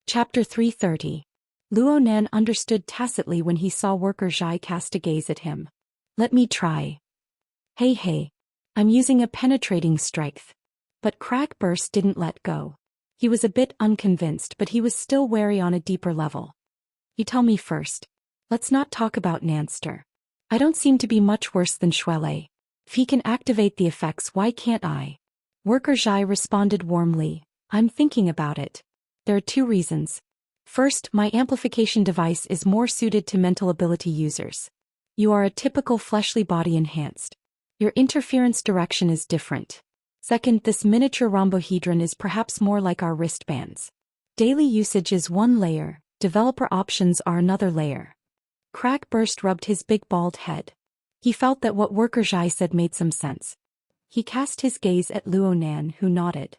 Chapter 330. Luo Nan understood tacitly when he saw worker Zhai cast a gaze at him. Let me try. Hey. I'm using a penetrating strength. But Cragburst didn't let go. He was a bit unconvinced, but he was still wary on a deeper level. You tell me first. Let's not talk about Nanster. I don't seem to be much worse than Shuele. If he can activate the effects, why can't I? Worker Zhai responded warmly. I'm thinking about it. There are two reasons. First, my amplification device is more suited to mental ability users. You are a typical fleshly body enhanced. Your interference direction is different. Second, this miniature rhombohedron is perhaps more like our wristbands. Daily usage is one layer, developer options are another layer. Cragburst rubbed his big bald head. He felt that what Worker Zhai said made some sense. He cast his gaze at Luo Nan, who nodded.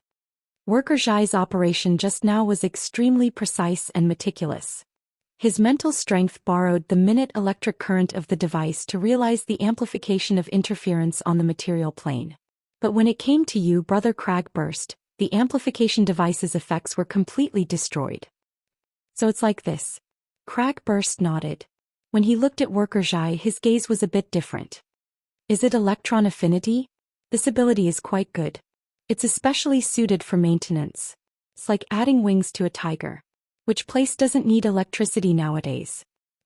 Worker Zhai's operation just now was extremely precise and meticulous. His mental strength borrowed the minute electric current of the device to realize the amplification of interference on the material plane. But when it came to you, Brother Cragburst, the amplification device's effects were completely destroyed. So it's like this. Cragburst nodded. When he looked at Worker Zhai, his gaze was a bit different. Is it electron affinity? This ability is quite good. It's especially suited for maintenance. It's like adding wings to a tiger. Which place doesn't need electricity nowadays?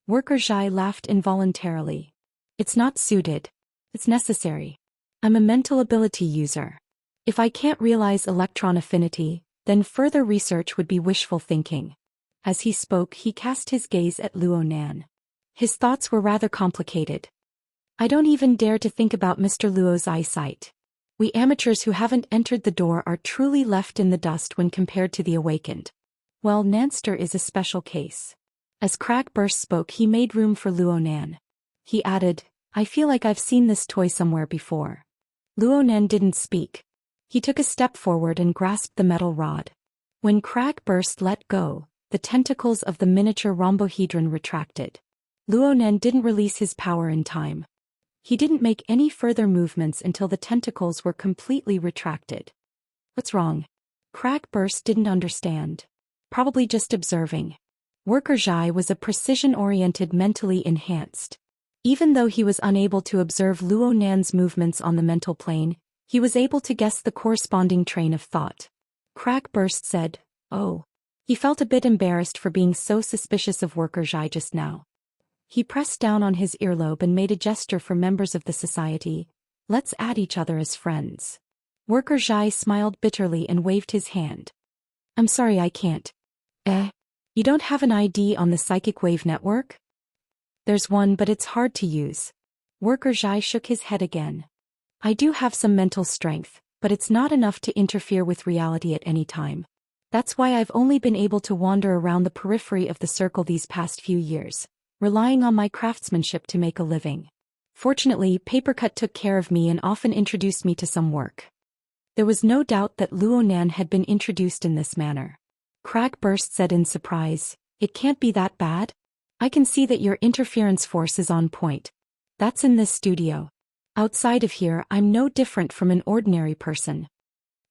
Worker Zhai laughed involuntarily. It's not suited. It's necessary. I'm a mental ability user. If I can't realize electron affinity, then further research would be wishful thinking. As he spoke, he cast his gaze at Luo Nan. His thoughts were rather complicated. I don't even dare to think about Mr. Luo's eyesight. We amateurs who haven't entered the door are truly left in the dust when compared to the awakened. Well, Nanster is a special case. As Cragburst spoke, he made room for Luo Nan. He added, I feel like I've seen this toy somewhere before. Luo Nan didn't speak. He took a step forward and grasped the metal rod. When Cragburst let go, the tentacles of the miniature rhombohedron retracted. Luo Nan didn't release his power in time. He didn't make any further movements until the tentacles were completely retracted. What's wrong? Cragburst didn't understand. Probably just observing. Worker Zhai was a precision-oriented, mentally enhanced. Even though he was unable to observe Luo Nan's movements on the mental plane, he was able to guess the corresponding train of thought. Cragburst said, Oh. He felt a bit embarrassed for being so suspicious of Worker Zhai just now. He pressed down on his earlobe and made a gesture for members of the society. Let's add each other as friends. Worker Zhai smiled bitterly and waved his hand. I'm sorry, I can't. You don't have an ID on the psychic wave network? There's one, but it's hard to use. Worker Zhai shook his head again. I do have some mental strength, but it's not enough to interfere with reality at any time. That's why I've only been able to wander around the periphery of the circle these past few years, relying on my craftsmanship to make a living. Fortunately, Papercut took care of me and often introduced me to some work. There was no doubt that Luo Nan had been introduced in this manner. Cragburst said in surprise, It can't be that bad? I can see that your interference force is on point. That's in this studio. Outside of here, I'm no different from an ordinary person.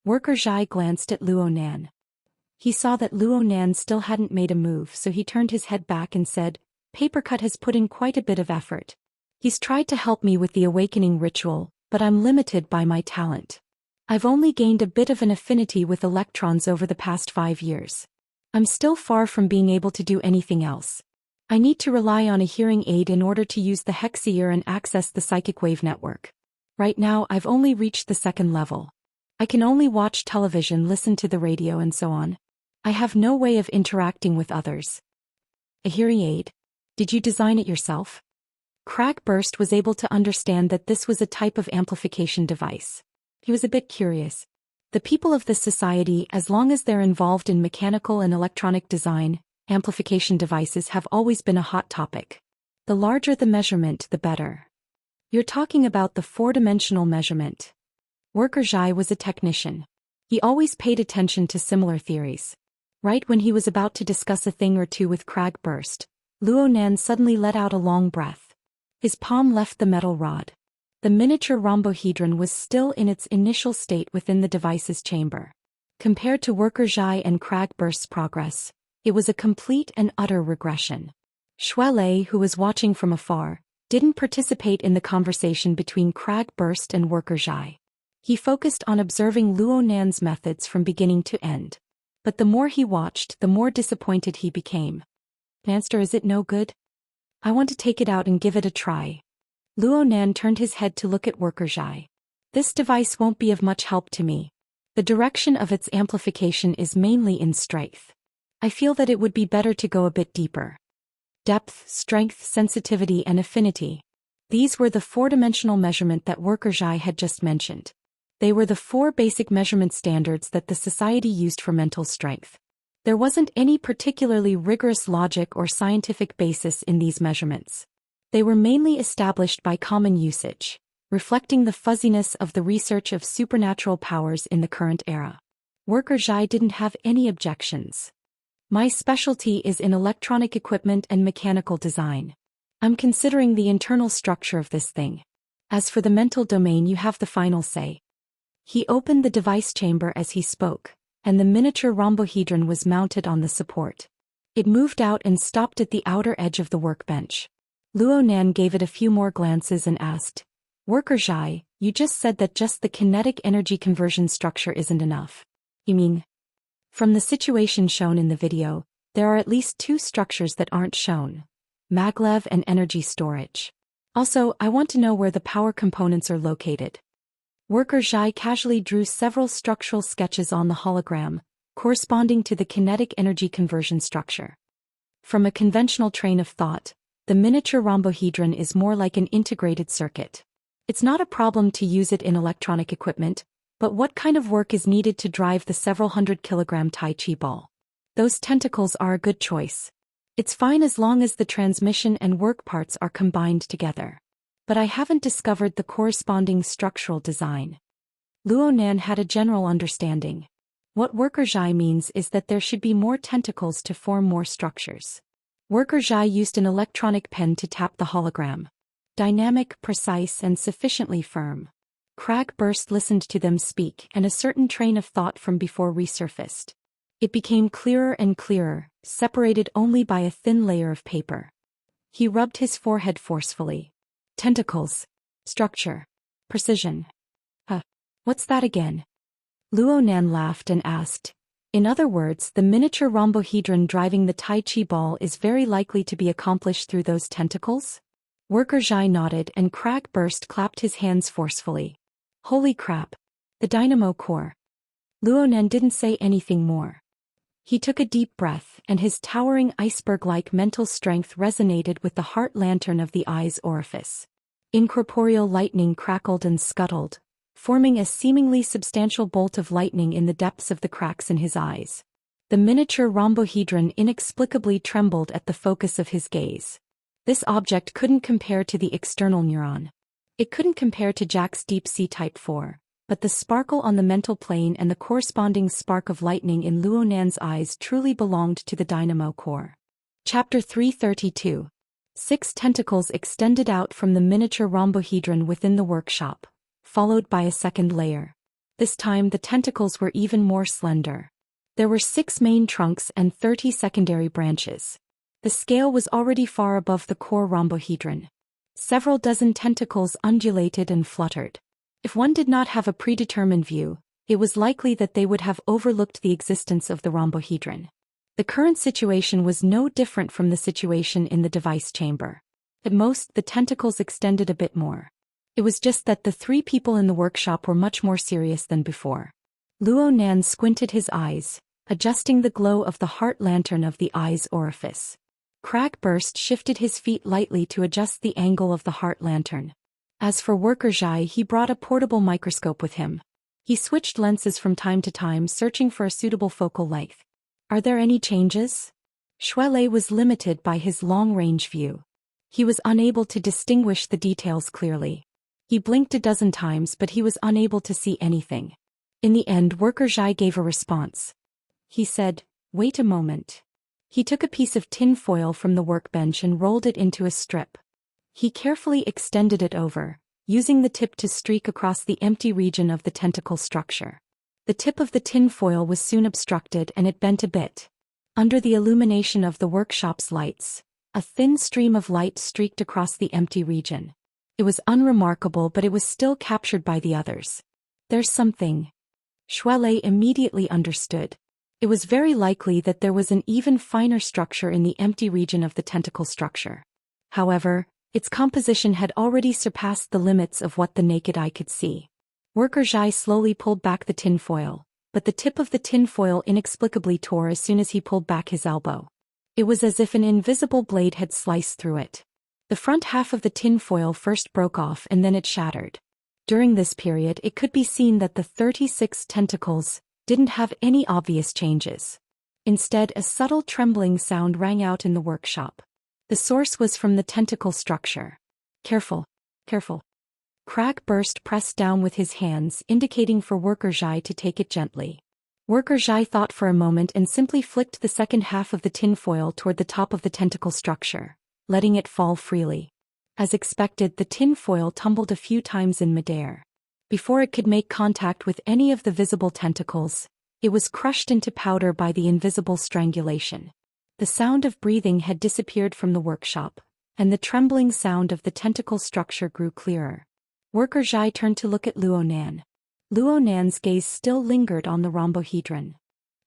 Worker Zhai glanced at Luo Nan. He saw that Luo Nan still hadn't made a move, so he turned his head back and said, Papercut has put in quite a bit of effort. He's tried to help me with the awakening ritual, but I'm limited by my talent. I've only gained a bit of an affinity with electrons over the past 5 years. I'm still far from being able to do anything else. I need to rely on a hearing aid in order to use the Hexier and access the psychic wave network. Right now, I've only reached the 2nd level. I can only watch television, listen to the radio, and so on. I have no way of interacting with others. A hearing aid? Did you design it yourself? Cragburst was able to understand that this was a type of amplification device. He was a bit curious. The people of this society, as long as they're involved in mechanical and electronic design, amplification devices have always been a hot topic. The larger the measurement, the better. You're talking about the 4-dimensional measurement. Worker Zhai was a technician. He always paid attention to similar theories. Right when he was about to discuss a thing or two with Cragburst, Luo Nan suddenly let out a long breath. His palm left the metal rod. The miniature rhombohedron was still in its initial state within the device's chamber. Compared to Worker Zhai and Cragburst's progress, It was a complete and utter regression. Shuelei, who was watching from afar, didn't participate in the conversation between Cragburst and Worker Zhai. He focused on observing Luo Nan's methods from beginning to end. But the more he watched, the more disappointed he became. "Master, is it no good? I want to take it out and give it a try." Luo Nan turned his head to look at Worker Zhai. "This device won't be of much help to me. The direction of its amplification is mainly in strength. I feel that it would be better to go a bit deeper. Depth, strength, sensitivity and affinity. These were the four-dimensional measurement that Worker Zhai had just mentioned. They were the four basic measurement standards that the society used for mental strength. There wasn't any particularly rigorous logic or scientific basis in these measurements. They were mainly established by common usage, reflecting the fuzziness of the research of supernatural powers in the current era. Worker Zhai didn't have any objections. "My specialty is in electronic equipment and mechanical design. I'm considering the internal structure of this thing. As for the mental domain, you have the final say." He opened the device chamber as he spoke, and the miniature rhombohedron was mounted on the support. It moved out and stopped at the outer edge of the workbench. Luo Nan gave it a few more glances and asked, "Worker Zhai, you just said that just the kinetic energy conversion structure isn't enough. You mean?" From the situation shown in the video, there are at least two structures that aren't shown: maglev and energy storage. Also, I want to know where the power components are located. Worker Zhai casually drew several structural sketches on the hologram, corresponding to the kinetic energy conversion structure. From a conventional train of thought, the miniature rhombohedron is more like an integrated circuit. It's not a problem to use it in electronic equipment, but what kind of work is needed to drive the several 100-kilogram Tai Chi ball? Those tentacles are a good choice. It's fine as long as the transmission and work parts are combined together. But I haven't discovered the corresponding structural design. Luo Nan had a general understanding. What Worker Zhai means is that there should be more tentacles to form more structures. Worker Zhai used an electronic pen to tap the hologram. Dynamic, precise, and sufficiently firm. Cragburst listened to them speak, and a certain train of thought from before resurfaced. It became clearer and clearer, separated only by a thin layer of paper. He rubbed his forehead forcefully. Tentacles. Structure. Precision. What's that again? Luo Nan laughed and asked. In other words, the miniature rhombohedron driving the Tai Chi ball is very likely to be accomplished through those tentacles? Worker Zhai nodded and Cragburst clapped his hands forcefully. Holy crap. The dynamo core. Luo Nan didn't say anything more. He took a deep breath, and his towering iceberg-like mental strength resonated with the heart lantern of the eye's orifice. Incorporeal lightning crackled and scuttled, forming a seemingly substantial bolt of lightning in the depths of the cracks in his eyes. The miniature rhombohedron inexplicably trembled at the focus of his gaze. This object couldn't compare to the external neuron. It couldn't compare to Jack's Deep Sea Type 4. But the sparkle on the mental plane and the corresponding spark of lightning in Luo Nan's eyes truly belonged to the dynamo core. Chapter 332. 6 tentacles extended out from the miniature rhombohedron within the workshop, followed by a second layer. This time the tentacles were even more slender. There were 6 main trunks and 30 secondary branches. The scale was already far above the core rhombohedron. Several dozen tentacles undulated and fluttered. If one did not have a predetermined view, it was likely that they would have overlooked the existence of the rhombohedron. The current situation was no different from the situation in the device chamber. At most, the tentacles extended a bit more. It was just that the 3 people in the workshop were much more serious than before. Luo Nan squinted his eyes, adjusting the glow of the heart lantern of the eye's orifice. Cragburst shifted his feet lightly to adjust the angle of the heart lantern. As for Worker Zhai, he brought a portable microscope with him. He switched lenses from time to time, searching for a suitable focal length. Are there any changes? Shuelei was limited by his long-range view. He was unable to distinguish the details clearly. He blinked a dozen times, but he was unable to see anything. In the end, Worker Zhai gave a response. He said, "Wait a moment." He took a piece of tin foil from the workbench and rolled it into a strip. He carefully extended it over, using the tip to streak across the empty region of the tentacle structure. The tip of the tin foil was soon obstructed and it bent a bit. Under the illumination of the workshop's lights, a thin stream of light streaked across the empty region. It was unremarkable, but it was still captured by the others. There's something. Shuelei immediately understood. It was very likely that there was an even finer structure in the empty region of the tentacle structure. However, its composition had already surpassed the limits of what the naked eye could see. Worker Zhai slowly pulled back the tinfoil, but the tip of the tinfoil inexplicably tore as soon as he pulled back his elbow. It was as if an invisible blade had sliced through it. The front half of the tinfoil first broke off and then it shattered. During this period, it could be seen that the 36 tentacles didn't have any obvious changes. Instead, a subtle trembling sound rang out in the workshop. The source was from the tentacle structure. Careful, careful. Cragburst pressed down with his hands, indicating for Worker Zhai to take it gently. Worker Zhai thought for a moment and simply flicked the second half of the tinfoil toward the top of the tentacle structure, letting it fall freely. As expected, the tinfoil tumbled a few times in midair. Before it could make contact with any of the visible tentacles, it was crushed into powder by the invisible strangulation. The sound of breathing had disappeared from the workshop, and the trembling sound of the tentacle structure grew clearer. Worker Zhai turned to look at Luo Nan. Luo Nan's gaze still lingered on the rhombohedron.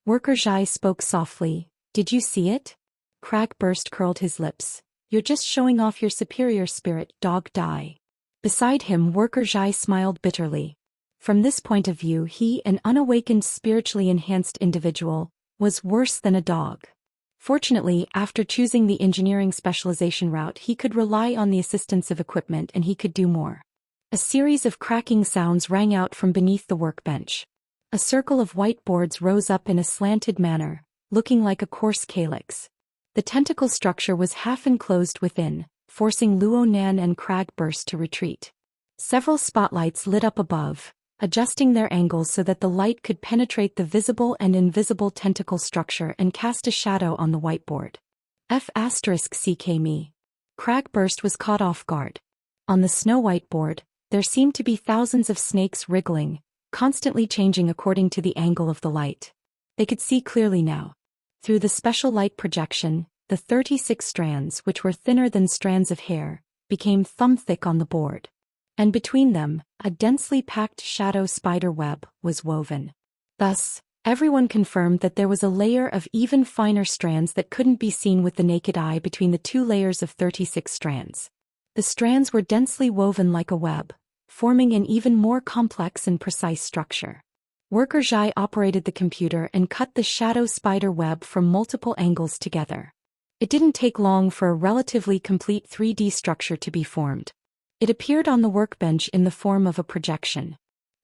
Worker Zhai spoke softly. Did you see it? Cragburst curled his lips. You're just showing off your superior spirit, dog die. Beside him, Worker Zhai smiled bitterly. From this point of view, he, an unawakened spiritually enhanced individual, was worse than a dog. Fortunately, after choosing the engineering specialization route, he could rely on the assistance of equipment and he could do more. A series of cracking sounds rang out from beneath the workbench. A circle of white boards rose up in a slanted manner, looking like a coarse calyx. The tentacle structure was half enclosed within, forcing Luo Nan and Cragburst to retreat. Several spotlights lit up above, adjusting their angles so that the light could penetrate the visible and invisible tentacle structure and cast a shadow on the whiteboard. F***ck me. Cragburst was caught off guard. On the snow-white board, there seemed to be thousands of snakes wriggling, constantly changing according to the angle of the light. They could see clearly now. Through the special light projection, the 36 strands, which were thinner than strands of hair, became thumb-thick on the board. And between them, a densely packed shadow spider web was woven. Thus, everyone confirmed that there was a layer of even finer strands that couldn't be seen with the naked eye between the two layers of 36 strands. The strands were densely woven like a web, forming an even more complex and precise structure. Worker Zhai operated the computer and cut the shadow spider web from multiple angles together. It didn't take long for a relatively complete 3D structure to be formed. It appeared on the workbench in the form of a projection.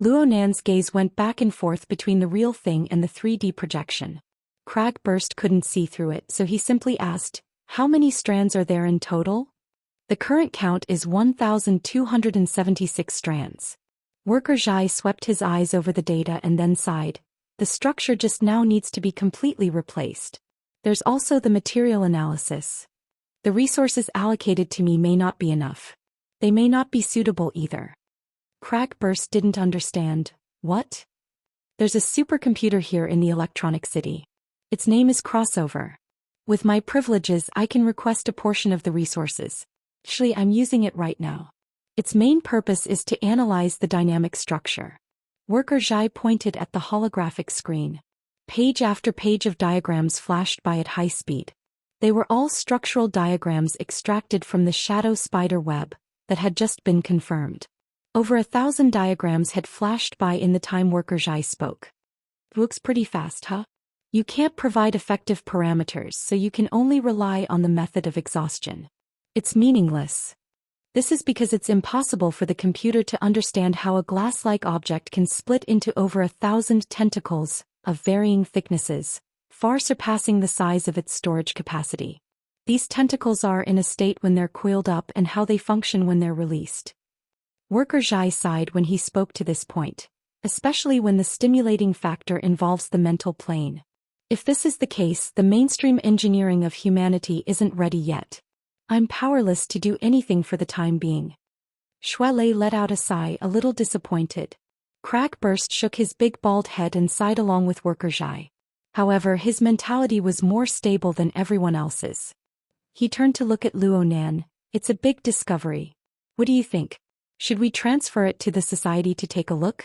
Luo Nan's gaze went back and forth between the real thing and the 3D projection. Cragburst couldn't see through it, so he simply asked, "How many strands are there in total?" The current count is 1,276 strands. Worker Zhai swept his eyes over the data and then sighed. The structure just now needs to be completely replaced. There's also the material analysis. The resources allocated to me may not be enough. They may not be suitable either. Cragburst didn't understand. What? There's a supercomputer here in the Electronic City. Its name is Crossover. With my privileges, I can request a portion of the resources. Actually, I'm using it right now. Its main purpose is to analyze the dynamic structure. Worker Zhai pointed at the holographic screen. Page after page of diagrams flashed by at high speed. They were all structural diagrams extracted from the shadow spider web that had just been confirmed. Over 1,000 diagrams had flashed by in the time Worker Zhai spoke. Looks pretty fast, huh? You can't provide effective parameters, so you can only rely on the method of exhaustion. It's meaningless. This is because it's impossible for the computer to understand how a glass-like object can split into over 1,000 tentacles of varying thicknesses, far surpassing the size of its storage capacity. These tentacles are in a state when they're coiled up and how they function when they're released. Worker Zhai sighed when he spoke to this point, especially when the stimulating factor involves the mental plane. If this is the case, the mainstream engineering of humanity isn't ready yet. I'm powerless to do anything for the time being. Shuelei let out a sigh, a little disappointed. Cragburst shook his big bald head and sighed along with Worker Zhai. However, his mentality was more stable than everyone else's. He turned to look at Luo Nan. It's a big discovery. What do you think? Should we transfer it to the society to take a look?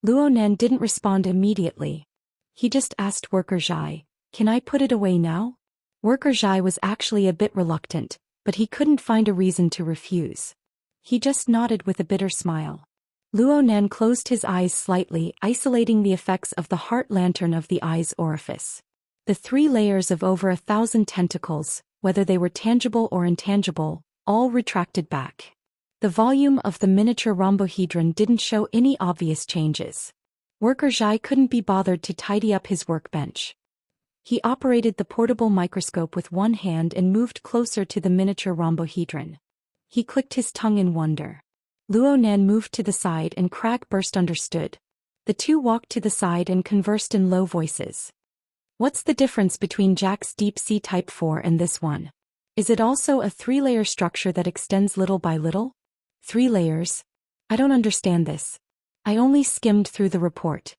Luo Nan didn't respond immediately. He just asked Worker Zhai, can I put it away now? Worker Zhai was actually a bit reluctant, but he couldn't find a reason to refuse. He just nodded with a bitter smile. Luo Nan closed his eyes slightly, isolating the effects of the heart lantern of the eye's orifice. The 3 layers of over 1,000 tentacles, whether they were tangible or intangible, all retracted back. The volume of the miniature rhombohedron didn't show any obvious changes. Worker Zhai couldn't be bothered to tidy up his workbench. He operated the portable microscope with one hand and moved closer to the miniature rhombohedron. He clicked his tongue in wonder. Luo Nan moved to the side and Cragburst understood. The two walked to the side and conversed in low voices. What's the difference between Jack's Deep Sea Type 4 and this one? Is it also a 3-layer structure that extends little by little? 3 layers? I don't understand this. I only skimmed through the report.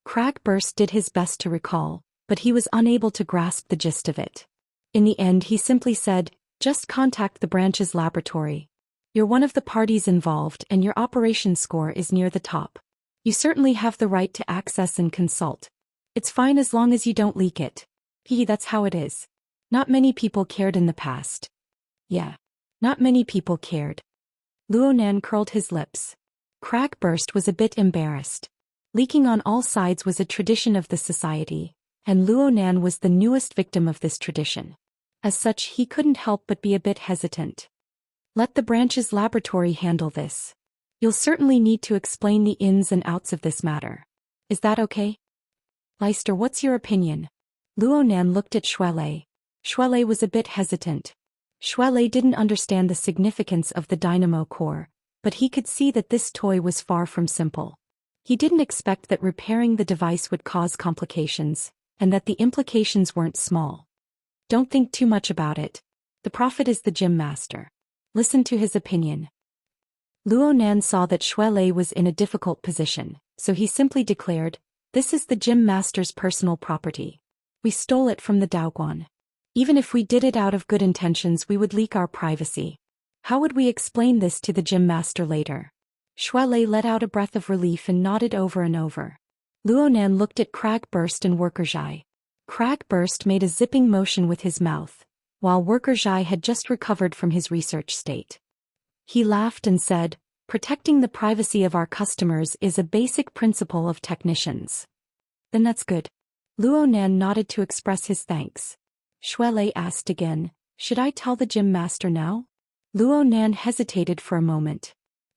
Cragburst did his best to recall, but he was unable to grasp the gist of it. In the end, he simply said, just contact the branch's laboratory. You're one of the parties involved and your operation score is near the top. You certainly have the right to access and consult. It's fine as long as you don't leak it. That's how it is. Not many people cared in the past. Yeah. Not many people cared. Luo Nan curled his lips. Cragburst was a bit embarrassed. Leaking on all sides was a tradition of the society, and Luo Nan was the newest victim of this tradition. As such, he couldn't help but be a bit hesitant. Let the branch's laboratory handle this. You'll certainly need to explain the ins and outs of this matter. Is that okay? Leister, what's your opinion? Luo Nan looked at Shuelei. Shuelei was a bit hesitant. Shuelei didn't understand the significance of the dynamo core, but he could see that this toy was far from simple. He didn't expect that repairing the device would cause complications, and that the implications weren't small. Don't think too much about it. The prophet is the gym master. Listen to his opinion. Luo Nan saw that Shuelei was in a difficult position, so he simply declared, this is the gym master's personal property. We stole it from the Daoguan. Even if we did it out of good intentions, we would leak our privacy. How would we explain this to the gym master later? Shuelei let out a breath of relief and nodded over and over. Luo Nan looked at Cragburst and Worker Zhai. Cragburst made a zipping motion with his mouth, while Worker Zhai had just recovered from his research state. He laughed and said, protecting the privacy of our customers is a basic principle of technicians. Then that's good. Luo Nan nodded to express his thanks. Shuelei asked again, should I tell the gym master now? Luo Nan hesitated for a moment.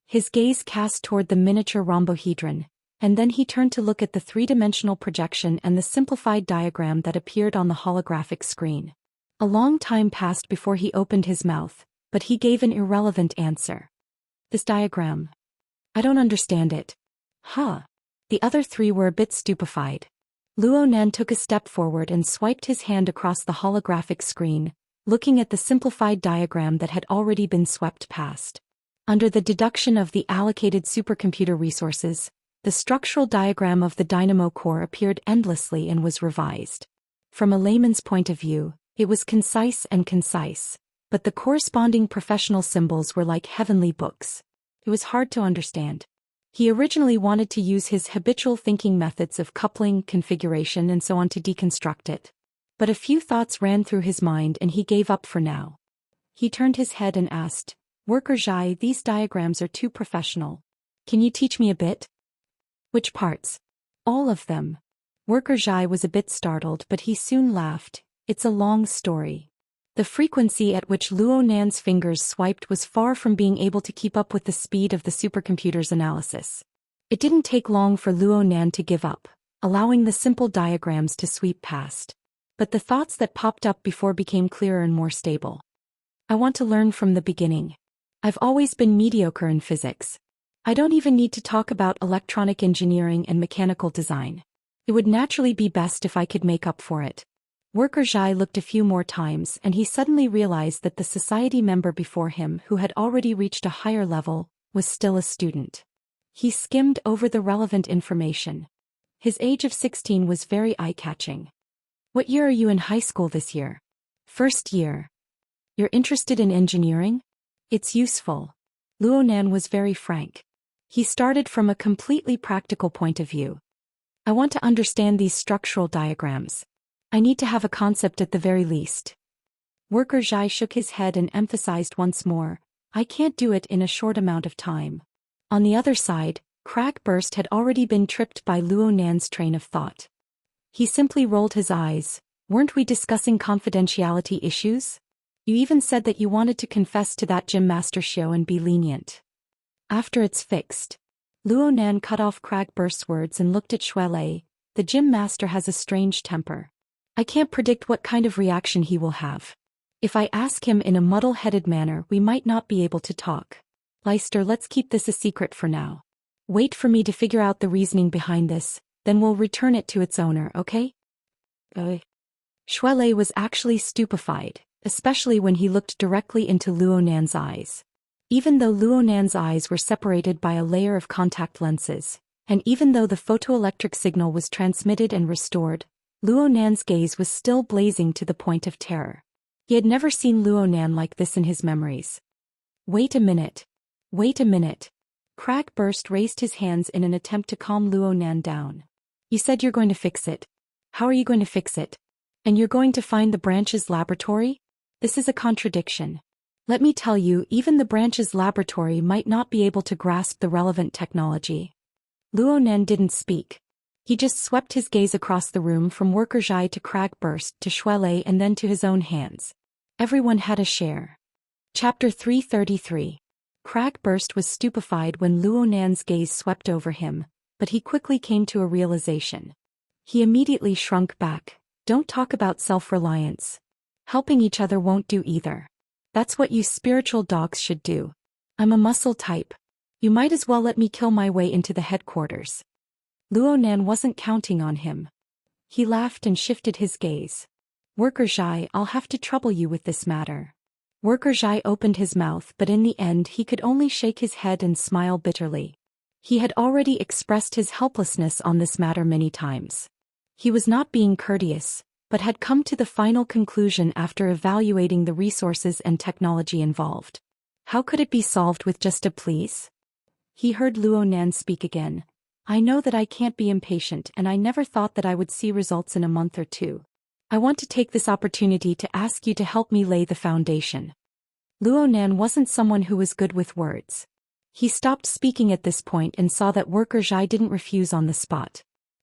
His gaze cast toward the miniature rhombohedron, and then he turned to look at the 3-dimensional projection and the simplified diagram that appeared on the holographic screen. A long time passed before he opened his mouth, but he gave an irrelevant answer. This diagram. I don't understand it. Huh. The other 3 were a bit stupefied. Luo Nan took a step forward and swiped his hand across the holographic screen, looking at the simplified diagram that had already been swept past. Under the deduction of the allocated supercomputer resources, the structural diagram of the dynamo core appeared endlessly and was revised. From a layman's point of view, it was concise, but the corresponding professional symbols were like heavenly books. It was hard to understand. He originally wanted to use his habitual thinking methods of coupling, configuration, and so on to deconstruct it. But a few thoughts ran through his mind and he gave up for now. He turned his head and asked, Worker Zhai, these diagrams are too professional. Can you teach me a bit? Which parts? All of them. Worker Zhai was a bit startled, but he soon laughed. It's a long story. The frequency at which Luo Nan's fingers swiped was far from being able to keep up with the speed of the supercomputer's analysis. It didn't take long for Luo Nan to give up, allowing the simple diagrams to sweep past. But the thoughts that popped up before became clearer and more stable. I want to learn from the beginning. I've always been mediocre in physics. I don't even need to talk about electronic engineering and mechanical design. It would naturally be best if I could make up for it. Worker Zhai looked a few more times and he suddenly realized that the society member before him, who had already reached a higher level, was still a student. He skimmed over the relevant information. His age of 16 was very eye-catching. What year are you in high school this year? First year. You're interested in engineering? It's useful. Luonan was very frank. He started from a completely practical point of view. I want to understand these structural diagrams. I need to have a concept at the very least. Worker Zhai shook his head and emphasized once more, I can't do it in a short amount of time. On the other side, Crackburst had already been tripped by Luonan's train of thought. He simply rolled his eyes. Weren't we discussing confidentiality issues? You even said that you wanted to confess to that gym master show and be lenient. After it's fixed. Luonan cut off Crackburst's words and looked at Xuelei. The gym master has a strange temper. I can't predict what kind of reaction he will have. If I ask him in a muddle-headed manner, we might not be able to talk. Leicester, let's keep this a secret for now. Wait for me to figure out the reasoning behind this, then we'll return it to its owner, okay? Xuelei was actually stupefied, especially when he looked directly into Luonan's eyes. Even though Luonan's eyes were separated by a layer of contact lenses, and even though the photoelectric signal was transmitted and restored, Luonan's gaze was still blazing to the point of terror. He had never seen Luonan like this in his memories. Wait a minute. Wait a minute. Crackburst raised his hands in an attempt to calm Luonan down. You said you're going to fix it. How are you going to fix it? And you're going to find the branch's laboratory? This is a contradiction. Let me tell you, even the branch's laboratory might not be able to grasp the relevant technology. Luonan didn't speak. He just swept his gaze across the room from Worker Zhai to Crackburst to Xuelei and then to his own hands. Everyone had a share. Chapter 333. Crackburst was stupefied when Luonan's gaze swept over him, but he quickly came to a realization. He immediately shrunk back. Don't talk about self-reliance. Helping each other won't do either. That's what you spiritual dogs should do. I'm a muscle type. You might as well let me kill my way into the headquarters. Luonan wasn't counting on him. He laughed and shifted his gaze. Worker Zhai, I'll have to trouble you with this matter. Worker Zhai opened his mouth, but in the end he could only shake his head and smile bitterly. He had already expressed his helplessness on this matter many times. He was not being courteous, but had come to the final conclusion after evaluating the resources and technology involved. How could it be solved with just a please? He heard Luonan speak again. I know that I can't be impatient, and I never thought that I would see results in a month or two. I want to take this opportunity to ask you to help me lay the foundation. Luonan wasn't someone who was good with words. He stopped speaking at this point and saw that Worker Zhai didn't refuse on the spot.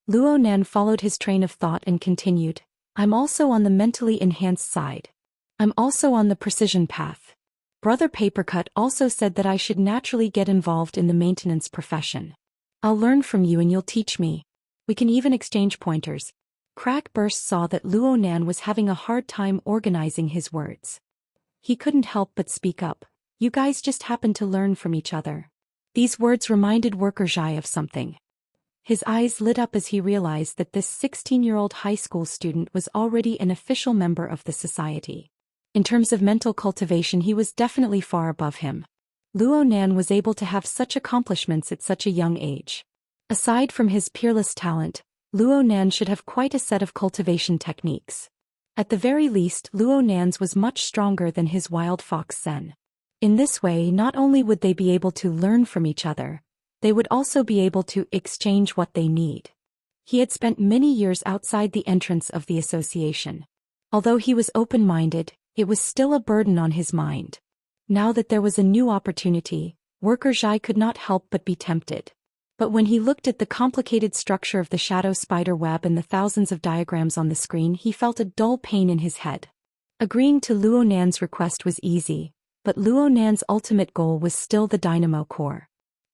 Luonan followed his train of thought and continued, I'm also on the mentally enhanced side. I'm also on the precision path. Brother Papercut also said that I should naturally get involved in the maintenance profession. I'll learn from you and you'll teach me. We can even exchange pointers. Crackburst saw that Luonan was having a hard time organizing his words. He couldn't help but speak up. You guys just happened to learn from each other. These words reminded Worker Zhai of something. His eyes lit up as he realized that this 16-year-old high school student was already an official member of the society. In terms of mental cultivation, he was definitely far above him. Luonan was able to have such accomplishments at such a young age. Aside from his peerless talent, Luonan should have quite a set of cultivation techniques. At the very least, Luonan's was much stronger than his wild fox Zen. In this way, not only would they be able to learn from each other, they would also be able to exchange what they need. He had spent many years outside the entrance of the association. Although he was open-minded, it was still a burden on his mind. Now that there was a new opportunity, Worker Zhai could not help but be tempted. But when he looked at the complicated structure of the shadow spider web and the thousands of diagrams on the screen, he felt a dull pain in his head. Agreeing to Luonan's request was easy, but Luonan's ultimate goal was still the dynamo core.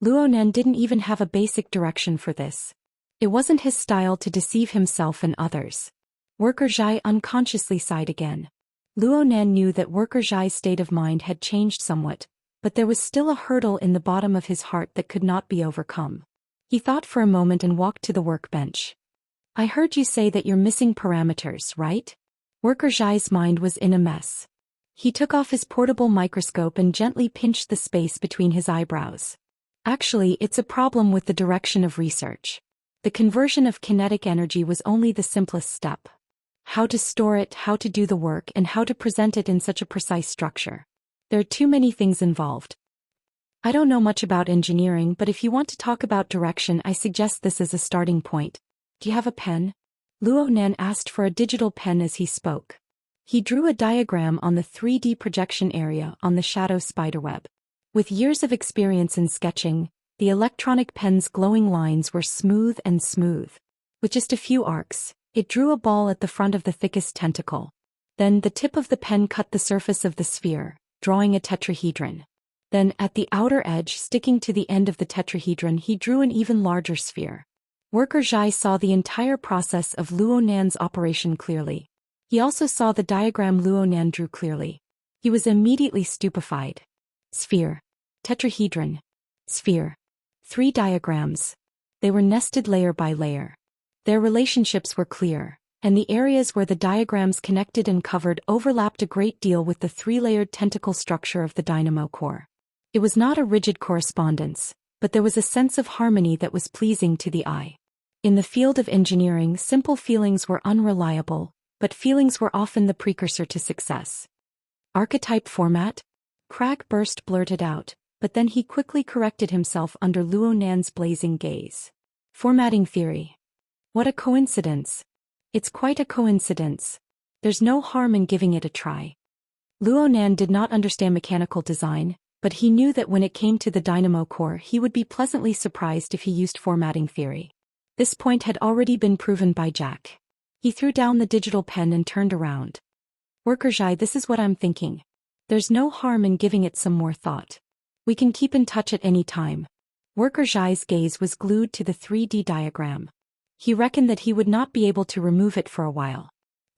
Luonan didn't even have a basic direction for this. It wasn't his style to deceive himself and others. Worker Zhai unconsciously sighed again. Luonan knew that Worker Zhai's state of mind had changed somewhat, but there was still a hurdle in the bottom of his heart that could not be overcome. He thought for a moment and walked to the workbench. I heard you say that you're missing parameters, right? Worker Zhai's mind was in a mess. He took off his portable microscope and gently pinched the space between his eyebrows. Actually, it's a problem with the direction of research. The conversion of kinetic energy was only the simplest step. how to store it, how to do the work, and how to present it in such a precise structure. There are too many things involved. I don't know much about engineering, but if you want to talk about direction, I suggest this as a starting point. Do you have a pen? Luo Nan asked for a digital pen as he spoke. He drew a diagram on the 3D projection area on the shadow spiderweb. With years of experience in sketching, the electronic pen's glowing lines were smooth and smooth. With just a few arcs, it drew a ball at the front of the thickest tentacle. Then the tip of the pen cut the surface of the sphere, drawing a tetrahedron. Then, at the outer edge sticking to the end of the tetrahedron, he drew an even larger sphere. Worker Zhai saw the entire process of Luo Nan's operation clearly. He also saw the diagram Luo Nan drew clearly. He was immediately stupefied. Sphere. Tetrahedron. Sphere. 3 diagrams. They were nested layer by layer. Their relationships were clear, and the areas where the diagrams connected and covered overlapped a great deal with the 3-layered tentacle structure of the dynamo core. It was not a rigid correspondence, but there was a sense of harmony that was pleasing to the eye. In the field of engineering, simple feelings were unreliable, but feelings were often the precursor to success. Archetype format? Crag burst blurted out, but then he quickly corrected himself under Luo Nan's blazing gaze. Formatting theory. What a coincidence. It's quite a coincidence. There's no harm in giving it a try. Luo Nan did not understand mechanical design, but he knew that when it came to the dynamo core he would be pleasantly surprised if he used formatting theory. This point had already been proven by Jack. He threw down the digital pen and turned around. Worker Zhai, this is what I'm thinking. There's no harm in giving it some more thought. We can keep in touch at any time. Worker Zhai's gaze was glued to the 3D diagram. He reckoned that he would not be able to remove it for a while.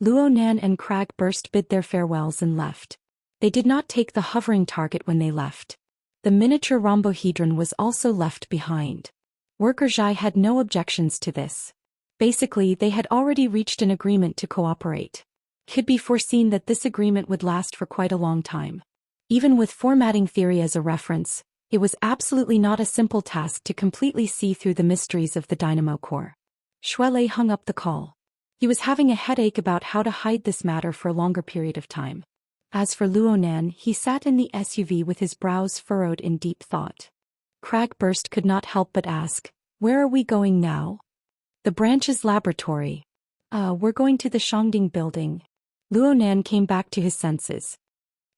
Luo Nan and Crag burst bid their farewells and left. They did not take the hovering target when they left. The miniature rhombohedron was also left behind. Worker Zhai had no objections to this. Basically, they had already reached an agreement to cooperate. It could be foreseen that this agreement would last for quite a long time. Even with formatting theory as a reference, it was absolutely not a simple task to completely see through the mysteries of the dynamo core. Shuelei hung up the call. He was having a headache about how to hide this matter for a longer period of time. As for Luo Nan, he sat in the SUV with his brows furrowed in deep thought. Crag burst could not help but ask, "Where are we going now?" "The branch's laboratory." We're going to the Shangding building." Luo Nan came back to his senses.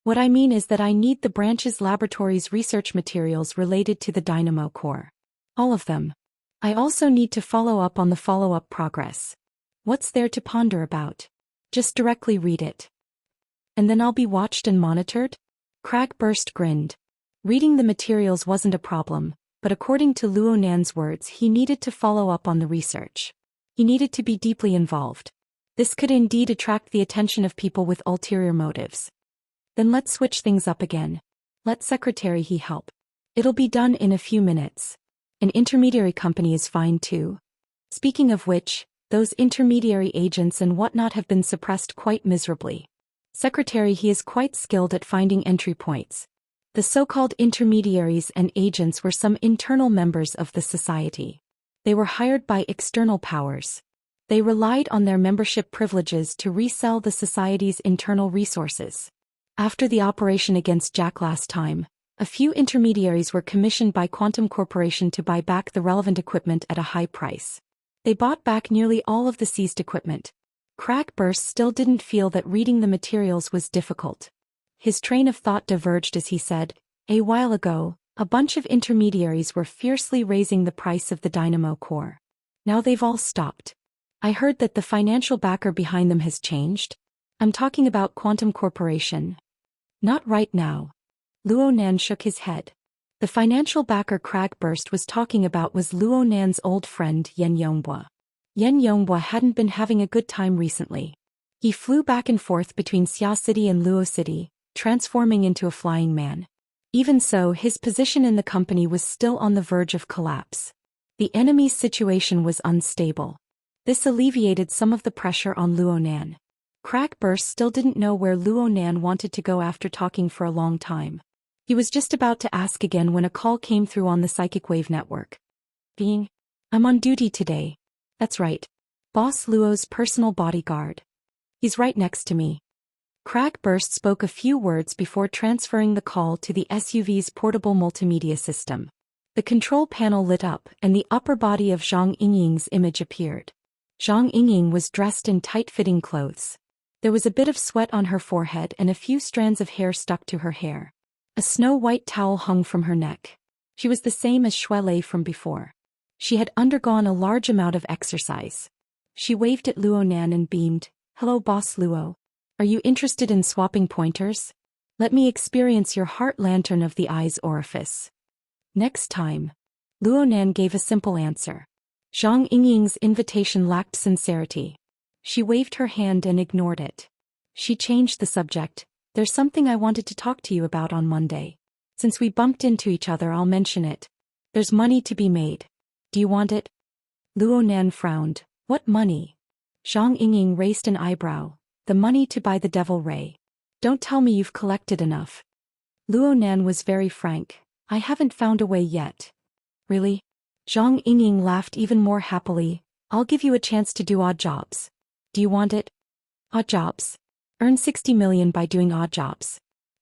"What I mean is that I need the branch's laboratory's research materials related to the dynamo core. All of them. I also need to follow up on the follow-up progress." "What's there to ponder about? Just directly read it." "And then I'll be watched and monitored?" Crag burst grinned. Reading the materials wasn't a problem, but according to Luo Nan's words, he needed to follow up on the research. He needed to be deeply involved. This could indeed attract the attention of people with ulterior motives. "Then let's switch things up again. Let Secretary He help. It'll be done in a few minutes. An intermediary company is fine too. Speaking of which, those intermediary agents and whatnot have been suppressed quite miserably. Secretary He is quite skilled at finding entry points." The so-called intermediaries and agents were some internal members of the society. They were hired by external powers. They relied on their membership privileges to resell the society's internal resources. After the operation against Jack last time, a few intermediaries were commissioned by Quantum Corporation to buy back the relevant equipment at a high price. They bought back nearly all of the seized equipment. Crag burst still didn't feel that reading the materials was difficult. His train of thought diverged as he said, "A while ago, a bunch of intermediaries were fiercely raising the price of the dynamo core. Now they've all stopped. I heard that the financial backer behind them has changed. I'm talking about Quantum Corporation." "Not right now." Luo Nan shook his head. The financial backer Crag burst was talking about was Luo Nan's old friend Yan Yonghua. Yan Yonghua hadn't been having a good time recently. He flew back and forth between Xia City and Luo City, transforming into a flying man. Even so, his position in the company was still on the verge of collapse. The enemy's situation was unstable. This alleviated some of the pressure on Luo Nan. Crag burst still didn't know where Luo Nan wanted to go after talking for a long time. He was just about to ask again when a call came through on the psychic wave network. "I'm on duty today." "That's right. Boss Luo's personal bodyguard." He's right next to me. Cragburst spoke a few words before transferring the call to the SUV's portable multimedia system. The control panel lit up and the upper body of Zhang Yingying's image appeared. Zhang Yingying was dressed in tight-fitting clothes. There was a bit of sweat on her forehead and a few strands of hair stuck to her hair. A snow-white towel hung from her neck. She was the same as Shuelei from before. She had undergone a large amount of exercise. She waved at Luo Nan and beamed, "Hello, Boss Luo. Are you interested in swapping pointers? Let me experience your heart lantern of the eye's orifice." Next time. Luo Nan gave a simple answer. Zhang Yingying's invitation lacked sincerity. She waved her hand and ignored it. She changed the subject. "There's something I wanted to talk to you about on Monday. Since we bumped into each other, I'll mention it. There's money to be made. Do you want it?" Luo Nan frowned. "What money?" Zhang Yingying raised an eyebrow. "The money to buy the Devil Ray. Don't tell me you've collected enough." Luo Nan was very frank. "I haven't found a way yet." "Really?" Zhang Yingying laughed even more happily. "I'll give you a chance to do odd jobs. Do you want it?" "Odd jobs? Earn 60 million by doing odd jobs."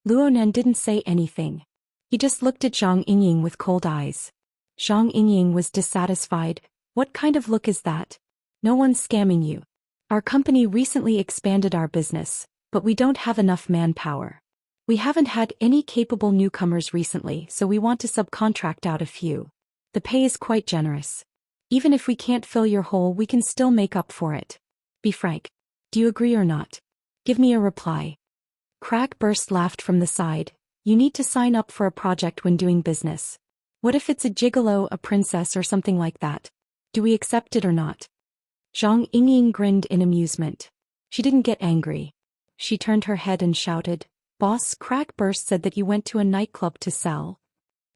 Luo Nan didn't say anything. He just looked at Zhang Yingying with cold eyes. Zhang Yingying was dissatisfied. "What kind of look is that? No one's scamming you. Our company recently expanded our business, but we don't have enough manpower. We haven't had any capable newcomers recently, so we want to subcontract out a few. The pay is quite generous. Even if we can't fill your hole, we can still make up for it. Be frank. Do you agree or not? Give me a reply." Cragburst laughed from the side. "You need to sign up for a project when doing business. What if it's a gigolo, a princess, or something like that? Do we accept it or not?" Zhang Yingying grinned in amusement. She didn't get angry. She turned her head and shouted, "Boss, Cragburst said that you went to a nightclub to sell."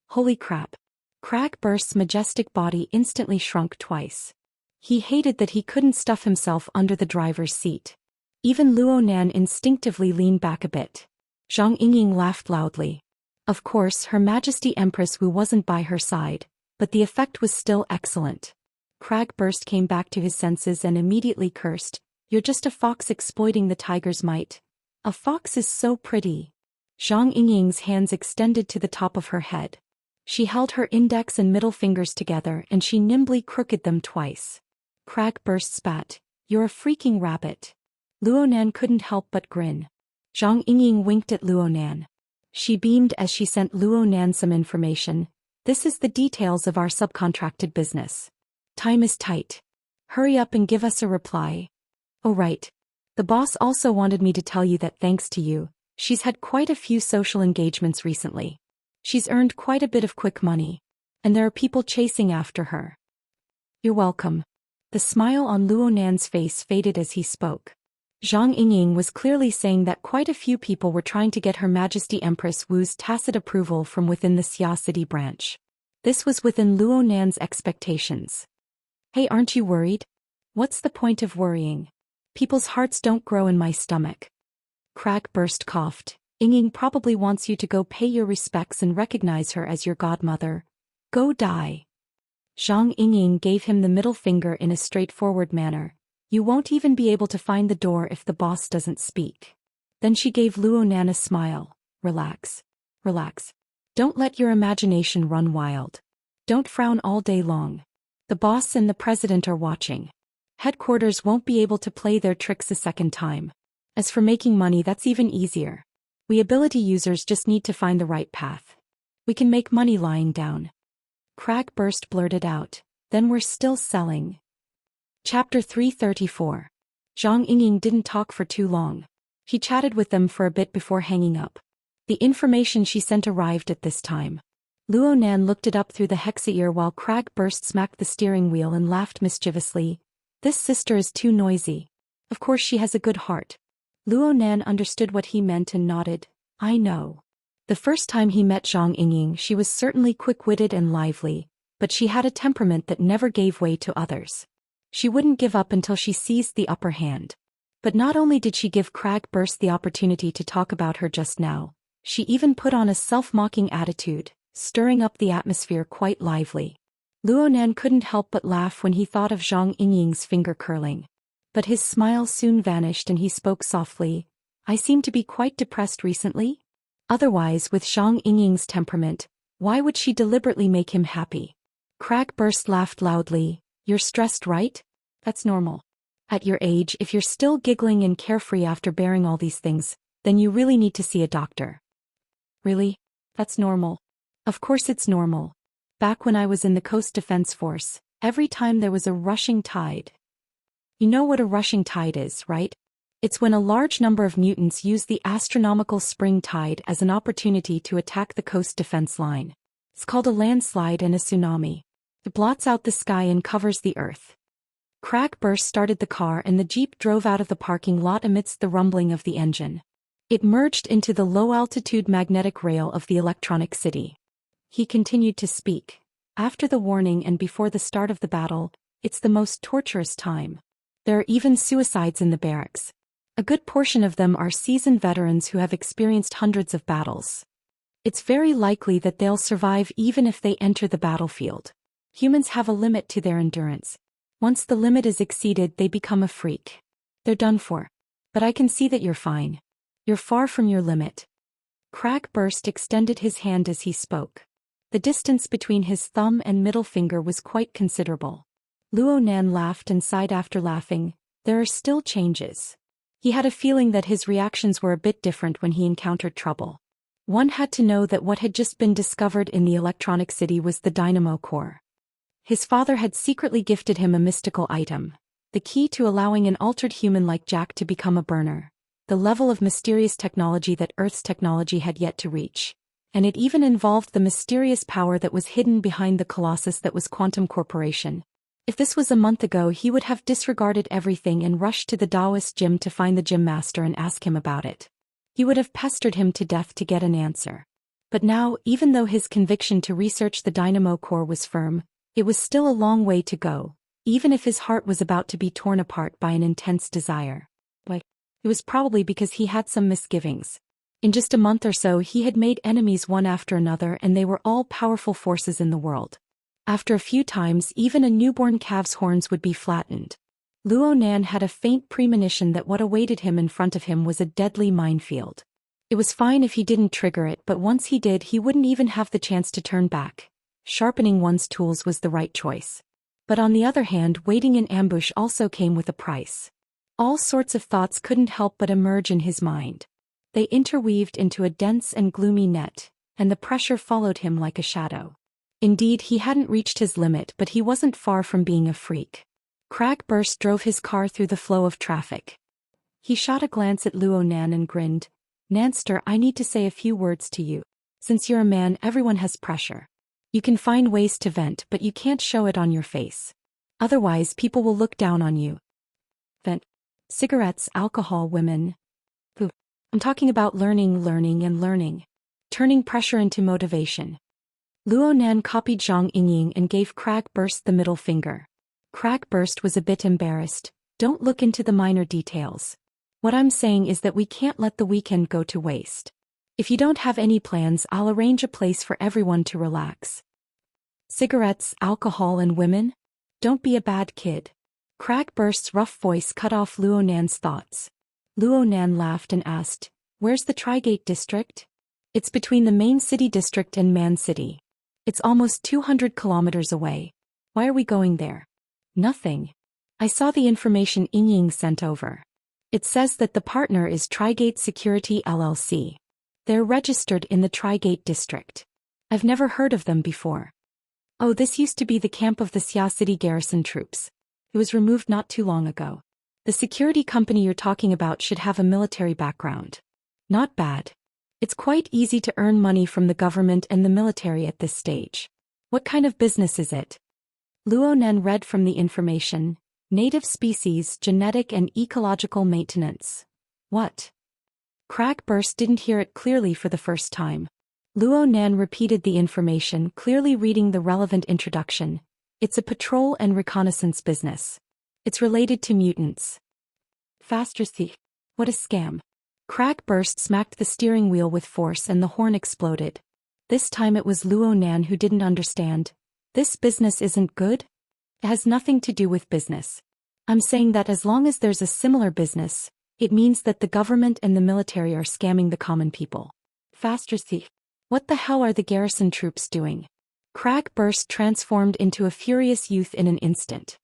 Holy crap. Cragburst's majestic body instantly shrunk twice. He hated that he couldn't stuff himself under the driver's seat. Even Luo Nan instinctively leaned back a bit. Zhang Yingying laughed loudly. Of course, Her Majesty Empress Wu wasn't by her side, but the effect was still excellent. Cragburst came back to his senses and immediately cursed, "You're just a fox exploiting the tiger's might. A fox is so pretty." Zhang Yingying's hands extended to the top of her head. She held her index and middle fingers together and she nimbly crooked them twice. Cragburst spat, "You're a freaking rabbit." Luo Nan couldn't help but grin. Zhang Yingying winked at Luo Nan. She beamed as she sent Luo Nan some information. "This is the details of our subcontracted business. Time is tight. Hurry up and give us a reply." "Oh right. The boss also wanted me to tell you that thanks to you, she's had quite a few social engagements recently. She's earned quite a bit of quick money. And there are people chasing after her." "You're welcome." The smile on Luo Nan's face faded as he spoke. Zhang Yingying was clearly saying that quite a few people were trying to get Her Majesty Empress Wu's tacit approval from within the Xia City branch. This was within Luo Nan's expectations. "Hey, aren't you worried?" "What's the point of worrying? People's hearts don't grow in my stomach." Cragburst coughed. "Yingying probably wants you to go pay your respects and recognize her as your godmother. Go die." Zhang Yingying gave him the middle finger in a straightforward manner. "You won't even be able to find the door if the boss doesn't speak." Then she gave Luo Nan a smile. "Relax. Relax. Don't let your imagination run wild. Don't frown all day long. The boss and the president are watching. Headquarters won't be able to play their tricks a second time. As for making money, that's even easier. We ability users just need to find the right path. We can make money lying down." Cragburst blurted out, "Then we're still selling." Chapter 334. Zhang Yingying didn't talk for too long. He chatted with them for a bit before hanging up. The information she sent arrived at this time. Luo Nan looked it up through the hexa-ear while Cragburst smacked the steering wheel and laughed mischievously. "This sister is too noisy. Of course she has a good heart." Luo Nan understood what he meant and nodded. "I know." The first time he met Zhang Yingying, she was certainly quick-witted and lively, but she had a temperament that never gave way to others. She wouldn't give up until she seized the upper hand. But not only did she give Cragburst the opportunity to talk about her just now, she even put on a self-mocking attitude, stirring up the atmosphere quite lively. Luo Nan couldn't help but laugh when he thought of Zhang Yingying's finger curling. But his smile soon vanished and he spoke softly. I seem to be quite depressed recently? Otherwise, with Zhang Yingying's temperament, why would she deliberately make him happy? Crag burst laughed loudly. You're stressed, right? That's normal. At your age, if you're still giggling and carefree after bearing all these things, then you really need to see a doctor. Really? That's normal. Of course it's normal. Back when I was in the Coast Defense Force, every time there was a rushing tide. You know what a rushing tide is, right? It's when a large number of mutants use the astronomical spring tide as an opportunity to attack the coast defense line. It's called a landslide and a tsunami. It blots out the sky and covers the earth. Crag burst started the car and the jeep drove out of the parking lot amidst the rumbling of the engine. It merged into the low-altitude magnetic rail of the electronic city. He continued to speak. After the warning and before the start of the battle, it's the most torturous time. There are even suicides in the barracks. A good portion of them are seasoned veterans who have experienced hundreds of battles. It's very likely that they'll survive even if they enter the battlefield. Humans have a limit to their endurance. Once the limit is exceeded, they become a freak. They're done for. But I can see that you're fine. You're far from your limit. Crag burst extended his hand as he spoke. The distance between his thumb and middle finger was quite considerable. Luo Nan laughed and sighed after laughing. There are still changes. He had a feeling that his reactions were a bit different when he encountered trouble. One had to know that what had just been discovered in the electronic city was the dynamo core. His father had secretly gifted him a mystical item, the key to allowing an altered human like Jack to become a burner, the level of mysterious technology that Earth's technology had yet to reach. And it even involved the mysterious power that was hidden behind the colossus that was Quantum Corporation. If this was a month ago, he would have disregarded everything and rushed to the Daoist gym to find the gym master and ask him about it. He would have pestered him to death to get an answer. But now, even though his conviction to research the dynamo core was firm, it was still a long way to go, even if his heart was about to be torn apart by an intense desire. Why? It was probably because he had some misgivings. In just a month or so, he had made enemies one after another, and they were all powerful forces in the world. After a few times, even a newborn calf's horns would be flattened. Luo Nan had a faint premonition that what awaited him in front of him was a deadly minefield. It was fine if he didn't trigger it, but once he did, he wouldn't even have the chance to turn back. Sharpening one's tools was the right choice. But on the other hand, waiting in ambush also came with a price. All sorts of thoughts couldn't help but emerge in his mind. They interweaved into a dense and gloomy net, and the pressure followed him like a shadow. Indeed, he hadn't reached his limit, but he wasn't far from being a freak. Crag burst drove his car through the flow of traffic. He shot a glance at Luo Nan and grinned. Nanster, I need to say a few words to you. Since you're a man, everyone has pressure. You can find ways to vent, but you can't show it on your face. Otherwise, people will look down on you. Vent. Cigarettes, alcohol, women. Pooh. I'm talking about learning. Turning pressure into motivation. Luo Nan copied Zhang Yingying and gave Crag burst the middle finger. Crag burst was a bit embarrassed. Don't look into the minor details. What I'm saying is that we can't let the weekend go to waste. If you don't have any plans, I'll arrange a place for everyone to relax. Cigarettes, alcohol, and women? Don't be a bad kid. Crag burst's rough voice cut off Luo Nan's thoughts. Luo Nan laughed and asked, Where's the Trigate district? It's between the main city district and Man City. It's almost 200 kilometers away. Why are we going there? Nothing. I saw the information Yingying sent over. It says that the partner is Trigate Security LLC. They're registered in the Trigate district. I've never heard of them before. Oh, this used to be the camp of the Xia City garrison troops. It was removed not too long ago. The security company you're talking about should have a military background. Not bad. It's quite easy to earn money from the government and the military at this stage. What kind of business is it? Luo Nan read from the information, native species, genetic and ecological maintenance. What? Crag burst didn't hear it clearly for the first time. Luo Nan repeated the information, clearly reading the relevant introduction. It's a patrol and reconnaissance business. It's related to mutants. Faster thief. What a scam. Crag burst smacked the steering wheel with force and the horn exploded. This time it was Luo Nan who didn't understand. This business isn't good? It has nothing to do with business. I'm saying that as long as there's a similar business, it means that the government and the military are scamming the common people. Faster thief. What the hell are the garrison troops doing? Crag burst transformed into a furious youth in an instant.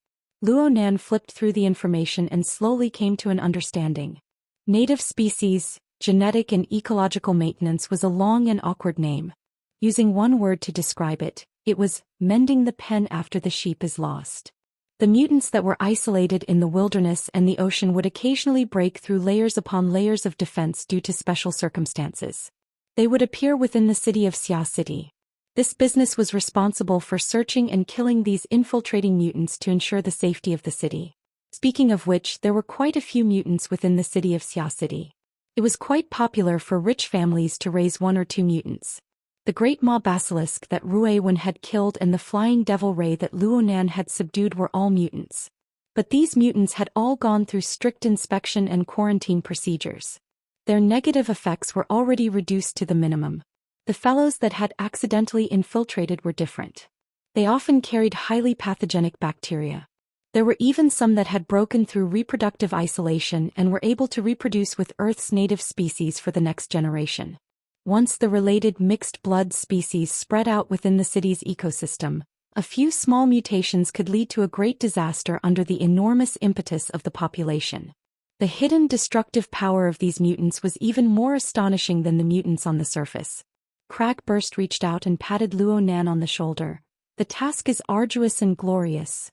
Luo Nan flipped through the information and slowly came to an understanding. Native species, genetic and ecological maintenance was a long and awkward name. Using one word to describe it, it was mending the pen after the sheep is lost. The mutants that were isolated in the wilderness and the ocean would occasionally break through layers upon layers of defense due to special circumstances. They would appear within the city of Xia City. This business was responsible for searching and killing these infiltrating mutants to ensure the safety of the city. Speaking of which, there were quite a few mutants within the city of Xia City. It was quite popular for rich families to raise 1 or 2 mutants. The great maw basilisk that Rui Wen had killed and the flying devil ray that Luo Nan had subdued were all mutants. But these mutants had all gone through strict inspection and quarantine procedures. Their negative effects were already reduced to the minimum. The fellows that had accidentally infiltrated were different. They often carried highly pathogenic bacteria. There were even some that had broken through reproductive isolation and were able to reproduce with Earth's native species for the next generation. Once the related mixed blood species spread out within the city's ecosystem, a few small mutations could lead to a great disaster under the enormous impetus of the population. The hidden destructive power of these mutants was even more astonishing than the mutants on the surface. Cragburst reached out and patted Luo Nan on the shoulder. The task is arduous and glorious.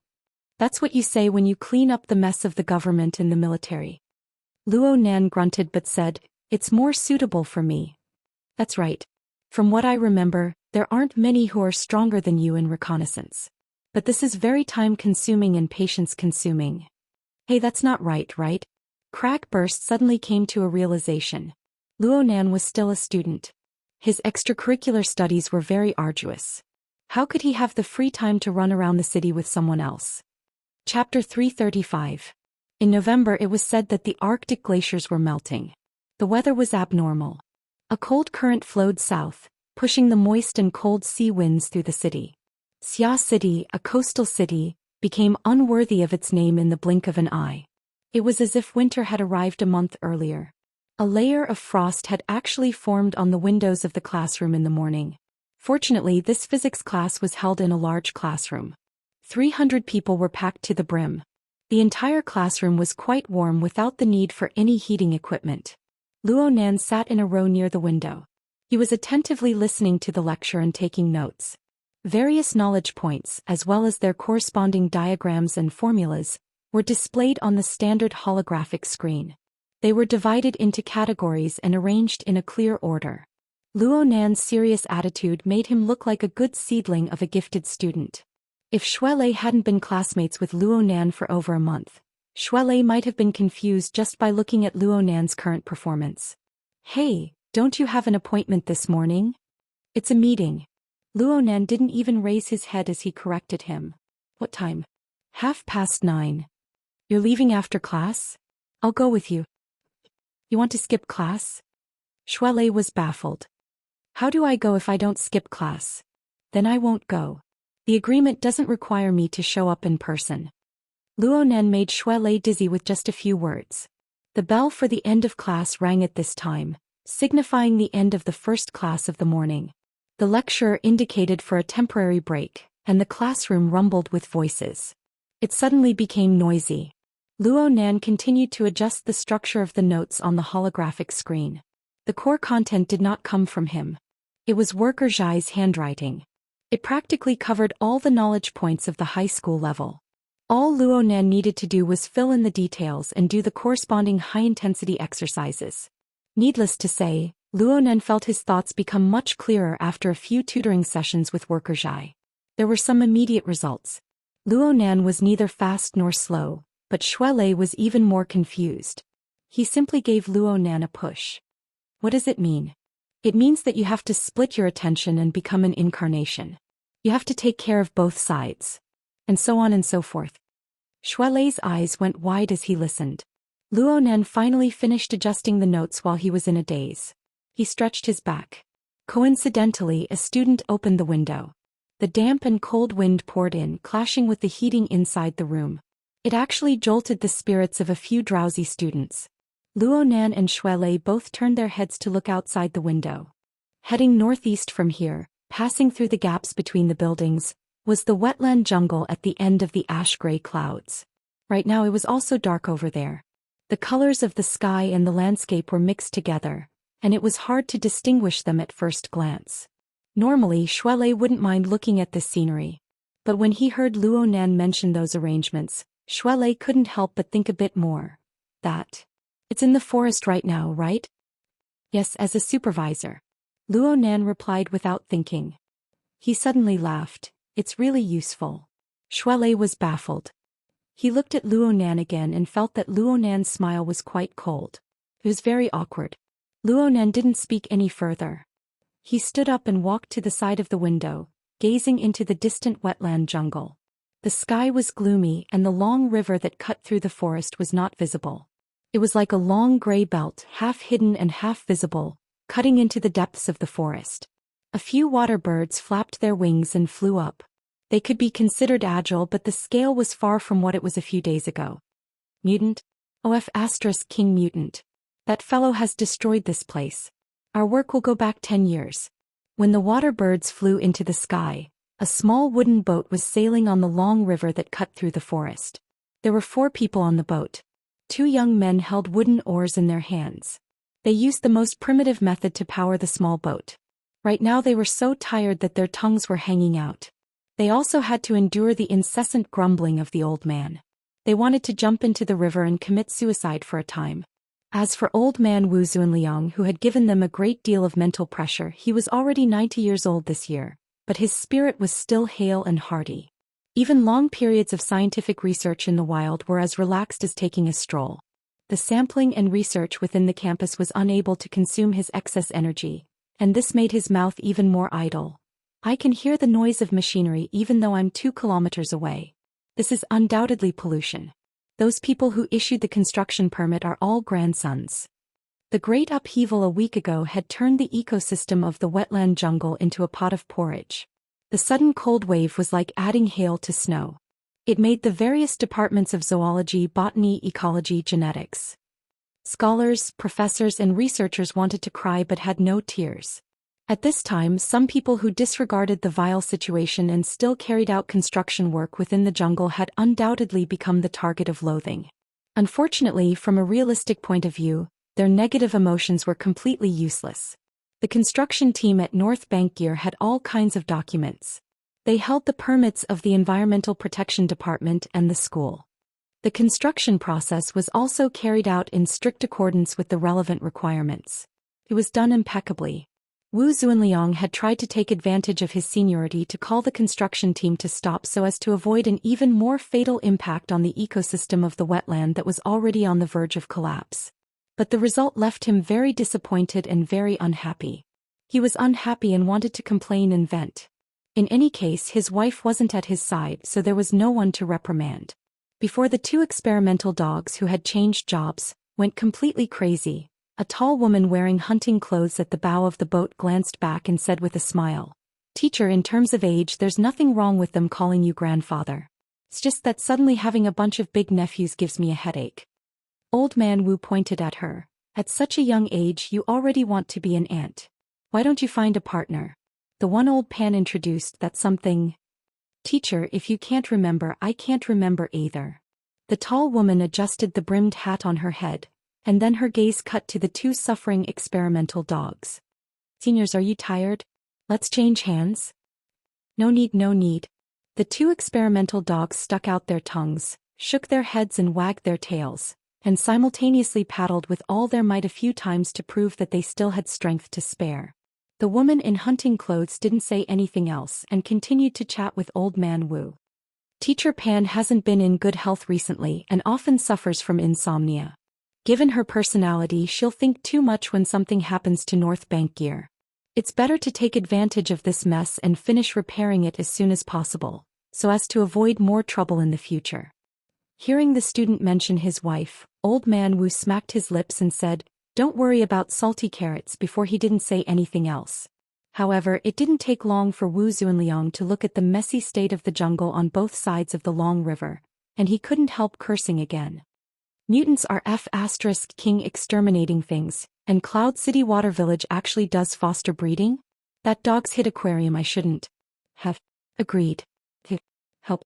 That's what you say when you clean up the mess of the government and the military. Luo Nan grunted but said, "It's more suitable for me." That's right. From what I remember, there aren't many who are stronger than you in reconnaissance. But this is very time-consuming and patience-consuming. Hey, that's not right? Cragburst suddenly came to a realization. Luo Nan was still a student. His extracurricular studies were very arduous. How could he have the free time to run around the city with someone else? Chapter 335. In November it was said that the Arctic glaciers were melting. The weather was abnormal. A cold current flowed south, pushing the moist and cold sea winds through the city. Xia City, a coastal city, became unworthy of its name in the blink of an eye. It was as if winter had arrived a month earlier. A layer of frost had actually formed on the windows of the classroom in the morning. Fortunately, this physics class was held in a large classroom. 300 people were packed to the brim. The entire classroom was quite warm without the need for any heating equipment. Luo Nan sat in a row near the window. He was attentively listening to the lecture and taking notes. Various knowledge points, as well as their corresponding diagrams and formulas, were displayed on the standard holographic screen. They were divided into categories and arranged in a clear order. Luo Nan's serious attitude made him look like a good seedling of a gifted student. If Xuelei hadn't been classmates with Luo Nan for over a month, Xuelei might have been confused just by looking at Luo Nan's current performance. "Hey, don't you have an appointment this morning?" "It's a meeting." Luo Nan didn't even raise his head as he corrected him. "What time?" "9:30. "You're leaving after class?" "I'll go with you." "You want to skip class?" Xuelei was baffled. "How do I go if I don't skip class?" "Then I won't go. The agreement doesn't require me to show up in person." Luo Nan made Xuelei dizzy with just a few words. The bell for the end of class rang at this time, signifying the end of the first class of the morning. The lecturer indicated for a temporary break, and the classroom rumbled with voices. It suddenly became noisy. Luo Nan continued to adjust the structure of the notes on the holographic screen. The core content did not come from him. It was Worker Zhai's handwriting. It practically covered all the knowledge points of the high school level. All Luo Nan needed to do was fill in the details and do the corresponding high-intensity exercises. Needless to say, Luo Nan felt his thoughts become much clearer after a few tutoring sessions with Worker Zhai. There were some immediate results. Luo Nan was neither fast nor slow, but Xuelei was even more confused. He simply gave Luo Nan a push. What does it mean? It means that you have to split your attention and become an incarnation. You have to take care of both sides. And so on and so forth. Xuelei's eyes went wide as he listened. Luo Nan finally finished adjusting the notes while he was in a daze. He stretched his back. Coincidentally, a student opened the window. The damp and cold wind poured in, clashing with the heating inside the room. It actually jolted the spirits of a few drowsy students. Luonan and Xuelei both turned their heads to look outside the window. Heading northeast from here, passing through the gaps between the buildings, was the wetland jungle at the end of the ash-gray clouds. Right now it was also dark over there. The colors of the sky and the landscape were mixed together, and it was hard to distinguish them at first glance. Normally Xuelei wouldn't mind looking at this scenery. But when he heard Luonan mention those arrangements, Xuelei couldn't help but think a bit more. It's in the forest right now, right? Yes, as a supervisor. Luonan replied without thinking. He suddenly laughed. It's really useful. Xuelei was baffled. He looked at Luonan again and felt that Luonan's smile was quite cold. It was very awkward. Luonan didn't speak any further. He stood up and walked to the side of the window, gazing into the distant wetland jungle. The sky was gloomy and the long river that cut through the forest was not visible. It was like a long gray belt, half hidden and half visible, cutting into the depths of the forest. A few water birds flapped their wings and flew up. They could be considered agile, but the scale was far from what it was a few days ago. Mutant? King Mutant. That fellow has destroyed this place. Our work will go back 10 years. When the water birds flew into the sky, a small wooden boat was sailing on the long river that cut through the forest. There were 4 people on the boat. 2 young men held wooden oars in their hands. They used the most primitive method to power the small boat. Right now they were so tired that their tongues were hanging out. They also had to endure the incessant grumbling of the old man. They wanted to jump into the river and commit suicide for a time. As for old man Wu Zunliang, who had given them a great deal of mental pressure, he was already 90 years old this year, but his spirit was still hale and hearty. Even long periods of scientific research in the wild were as relaxed as taking a stroll. The sampling and research within the campus was unable to consume his excess energy, and this made his mouth even more idle. I can hear the noise of machinery even though I'm 2 kilometers away. This is undoubtedly pollution. Those people who issued the construction permit are all grandsons. The great upheaval a week ago had turned the ecosystem of the wetland jungle into a pot of porridge. The sudden cold wave was like adding hail to snow. It made the various departments of zoology, botany, ecology, genetics. Scholars, professors, and researchers wanted to cry but had no tears. At this time, some people who disregarded the vile situation and still carried out construction work within the jungle had undoubtedly become the target of loathing. Unfortunately, from a realistic point of view, their negative emotions were completely useless. The construction team at North Bank Gear had all kinds of documents. They held the permits of the Environmental Protection Department and the school. The construction process was also carried out in strict accordance with the relevant requirements. It was done impeccably. Wu Zunliang had tried to take advantage of his seniority to call the construction team to stop so as to avoid an even more fatal impact on the ecosystem of the wetland that was already on the verge of collapse. But the result left him very disappointed and very unhappy. He was unhappy and wanted to complain and vent. In any case, his wife wasn't at his side, so there was no one to reprimand. Before the 2 experimental dogs who had changed jobs went completely crazy, a tall woman wearing hunting clothes at the bow of the boat glanced back and said with a smile, "Teacher, in terms of age, there's nothing wrong with them calling you grandfather. It's just that suddenly having a bunch of big nephews gives me a headache." Old man Wu pointed at her. "At such a young age you already want to be an aunt. Why don't you find a partner?" The one old pan introduced. "That's something." "Teacher, if you can't remember, I can't remember either." The tall woman adjusted the brimmed hat on her head, and then her gaze cut to the 2 suffering experimental dogs. "Seniors, are you tired? Let's change hands." No need, no need." The 2 experimental dogs stuck out their tongues, shook their heads and wagged their tails, and simultaneously paddled with all their might a few times to prove that they still had strength to spare. The woman in hunting clothes didn't say anything else and continued to chat with old man Wu. "Teacher Pan hasn't been in good health recently and often suffers from insomnia. Given her personality, she'll think too much when something happens to North Bank Gear. It's better to take advantage of this mess and finish repairing it as soon as possible, so as to avoid more trouble in the future." Hearing the student mention his wife, old man Wu smacked his lips and said, "Don't worry about salty carrots," before he didn't say anything else. However, it didn't take long for Wu Zunliang to look at the messy state of the jungle on both sides of the long river, and he couldn't help cursing again. Mutants are F***king exterminating things, and Cloud City Water Village actually does foster breeding? That dog's hit aquarium I shouldn't have agreed to help.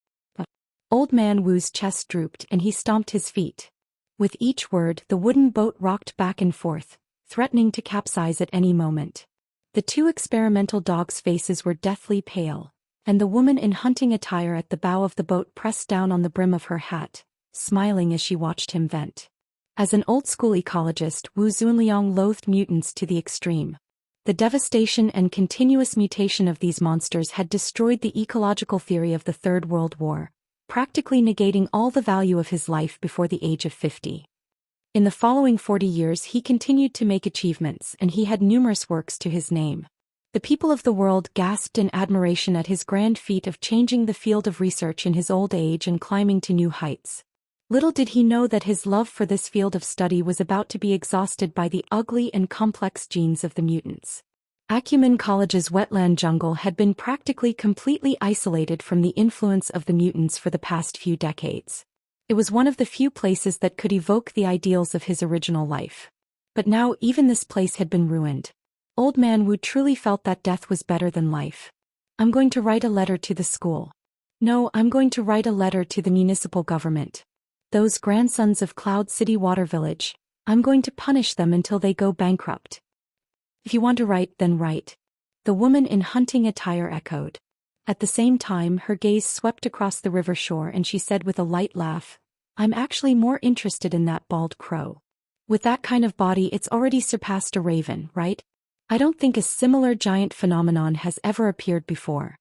Old Man Wu's chest drooped and he stomped his feet. With each word, the wooden boat rocked back and forth, threatening to capsize at any moment. The two experimental dogs' faces were deathly pale, and the woman in hunting attire at the bow of the boat pressed down on the brim of her hat, smiling as she watched him vent. As an old-school ecologist, Wu Zunliang loathed mutants to the extreme. The devastation and continuous mutation of these monsters had destroyed the ecological theory of the Third World War, practically negating all the value of his life before the age of 50. In the following 40 years he continued to make achievements and he had numerous works to his name. The people of the world gasped in admiration at his grand feat of changing the field of research in his old age and climbing to new heights. Little did he know that his love for this field of study was about to be exhausted by the ugly and complex genes of the mutants. Acumen College's wetland jungle had been practically completely isolated from the influence of the mutants for the past few decades. It was one of the few places that could evoke the ideals of his original life. But now even this place had been ruined. Old Man Wu truly felt that death was better than life. I'm going to write a letter to the school. No, I'm going to write a letter to the municipal government. Those grandsons of Cloud City Water Village, I'm going to punish them until they go bankrupt. If you want to write, then write. The woman in hunting attire echoed. At the same time, her gaze swept across the river shore and she said with a light laugh, I'm actually more interested in that bald crow. With that kind of body, it's already surpassed a raven, right? I don't think a similar giant phenomenon has ever appeared before.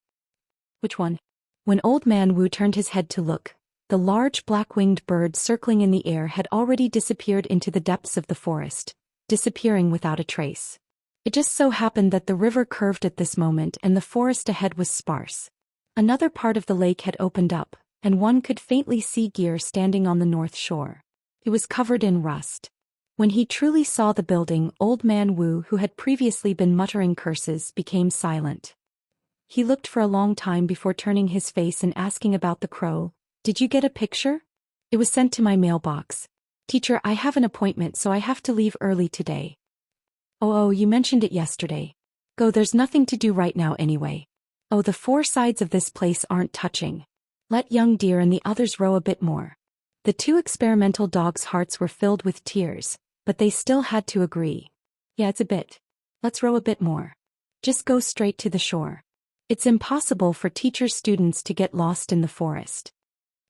Which one? When Old Man Wu turned his head to look, the large black-winged bird circling in the air had already disappeared into the depths of the forest, disappearing without a trace. It just so happened that the river curved at this moment and the forest ahead was sparse. Another part of the lake had opened up, and one could faintly see gear standing on the north shore. It was covered in rust. When he truly saw the building, Old Man Wu, who had previously been muttering curses, became silent. He looked for a long time before turning his face and asking about the crow. Did you get a picture? It was sent to my mailbox. Teacher, I have an appointment so I have to leave early today. Oh, you mentioned it yesterday. Go, there's nothing to do right now anyway. Oh, the four sides of this place aren't touching. Let young deer and the others row a bit more. The two experimental dogs' hearts were filled with tears, but they still had to agree. Yeah, it's a bit. Let's row a bit more. Just go straight to the shore. It's impossible for teachers' students to get lost in the forest.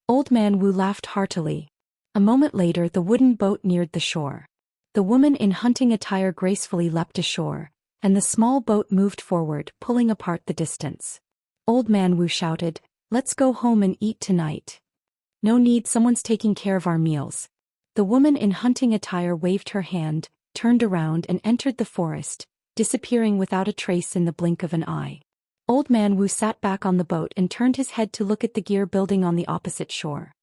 Old Man Wu laughed heartily. A moment later the wooden boat neared the shore. The woman in hunting attire gracefully leapt ashore, and the small boat moved forward, pulling apart the distance. Old Man Wu shouted, Let's go home and eat tonight. No need, someone's taking care of our meals. The woman in hunting attire waved her hand, turned around and entered the forest, disappearing without a trace in the blink of an eye. Old Man Wu sat back on the boat and turned his head to look at the gear building on the opposite shore.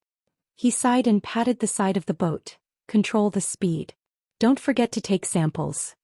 He sighed and patted the side of the boat. Control the speed. Don't forget to take samples.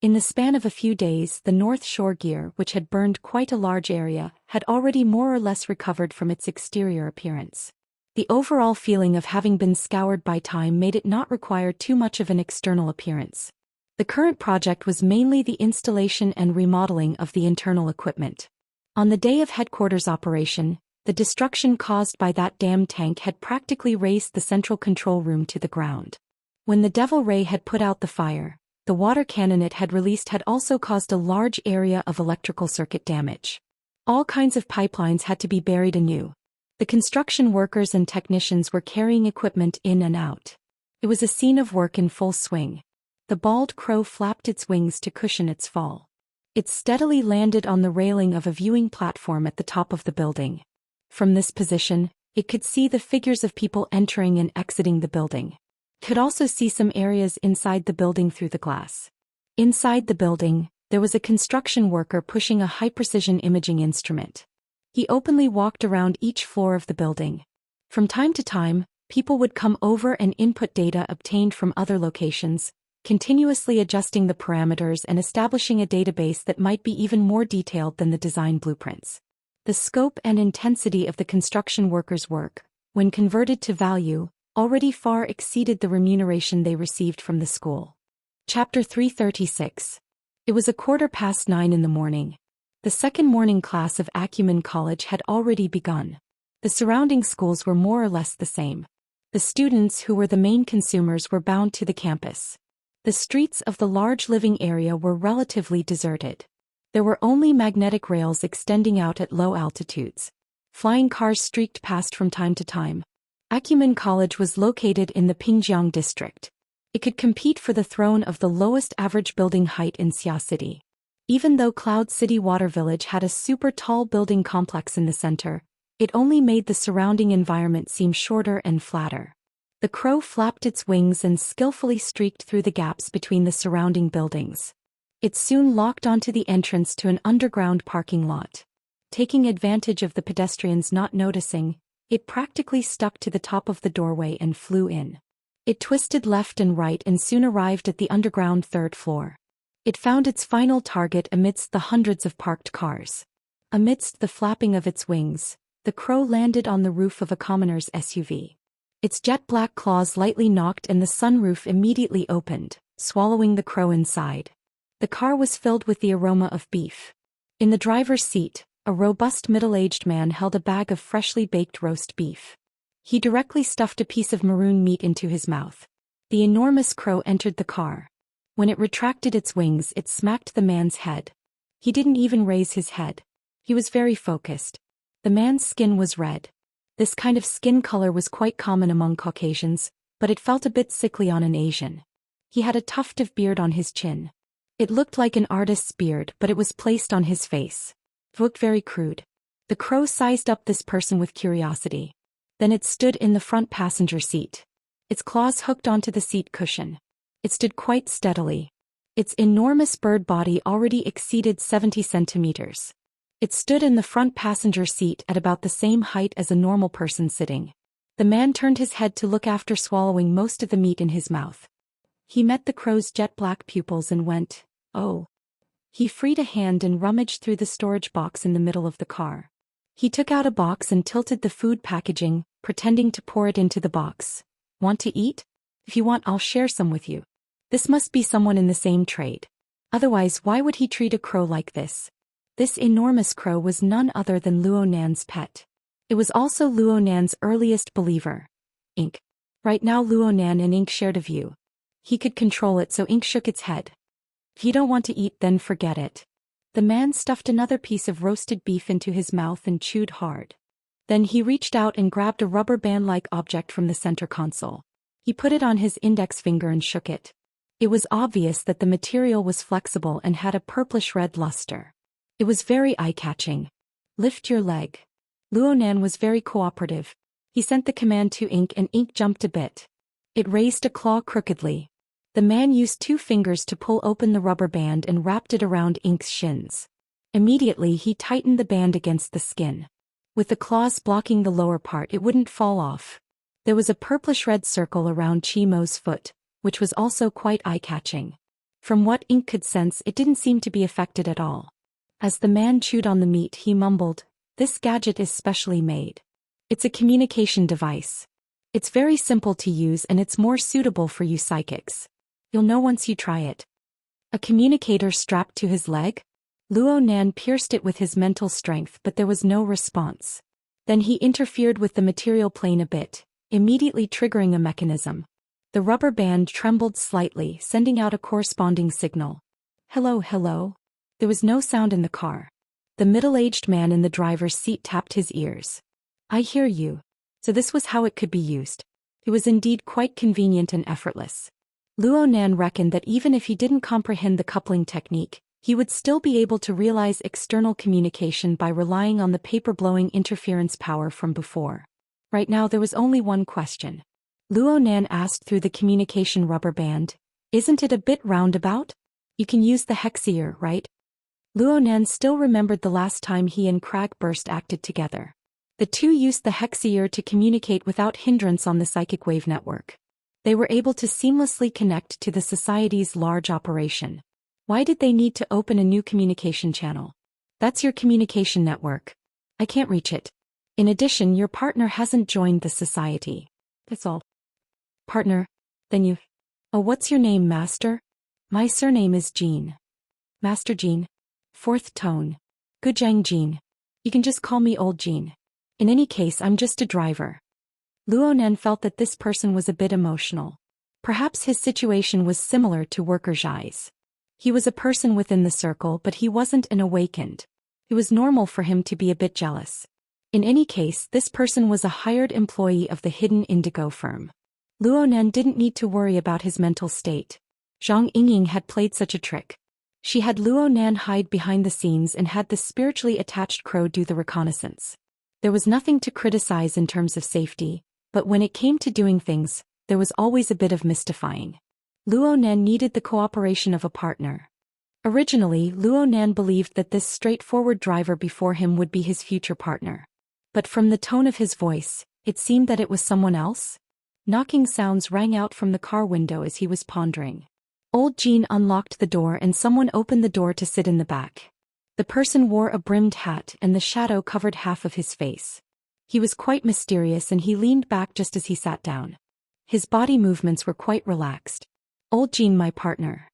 In the span of a few days, the North Shore gear, which had burned quite a large area, had already more or less recovered from its exterior appearance. The overall feeling of having been scoured by time made it not require too much of an external appearance. The current project was mainly the installation and remodeling of the internal equipment. On the day of headquarters operation, the destruction caused by that damned tank had practically razed the central control room to the ground. When the Devil Ray had put out the fire, the water cannon it had released had also caused a large area of electrical circuit damage. All kinds of pipelines had to be buried anew. The construction workers and technicians were carrying equipment in and out. It was a scene of work in full swing. The bald crow flapped its wings to cushion its fall. It steadily landed on the railing of a viewing platform at the top of the building. From this position, it could see the figures of people entering and exiting the building. It could also see some areas inside the building through the glass. Inside the building, there was a construction worker pushing a high-precision imaging instrument. He openly walked around each floor of the building. From time to time, people would come over and input data obtained from other locations, continuously adjusting the parameters and establishing a database that might be even more detailed than the design blueprints. The scope and intensity of the construction workers' work, when converted to value, already far exceeded the remuneration they received from the school. Chapter 336. It was 9:15 in the morning. The second morning class of Acumen College had already begun. The surrounding schools were more or less the same. The students who were the main consumers were bound to the campus. The streets of the large living area were relatively deserted. There were only magnetic rails extending out at low altitudes. Flying cars streaked past from time to time. Acumen College was located in the Pingjiang district. It could compete for the throne of the lowest average building height in Xia City. Even though Cloud City Water Village had a super tall building complex in the center, it only made the surrounding environment seem shorter and flatter. The crow flapped its wings and skillfully streaked through the gaps between the surrounding buildings. It soon locked onto the entrance to an underground parking lot. Taking advantage of the pedestrians not noticing, it practically stuck to the top of the doorway and flew in. It twisted left and right and soon arrived at the underground third floor. It found its final target amidst the hundreds of parked cars. Amidst the flapping of its wings, the crow landed on the roof of a commoner's SUV. Its jet-black claws lightly knocked and the sunroof immediately opened, swallowing the crow inside. The car was filled with the aroma of beef. In the driver's seat, a robust middle-aged man held a bag of freshly baked roast beef. He directly stuffed a piece of maroon meat into his mouth. The enormous crow entered the car. When it retracted its wings, it smacked the man's head. He didn't even raise his head. He was very focused. The man's skin was red. This kind of skin color was quite common among Caucasians, but it felt a bit sickly on an Asian. He had a tuft of beard on his chin. It looked like an artist's beard, but it was placed on his face. It looked very crude. The crow sized up this person with curiosity. Then it stood in the front passenger seat. Its claws hooked onto the seat cushion. It stood quite steadily. Its enormous bird body already exceeded 70 centimeters. It stood in the front passenger seat at about the same height as a normal person sitting. The man turned his head to look after swallowing most of the meat in his mouth. He met the crow's jet-black pupils and went, "Oh." He freed a hand and rummaged through the storage box in the middle of the car. He took out a box and tilted the food packaging, pretending to pour it into the box. "Want to eat? If you want, I'll share some with you." This must be someone in the same trade. Otherwise, why would he treat a crow like this? This enormous crow was none other than Luo Nan's pet. It was also Luo Nan's earliest believer, Ink. Right now Luo Nan and Ink shared a view. He could control it, so Ink shook its head. "If you don't want to eat, then forget it." The man stuffed another piece of roasted beef into his mouth and chewed hard. Then he reached out and grabbed a rubber band-like object from the center console. He put it on his index finger and shook it. It was obvious that the material was flexible and had a purplish-red luster. It was very eye-catching. "Lift your leg." Luo Nan was very cooperative. He sent the command to Ink and Ink jumped a bit. It raised a claw crookedly. The man used 2 fingers to pull open the rubber band and wrapped it around Ink's shins. Immediately he tightened the band against the skin. With the claws blocking the lower part, it wouldn't fall off. There was a purplish-red circle around Chimo's foot, which was also quite eye-catching. From what Ink could sense, it didn't seem to be affected at all. As the man chewed on the meat, he mumbled, "This gadget is specially made. It's a communication device. It's very simple to use and it's more suitable for you psychics. You'll know once you try it." A communicator strapped to his leg? Luo Nan pierced it with his mental strength, but there was no response. Then he interfered with the material plane a bit, immediately triggering a mechanism. The rubber band trembled slightly, sending out a corresponding signal. "Hello, hello." There was no sound in the car. The middle-aged man in the driver's seat tapped his ears. "I hear you." So this was how it could be used. It was indeed quite convenient and effortless. Luo Nan reckoned that even if he didn't comprehend the coupling technique, he would still be able to realize external communication by relying on the paper-blowing interference power from before. Right now there was only one question. Luo Nan asked through the communication rubber band, "Isn't it a bit roundabout? You can use the hexier, right?" Luo Nan still remembered the last time he and Cragburst acted together. The two used the hexier to communicate without hindrance on the psychic wave network. They were able to seamlessly connect to the society's large operation. Why did they need to open a new communication channel? That's your communication network. I can't reach it. In addition, your partner hasn't joined the society. That's all. Partner? Then you... Oh, what's your name, Master? My surname is Jean. Master Jean. Fourth tone. Gujang Jean. You can just call me Old Jean. In any case, I'm just a driver. Luonan felt that this person was a bit emotional. Perhaps his situation was similar to Worker Zhai's. He was a person within the circle, but he wasn't an awakened. It was normal for him to be a bit jealous. In any case, this person was a hired employee of the hidden indigo firm. Luonan didn't need to worry about his mental state. Zhang Yingying had played such a trick. She had Luonan hide behind the scenes and had the spiritually attached crow do the reconnaissance. There was nothing to criticize in terms of safety, but when it came to doing things, there was always a bit of mystifying. Luonan needed the cooperation of a partner. Originally, Luonan believed that this straightforward driver before him would be his future partner. But from the tone of his voice, it seemed that it was someone else. Knocking sounds rang out from the car window as he was pondering. Old Jean unlocked the door and someone opened the door to sit in the back. The person wore a brimmed hat and the shadow covered half of his face. He was quite mysterious and he leaned back just as he sat down. His body movements were quite relaxed. Old Jean, my partner.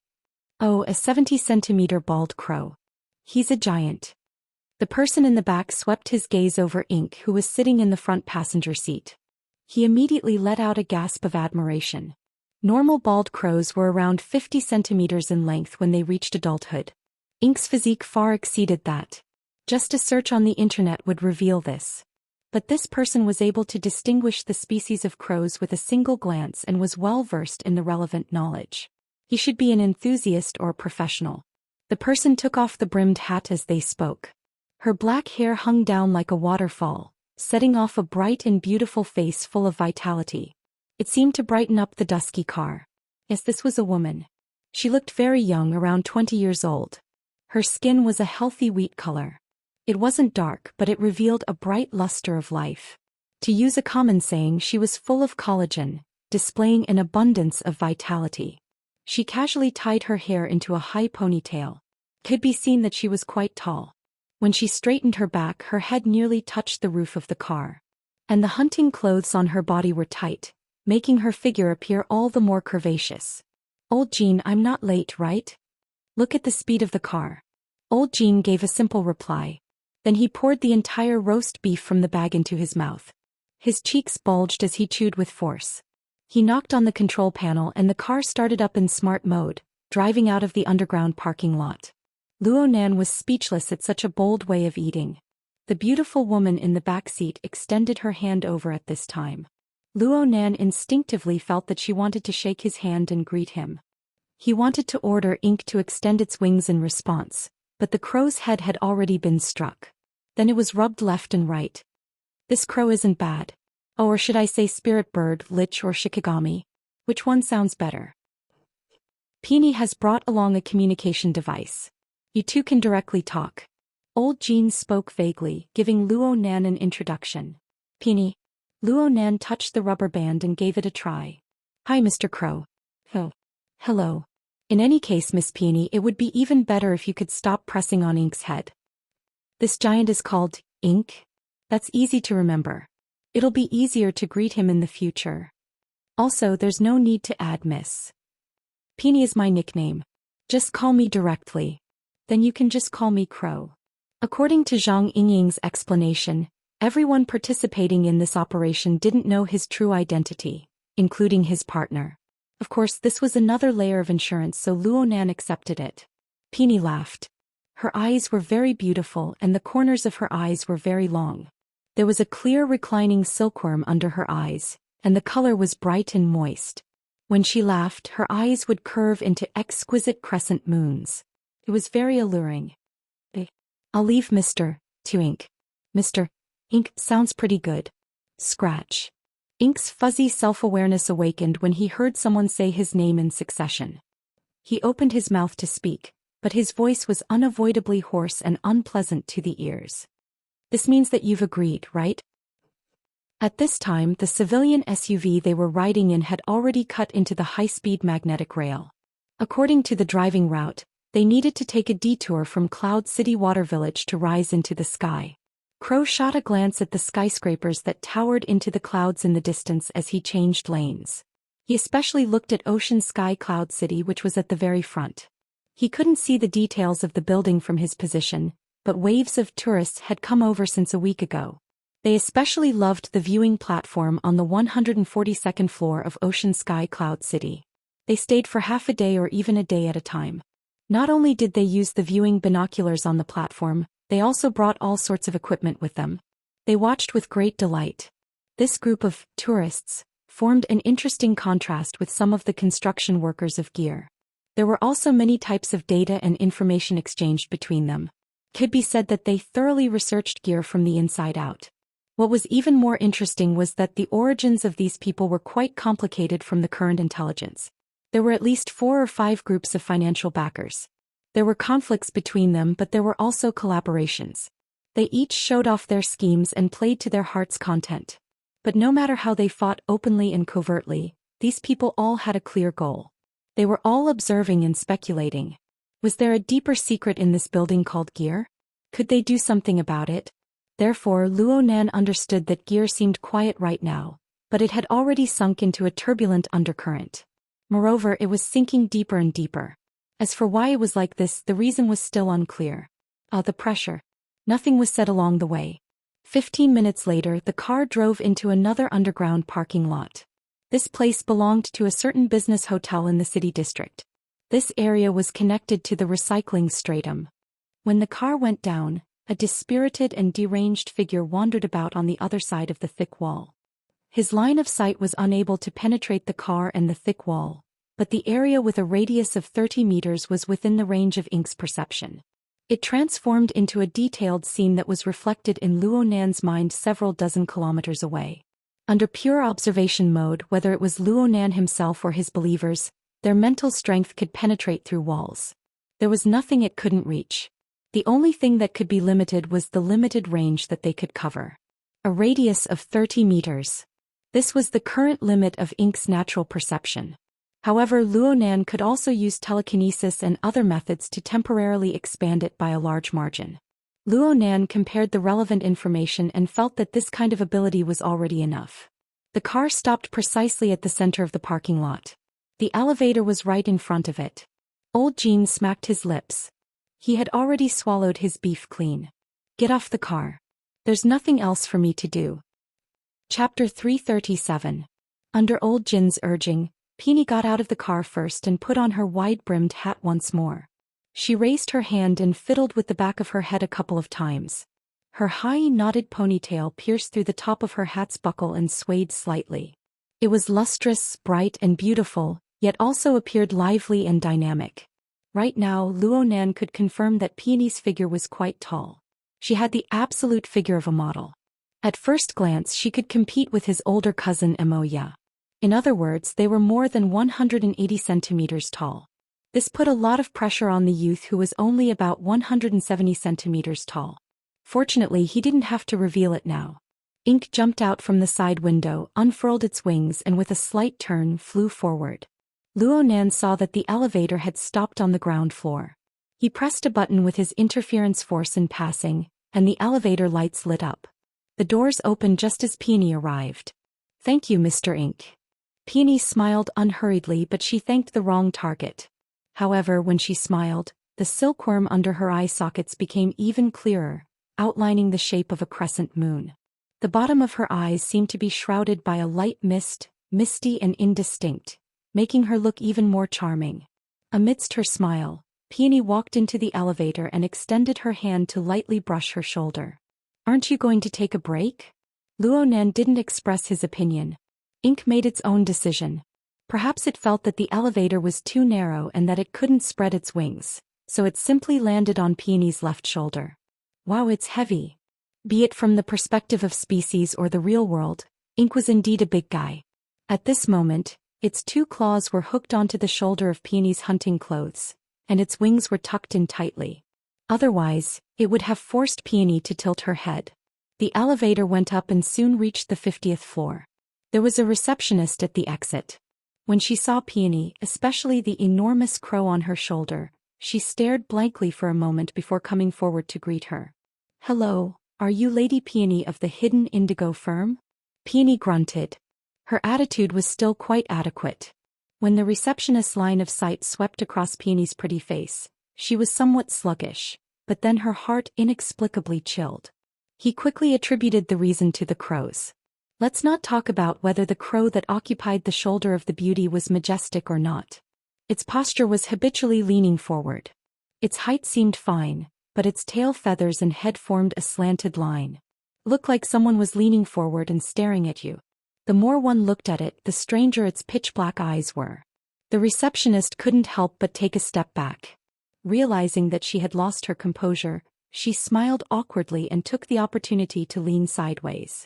Oh, a 70-centimeter bald crow. He's a giant. The person in the back swept his gaze over Ink, who was sitting in the front passenger seat. He immediately let out a gasp of admiration. Normal bald crows were around 50 centimeters in length when they reached adulthood. Ink's physique far exceeded that. Just a search on the internet would reveal this. But this person was able to distinguish the species of crows with a single glance and was well versed in the relevant knowledge. He should be an enthusiast or a professional. The person took off the brimmed hat as they spoke. Her black hair hung down like a waterfall, setting off a bright and beautiful face full of vitality. It seemed to brighten up the dusky car. Yes, this was a woman. She looked very young, around 20 years old. Her skin was a healthy wheat color. It wasn't dark, but it revealed a bright luster of life. To use a common saying, she was full of collagen, displaying an abundance of vitality. She casually tied her hair into a high ponytail. It could be seen that she was quite tall. When she straightened her back, her head nearly touched the roof of the car. And the hunting clothes on her body were tight, making her figure appear all the more curvaceous. Old Jean, I'm not late, right? Look at the speed of the car. Old Jean gave a simple reply. Then he poured the entire roast beef from the bag into his mouth. His cheeks bulged as he chewed with force. He knocked on the control panel and the car started up in smart mode, driving out of the underground parking lot. Luonan was speechless at such a bold way of eating. The beautiful woman in the back seat extended her hand over at this time. Luonan instinctively felt that she wanted to shake his hand and greet him. He wanted to order Ink to extend its wings in response, but the crow's head had already been struck. Then it was rubbed left and right. This crow isn't bad. Oh, or should I say spirit bird, lich or shikigami? Which one sounds better? Peony has brought along a communication device. You two can directly talk. Old Jean spoke vaguely, giving Luonan an introduction. Peony. Luonan touched the rubber band and gave it a try. Hi, Mr. Crow. Oh. Hello. In any case, Miss Peony, it would be even better if you could stop pressing on Ink's head. This giant is called Ink? That's easy to remember. It'll be easier to greet him in the future. Also, there's no need to add Miss. Peony is my nickname. Just call me directly. Then you can just call me Crow. According to Zhang Yingying's explanation, everyone participating in this operation didn't know his true identity, including his partner. Of course, this was another layer of insurance, so Luonan accepted it. Peony laughed. Her eyes were very beautiful and the corners of her eyes were very long. There was a clear reclining silkworm under her eyes, and the color was bright and moist. When she laughed, her eyes would curve into exquisite crescent moons. It was very alluring. I'll leave Mr. to Ink. Mr. Ink sounds pretty good. Scratch. Ink's fuzzy self-awareness awakened when he heard someone say his name in succession. He opened his mouth to speak, but his voice was unavoidably hoarse and unpleasant to the ears. This means that you've agreed, right? At this time, the civilian SUV they were riding in had already cut into the high-speed magnetic rail. According to the driving route, they needed to take a detour from Cloud City Water Village to rise into the sky. Crow shot a glance at the skyscrapers that towered into the clouds in the distance as he changed lanes. He especially looked at Ocean Sky Cloud City, which was at the very front. He couldn't see the details of the building from his position, but waves of tourists had come over since a week ago. They especially loved the viewing platform on the 142nd floor of Ocean Sky Cloud City. They stayed for half a day or even a day at a time. Not only did they use the viewing binoculars on the platform, they also brought all sorts of equipment with them. They watched with great delight. This group of tourists formed an interesting contrast with some of the construction workers of gear. There were also many types of data and information exchanged between them. It could be said that they thoroughly researched gear from the inside out. What was even more interesting was that the origins of these people were quite complicated from the current intelligence. There were at least 4 or 5 groups of financial backers. There were conflicts between them, but there were also collaborations. They each showed off their schemes and played to their heart's content. But no matter how they fought openly and covertly, these people all had a clear goal. They were all observing and speculating. Was there a deeper secret in this building called gear? Could they do something about it? Therefore, Luo Nan understood that gear seemed quiet right now, but it had already sunk into a turbulent undercurrent. Moreover, it was sinking deeper and deeper. As for why it was like this, the reason was still unclear. The pressure. Nothing was said along the way. 15 minutes later, the car drove into another underground parking lot. This place belonged to a certain business hotel in the city district. This area was connected to the recycling stratum. When the car went down, a dispirited and deranged figure wandered about on the other side of the thick wall. His line of sight was unable to penetrate the car and the thick wall, but the area with a radius of 30 meters was within the range of Ink's perception. It transformed into a detailed scene that was reflected in Luo Nan's mind several dozen kilometers away. Under pure observation mode, whether it was Luo Nan himself or his believers, their mental strength could penetrate through walls. There was nothing it couldn't reach. The only thing that could be limited was the limited range that they could cover. A radius of 30 meters. This was the current limit of Ink's natural perception. However, Luo Nan could also use telekinesis and other methods to temporarily expand it by a large margin. Luo Nan compared the relevant information and felt that this kind of ability was already enough. The car stopped precisely at the center of the parking lot. The elevator was right in front of it. Old Jean smacked his lips. He had already swallowed his beef clean. Get off the car. There's nothing else for me to do. Chapter 337. Under Old Jin's urging, Peony got out of the car first and put on her wide-brimmed hat once more. She raised her hand and fiddled with the back of her head a couple of times. Her high, knotted ponytail pierced through the top of her hat's buckle and swayed slightly. It was lustrous, bright, and beautiful, yet also appeared lively and dynamic. Right now, Luo Nan could confirm that Peony's figure was quite tall. She had the absolute figure of a model. At first glance, she could compete with his older cousin Emoya. In other words, they were more than 180 centimeters tall. This put a lot of pressure on the youth, who was only about 170 centimeters tall. Fortunately, he didn't have to reveal it now. Ink jumped out from the side window, unfurled its wings, and with a slight turn flew forward. Luo Nan saw that the elevator had stopped on the ground floor. He pressed a button with his interference force in passing, and the elevator lights lit up. The doors opened just as Peony arrived. Thank you, Mr. Ink. Peony smiled unhurriedly, but she thanked the wrong target. However, when she smiled, the silkworm under her eye sockets became even clearer, outlining the shape of a crescent moon. The bottom of her eyes seemed to be shrouded by a light mist, misty and indistinct, making her look even more charming. Amidst her smile, Peony walked into the elevator and extended her hand to lightly brush her shoulder. Aren't you going to take a break? Luo Nan didn't express his opinion. Ink made its own decision. Perhaps it felt that the elevator was too narrow and that it couldn't spread its wings, so it simply landed on Peony's left shoulder. Wow, it's heavy. Be it from the perspective of species or the real world, Ink was indeed a big guy. At this moment, its 2 claws were hooked onto the shoulder of Peony's hunting clothes, and its wings were tucked in tightly. Otherwise, it would have forced Peony to tilt her head. The elevator went up and soon reached the 50th floor. There was a receptionist at the exit. When she saw Peony, especially the enormous crow on her shoulder, she stared blankly for a moment before coming forward to greet her. Hello, Are you Lady Peony of the Hidden Indigo firm? Peony grunted. Her attitude was still quite adequate. When the receptionist's line of sight swept across Peony's pretty face, she was somewhat sluggish, but then her heart inexplicably chilled. He quickly attributed the reason to the crows. Let's not talk about whether the crow that occupied the shoulder of the beauty was majestic or not. Its posture was habitually leaning forward. Its height seemed fine, but its tail feathers and head formed a slanted line. Looked like someone was leaning forward and staring at you. The more one looked at it, the stranger its pitch-black eyes were. The receptionist couldn't help but take a step back. Realizing that she had lost her composure, she smiled awkwardly and took the opportunity to lean sideways.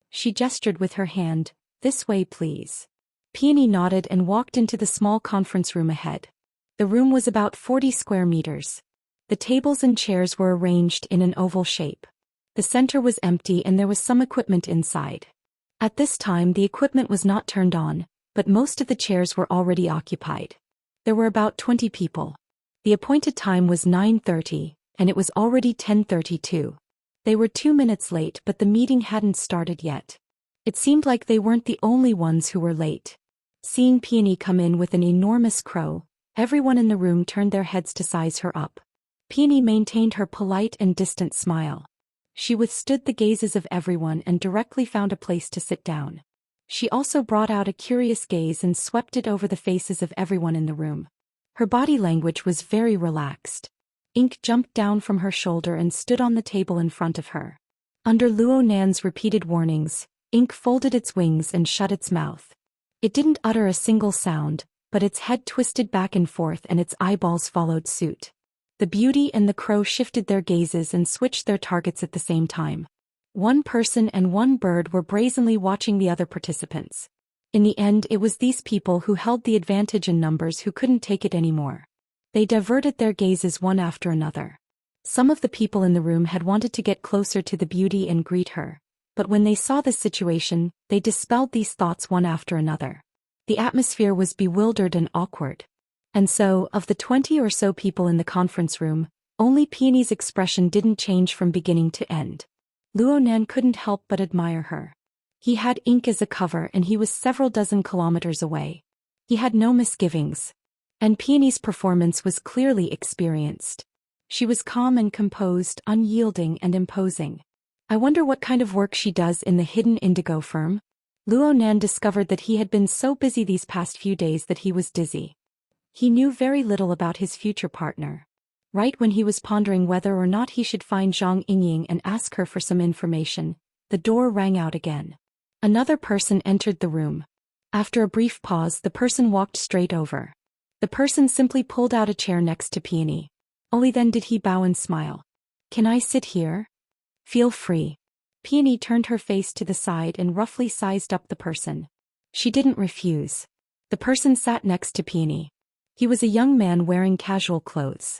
She gestured with her hand, "This way please." Peony nodded and walked into the small conference room ahead. The room was about 40 square meters. The tables and chairs were arranged in an oval shape. The center was empty and there was some equipment inside. At this time the equipment was not turned on, but most of the chairs were already occupied. There were about 20 people. The appointed time was 9:30, and it was already 10:32. They were 2 minutes late, but the meeting hadn't started yet. It seemed like they weren't the only ones who were late. Seeing Peony come in with an enormous crow, everyone in the room turned their heads to size her up. Peony maintained her polite and distant smile. She withstood the gazes of everyone and directly found a place to sit down. She also brought out a curious gaze and swept it over the faces of everyone in the room. Her body language was very relaxed. Ink jumped down from her shoulder and stood on the table in front of her. Under Luo Nan's repeated warnings, Ink folded its wings and shut its mouth. It didn't utter a single sound, but its head twisted back and forth and its eyeballs followed suit. The beauty and the crow shifted their gazes and switched their targets at the same time. One person and one bird were brazenly watching the other participants. In the end, it was these people who held the advantage in numbers who couldn't take it anymore. They diverted their gazes one after another. Some of the people in the room had wanted to get closer to the beauty and greet her, but when they saw this situation, they dispelled these thoughts one after another. The atmosphere was bewildered and awkward. And so, of the 20 or so people in the conference room, only Peony's expression didn't change from beginning to end. Luo Nan couldn't help but admire her. He had Ink as a cover and he was several dozen kilometers away. He had no misgivings. And Peony's performance was clearly experienced. She was calm and composed, unyielding and imposing. I wonder what kind of work she does in the Hidden Indigo firm? Luo Nan discovered that he had been so busy these past few days that he was dizzy. He knew very little about his future partner. Right when he was pondering whether or not he should find Zhang Yingying and ask her for some information, the door rang out again. Another person entered the room. After a brief pause, the person walked straight over. The person simply pulled out a chair next to Peony. Only then did he bow and smile. "Can I sit here?" "Feel free." Peony turned her face to the side and roughly sized up the person. She didn't refuse. The person sat next to Peony. He was a young man wearing casual clothes.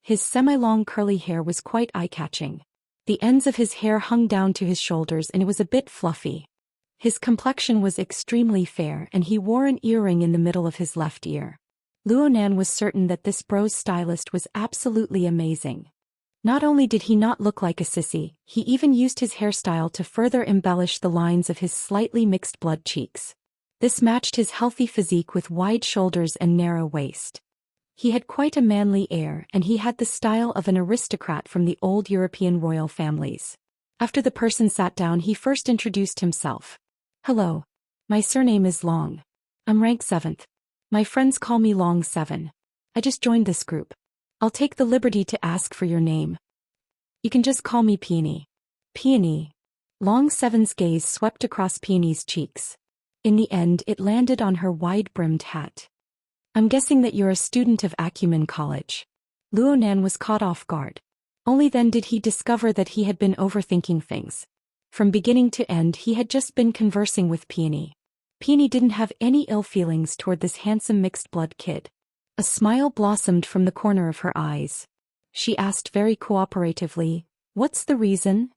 His semi-long curly hair was quite eye-catching. The ends of his hair hung down to his shoulders and it was a bit fluffy. His complexion was extremely fair and he wore an earring in the middle of his left ear. Luo Nan was certain that this bro's stylist was absolutely amazing. Not only did he not look like a sissy, he even used his hairstyle to further embellish the lines of his slightly mixed blood cheeks. This matched his healthy physique with wide shoulders and narrow waist. He had quite a manly air and he had the style of an aristocrat from the old European royal families. After the person sat down, he first introduced himself. "Hello. My surname is Long. I'm rank 7th. My friends call me Long 7. I just joined this group. I'll take the liberty to ask for your name. You can just call me Peony." Peony. Long 7's gaze swept across Peony's cheeks. In the end, it landed on her wide-brimmed hat. "I'm guessing that you're a student of Acumen College." Luo Nan was caught off guard. Only then did he discover that he had been overthinking things. From beginning to end, he had just been conversing with Peony. Peony didn't have any ill feelings toward this handsome mixed-blood kid. A smile blossomed from the corner of her eyes. She asked very cooperatively, "What's the reason?"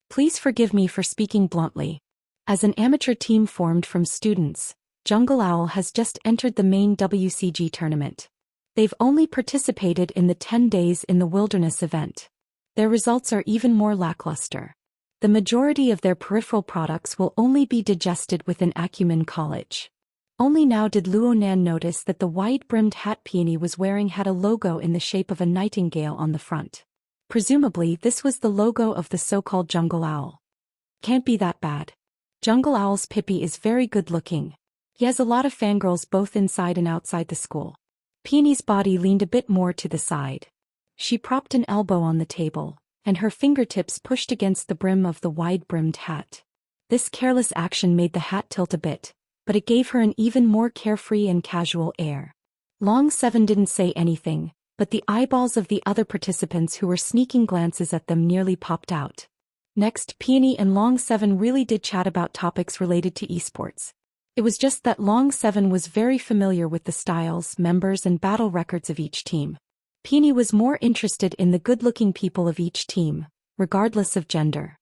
"Please forgive me for speaking bluntly. As an amateur team formed from students, Jungle Owl has just entered the main WCG tournament. They've only participated in the 10 days in the wilderness event. Their results are even more lackluster. The majority of their peripheral products will only be digested within Acumen College. Only now did Luonan notice that the wide-brimmed hat Peony was wearing had a logo in the shape of a nightingale on the front. Presumably this was the logo of the so-called jungle owl. Can't be that bad. Jungle Owl's Pippi is very good-looking. He has a lot of fangirls both inside and outside the school. Peony's body leaned a bit more to the side. She propped an elbow on the table, and her fingertips pushed against the brim of the wide-brimmed hat. This careless action made the hat tilt a bit, but it gave her an even more carefree and casual air. Long Seven didn't say anything, but the eyeballs of the other participants who were sneaking glances at them nearly popped out. Next, Peony and Long Seven really did chat about topics related to esports. It was just that Long Seven was very familiar with the styles, members and battle records of each team. Peony was more interested in the good-looking people of each team, regardless of gender.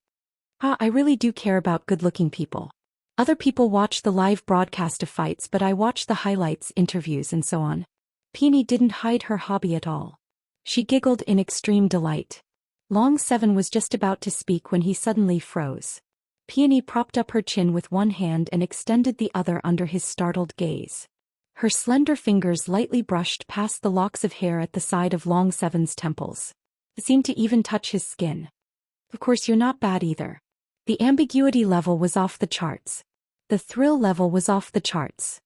I really do care about good-looking people. Other people watch the live broadcast of fights, but I watch the highlights, interviews and so on. Peony didn't hide her hobby at all. She giggled in extreme delight. Long Seven was just about to speak when he suddenly froze. Peony propped up her chin with one hand and extended the other under his startled gaze. Her slender fingers lightly brushed past the locks of hair at the side of Long Seven's temples. It seemed to even touch his skin. Of course you're not bad either. The ambiguity level was off the charts. The thrill level was off the charts.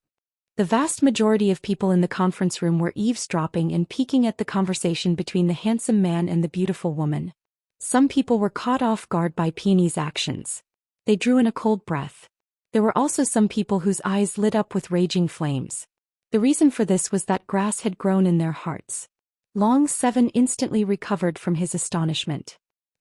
The vast majority of people in the conference room were eavesdropping and peeking at the conversation between the handsome man and the beautiful woman. Some people were caught off guard by Peony's actions. They drew in a cold breath. There were also some people whose eyes lit up with raging flames. The reason for this was that grass had grown in their hearts. Long Seven instantly recovered from his astonishment.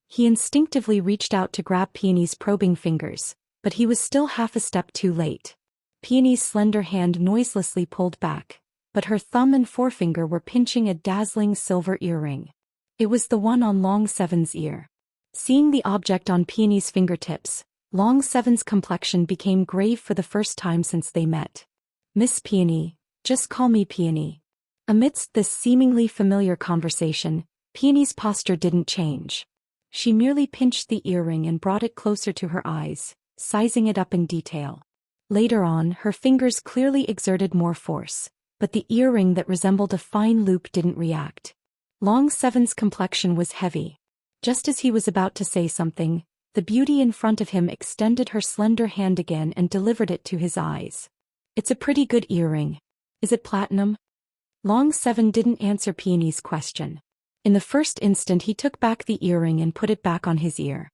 He instinctively reached out to grab Peony's probing fingers, but he was still half a step too late. Peony's slender hand noiselessly pulled back, but her thumb and forefinger were pinching a dazzling silver earring. It was the one on Long Seven's ear. Seeing the object on Peony's fingertips, Long Seven's complexion became grave for the first time since they met. "Miss Peony, just call me Peony." Amidst this seemingly familiar conversation, Peony's posture didn't change. She merely pinched the earring and brought it closer to her eyes, sizing it up in detail. Later on, her fingers clearly exerted more force, but the earring that resembled a fine loop didn't react. Long Seven's complexion was heavy. Just as he was about to say something, the beauty in front of him extended her slender hand again and delivered it to his eyes. "It's a pretty good earring. Is it platinum?" Long Seven didn't answer Peony's question. In the first instant he took back the earring and put it back on his ear.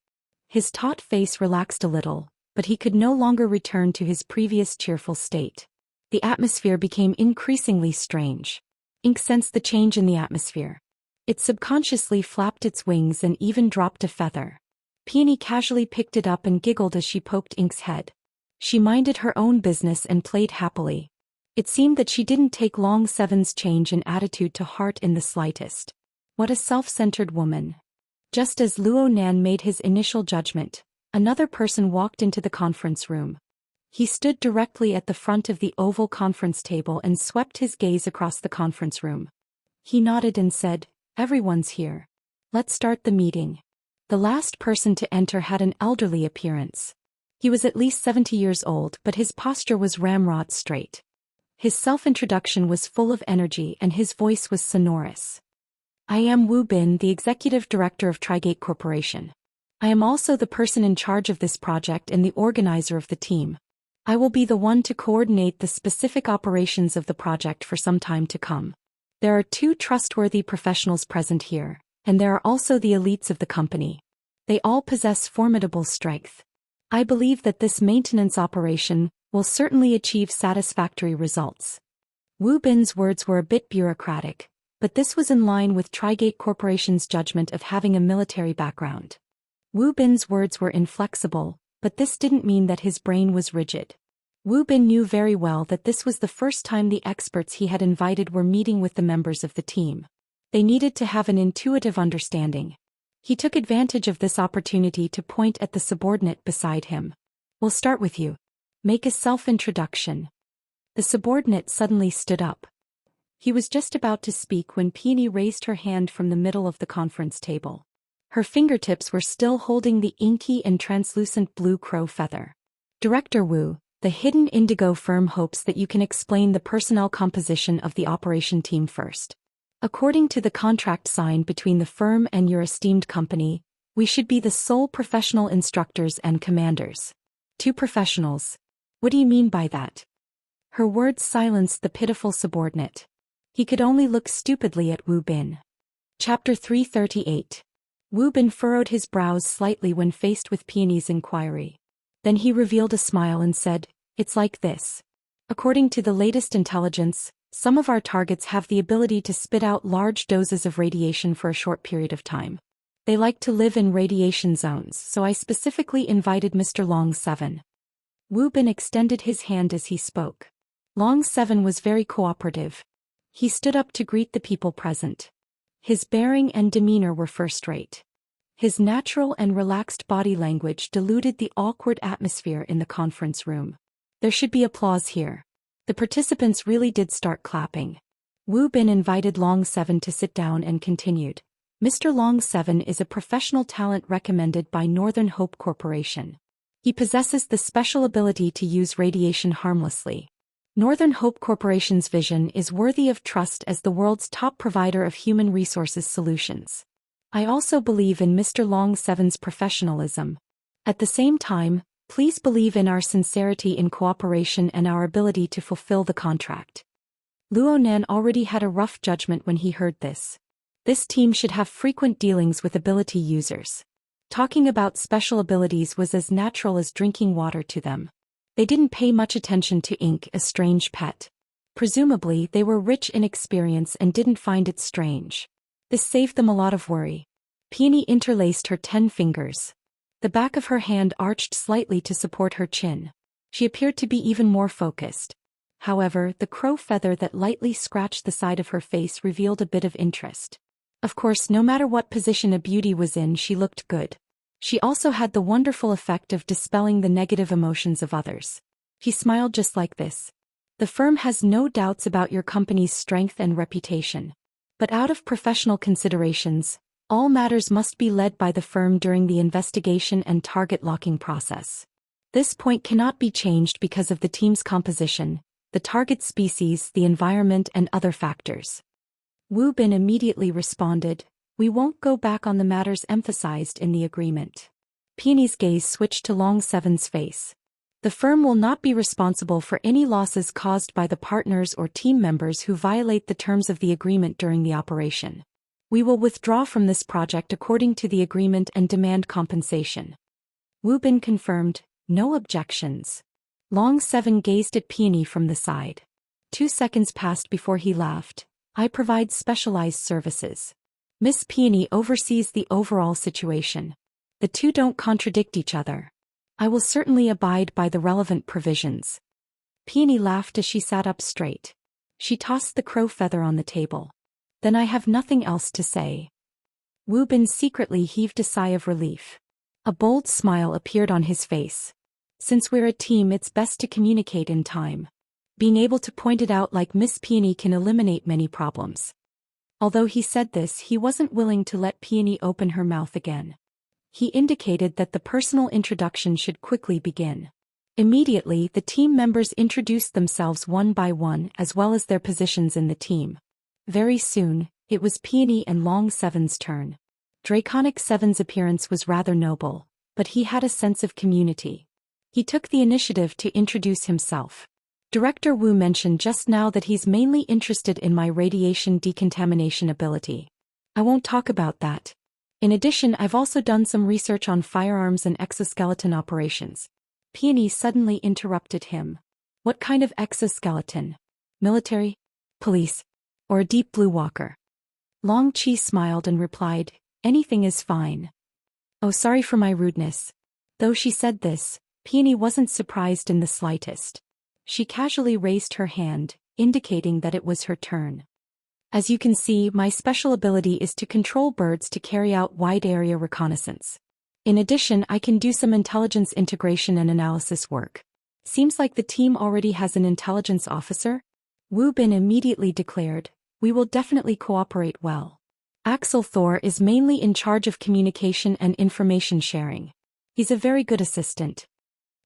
His taut face relaxed a little, but he could no longer return to his previous cheerful state. The atmosphere became increasingly strange. Ink sensed the change in the atmosphere. It subconsciously flapped its wings and even dropped a feather. Peony casually picked it up and giggled as she poked Ink's head. She minded her own business and played happily. It seemed that she didn't take Long Seven's change in attitude to heart in the slightest. What a self-centered woman. Just as Luo Nan made his initial judgment, another person walked into the conference room. He stood directly at the front of the oval conference table and swept his gaze across the conference room. He nodded and said, "Everyone's here. Let's start the meeting." The last person to enter had an elderly appearance. He was at least 70 years old, but his posture was ramrod straight. His self-introduction was full of energy and his voice was sonorous. "I am Wu Bin, the Executive Director of Trigate Corporation. I am also the person in charge of this project and the organizer of the team. I will be the one to coordinate the specific operations of the project for some time to come. There are 2 trustworthy professionals present here, and there are also the elites of the company. They all possess formidable strength. I believe that this maintenance operation will certainly achieve satisfactory results." Wu Bin's words were a bit bureaucratic, but this was in line with Trigate Corporation's judgment of having a military background. Wu Bin's words were inflexible, but this didn't mean that his brain was rigid. Wu Bin knew very well that this was the first time the experts he had invited were meeting with the members of the team. They needed to have an intuitive understanding. He took advantage of this opportunity to point at the subordinate beside him. "We'll start with you. Make a self-introduction." The subordinate suddenly stood up. He was just about to speak when Peony raised her hand from the middle of the conference table. Her fingertips were still holding the inky and translucent blue crow feather. Director Wu, the hidden indigo firm hopes that you can explain the personnel composition of the operation team first. According to the contract signed between the firm and your esteemed company, we should be the sole professional instructors and commanders. 2 professionals. What do you mean by that? Her words silenced the pitiful subordinate. He could only look stupidly at Wu Bin. Chapter 338. Wu Bin furrowed his brows slightly when faced with Peony's inquiry. Then he revealed a smile and said, "It's like this. According to the latest intelligence, some of our targets have the ability to spit out large doses of radiation for a short period of time. They like to live in radiation zones, so I specifically invited Mr. Long 7. Wu Bin extended his hand as he spoke. Long 7 was very cooperative. He stood up to greet the people present. His bearing and demeanor were first-rate. His natural and relaxed body language diluted the awkward atmosphere in the conference room. There should be applause here. The participants really did start clapping. Wu Bin invited Long 7 to sit down and continued. Mr. Long 7 is a professional talent recommended by Northern Hope Corporation. He possesses the special ability to use radiation harmlessly. Northern Hope Corporation's vision is worthy of trust as the world's top provider of human resources solutions. I also believe in Mr. Long 7's professionalism. At the same time, please believe in our sincerity in cooperation and our ability to fulfill the contract. Luo Nan already had a rough judgment when he heard this. This team should have frequent dealings with ability users. Talking about special abilities was as natural as drinking water to them. They didn't pay much attention to Ink, a strange pet. Presumably, they were rich in experience and didn't find it strange. This saved them a lot of worry. Peony interlaced her 10 fingers. The back of her hand arched slightly to support her chin. She appeared to be even more focused. However, the crow feather that lightly scratched the side of her face revealed a bit of interest. Of course, no matter what position a beauty was in, she looked good. She also had the wonderful effect of dispelling the negative emotions of others. He smiled just like this. The firm has no doubts about your company's strength and reputation. But out of professional considerations, all matters must be led by the firm during the investigation and target locking process. This point cannot be changed because of the team's composition, the target species, the environment, and other factors. Wu Bin immediately responded, "We won't go back on the matters emphasized in the agreement." Peony's gaze switched to Long 7's face. The firm will not be responsible for any losses caused by the partners or team members who violate the terms of the agreement during the operation. We will withdraw from this project according to the agreement and demand compensation. Wu Bin confirmed, "No objections." Long 7 gazed at Peony from the side. 2 seconds passed before he laughed. "I provide specialized services. Miss Peony oversees the overall situation. The two don't contradict each other. I will certainly abide by the relevant provisions." Peony laughed as she sat up straight. She tossed the crow feather on the table. "Then I have nothing else to say." Wu Bin secretly heaved a sigh of relief. A bold smile appeared on his face. "Since we're a team, it's best to communicate in time. Being able to point it out like Miss Peony can eliminate many problems." Although he said this, he wasn't willing to let Peony open her mouth again. He indicated that the personal introduction should quickly begin. Immediately, the team members introduced themselves one by one as well as their positions in the team. Very soon, it was Peony and Long 7's turn. Draconic 7's appearance was rather noble, but he had a sense of community. He took the initiative to introduce himself. "Director Wu mentioned just now that he's mainly interested in my radiation decontamination ability. I won't talk about that. In addition, I've also done some research on firearms and exoskeleton operations." Peony suddenly interrupted him. "What kind of exoskeleton? Military? Police? Or a deep blue walker?" Long Chi smiled and replied, "Anything is fine." "Oh, sorry for my rudeness." Though she said this, Peony wasn't surprised in the slightest. She casually raised her hand, indicating that it was her turn. "As you can see, my special ability is to control birds to carry out wide-area reconnaissance. In addition, I can do some intelligence integration and analysis work. Seems like the team already has an intelligence officer?" Wu Bin immediately declared, "We will definitely cooperate well." Axel Thor is mainly in charge of communication and information sharing. He's a very good assistant.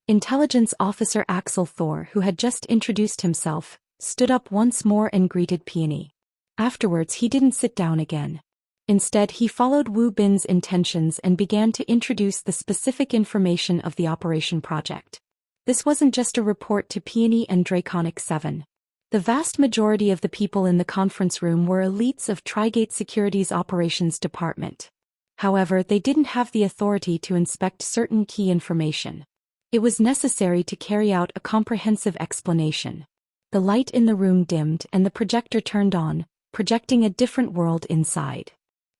Intelligence Officer Axel Thor, who had just introduced himself, stood up once more and greeted Peony. Afterwards he didn't sit down again. Instead he followed Wu Bin's intentions and began to introduce the specific information of the operation project. This wasn't just a report to Peony and Draconic 7. The vast majority of the people in the conference room were elites of Trigate Security's operations department. However, they didn't have the authority to inspect certain key information. It was necessary to carry out a comprehensive explanation. The light in the room dimmed and the projector turned on, projecting a different world inside.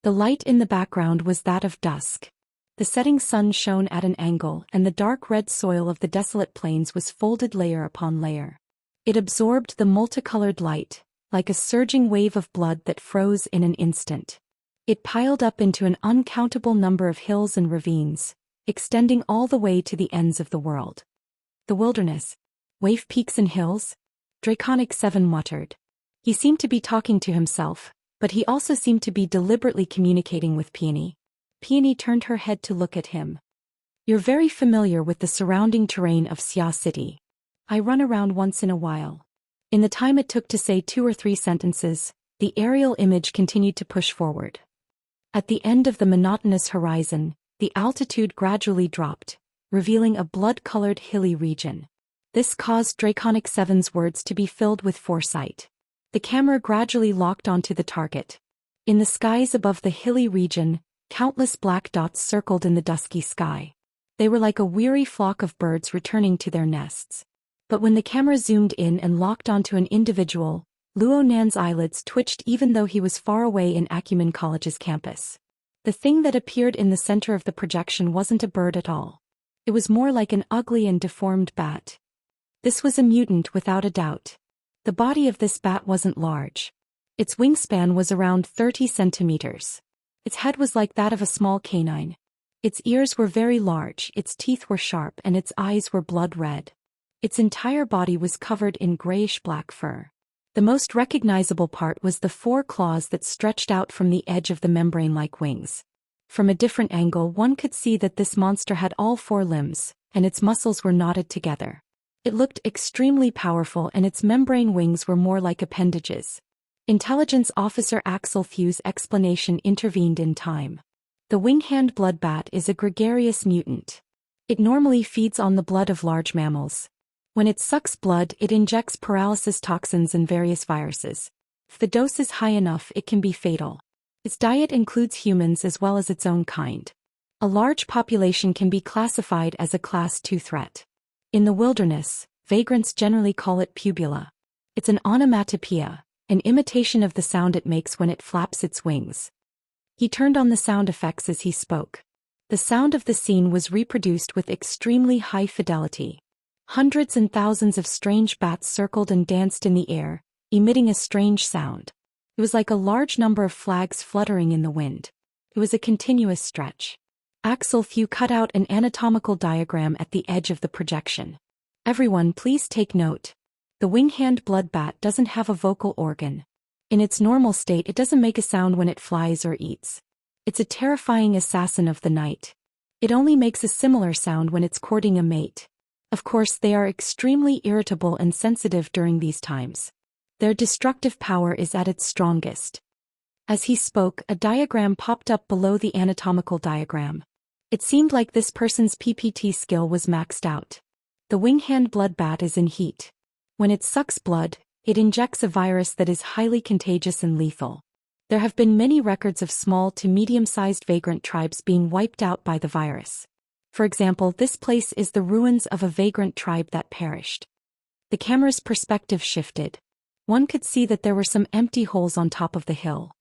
The light in the background was that of dusk. The setting sun shone at an angle and the dark red soil of the desolate plains was folded layer upon layer. It absorbed the multicolored light, like a surging wave of blood that froze in an instant. It piled up into an uncountable number of hills and ravines, extending all the way to the ends of the world. The wilderness. Wave peaks and hills? Draconic 7 muttered. He seemed to be talking to himself, but he also seemed to be deliberately communicating with Peony. Peony turned her head to look at him. You're very familiar with the surrounding terrain of Xia City. I run around once in a while. In the time it took to say 2 or 3 sentences, the aerial image continued to push forward. At the end of the monotonous horizon, the altitude gradually dropped, revealing a blood-colored hilly region. This caused Draconic 7's words to be filled with foresight. The camera gradually locked onto the target. In the skies above the hilly region, countless black dots circled in the dusky sky. They were like a weary flock of birds returning to their nests. But when the camera zoomed in and locked onto an individual, Luo Nan's eyelids twitched even though he was far away in Acumen College's campus. The thing that appeared in the center of the projection wasn't a bird at all. It was more like an ugly and deformed bat. This was a mutant without a doubt. The body of this bat wasn't large. Its wingspan was around 30 centimeters. Its head was like that of a small canine. Its ears were very large, its teeth were sharp and its eyes were blood red. Its entire body was covered in grayish-black fur. The most recognizable part was the 4 claws that stretched out from the edge of the membrane-like wings. From a different angle one could see that this monster had all 4 limbs, and its muscles were knotted together. It looked extremely powerful and its membrane wings were more like appendages. Intelligence Officer Axel Thew's explanation intervened in time. The wing-hand blood bat is a gregarious mutant. It normally feeds on the blood of large mammals. When it sucks blood, it injects paralysis toxins and various viruses. If the dose is high enough, it can be fatal. Its diet includes humans as well as its own kind. A large population can be classified as a Class 2 threat. In the wilderness, vagrants generally call it pubula. It's an onomatopoeia, an imitation of the sound it makes when it flaps its wings. He turned on the sound effects as he spoke. The sound of the scene was reproduced with extremely high fidelity. Hundreds and thousands of strange bats circled and danced in the air, emitting a strange sound. It was like a large number of flags fluttering in the wind. It was a continuous stretch. Axel Thew cut out an anatomical diagram at the edge of the projection. Everyone please take note. The wing-hand blood bat doesn't have a vocal organ. In its normal state it doesn't make a sound when it flies or eats. It's a terrifying assassin of the night. It only makes a similar sound when it's courting a mate. Of course, they are extremely irritable and sensitive during these times. Their destructive power is at its strongest. As he spoke, a diagram popped up below the anatomical diagram. It seemed like this person's PPT skill was maxed out. The wing-hand blood bat is in heat. When it sucks blood, it injects a virus that is highly contagious and lethal. There have been many records of small to medium-sized vagrant tribes being wiped out by the virus. For example, this place is the ruins of a vagrant tribe that perished. The camera's perspective shifted. One could see that there were some empty holes on top of the hill.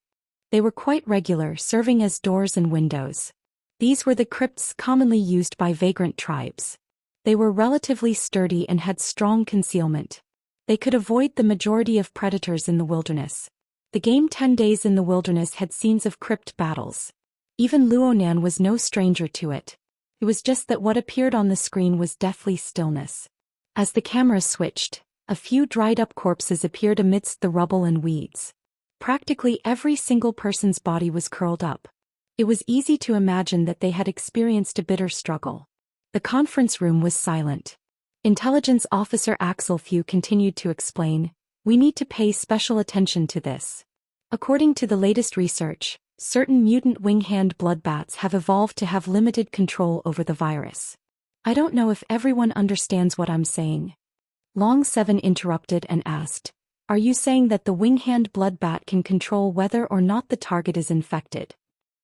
They were quite regular, serving as doors and windows. These were the crypts commonly used by vagrant tribes. They were relatively sturdy and had strong concealment. They could avoid the majority of predators in the wilderness. The game 10 Days in the Wilderness had scenes of crypt battles. Even Luo Nan was no stranger to it. It was just that what appeared on the screen was deathly stillness. As the camera switched, a few dried-up corpses appeared amidst the rubble and weeds. Practically every single person's body was curled up. It was easy to imagine that they had experienced a bitter struggle. The conference room was silent. Intelligence Officer Axel Few continued to explain, "We need to pay special attention to this. According to the latest research, certain mutant wing-hand blood bats have evolved to have limited control over the virus." "I don't know if everyone understands what I'm saying." Long Seven interrupted and asked, "Are you saying that the wing-hand blood bat can control whether or not the target is infected?"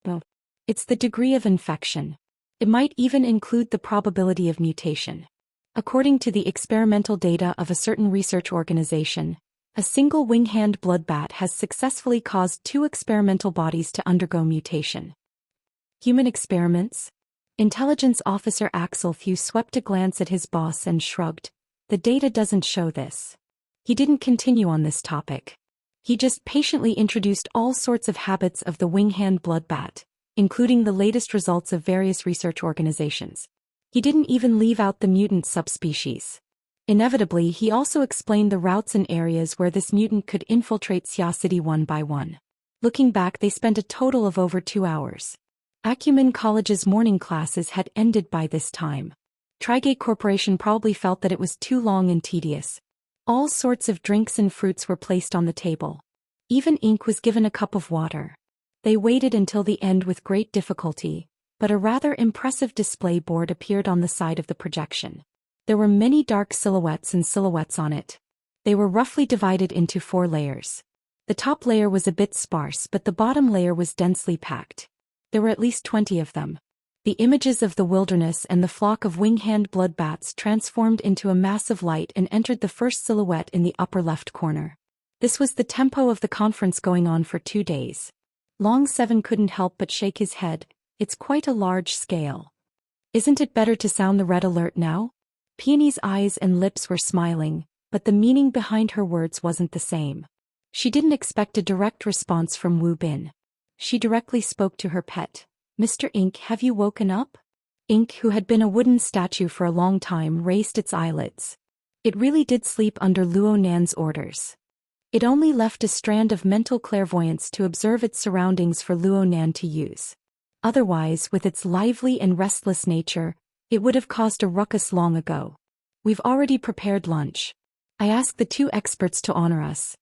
"No. It's the degree of infection. It might even include the probability of mutation. According to the experimental data of a certain research organization, a single wing-hand blood bat has successfully caused 2 experimental bodies to undergo mutation." "Human experiments?" Intelligence Officer Axel Few swept a glance at his boss and shrugged. "The data doesn't show this." He didn't continue on this topic. He just patiently introduced all sorts of habits of the wing-hand blood bat, including the latest results of various research organizations. He didn't even leave out the mutant subspecies. Inevitably, he also explained the routes and areas where this mutant could infiltrate Xia City one by one. Looking back, they spent a total of over 2 hours. Acumen College's morning classes had ended by this time. Trigate Corporation probably felt that it was too long and tedious. All sorts of drinks and fruits were placed on the table. Even Ink was given a cup of water. They waited until the end with great difficulty, but a rather impressive display board appeared on the side of the projection. There were many dark silhouettes and silhouettes on it. They were roughly divided into 4 layers. The top layer was a bit sparse, but the bottom layer was densely packed. There were at least 20 of them. The images of the wilderness and the flock of wing-hand blood bats transformed into a mass of light and entered the first silhouette in the upper left corner. This was the tempo of the conference going on for 2 days. Long Seven couldn't help but shake his head. "It's quite a large scale. Isn't it better to sound the red alert now?" Peony's eyes and lips were smiling, but the meaning behind her words wasn't the same. She didn't expect a direct response from Wu Bin. She directly spoke to her pet. "Mr. Ink, have you woken up?" Ink, who had been a wooden statue for a long time, raised its eyelids. It really did sleep under Luo Nan's orders. It only left a strand of mental clairvoyance to observe its surroundings for Luo Nan to use. Otherwise, with its lively and restless nature, it would have caused a ruckus long ago. "We've already prepared lunch. I asked the 2 experts to honor us."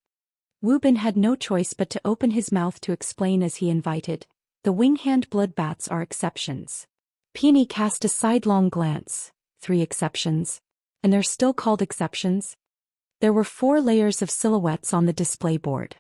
Wu Bin had no choice but to open his mouth to explain as he invited, "The wing-hand blood bats are exceptions." Peony cast a sidelong glance. 3 exceptions? And they're still called exceptions? There were 4 layers of silhouettes on the display board.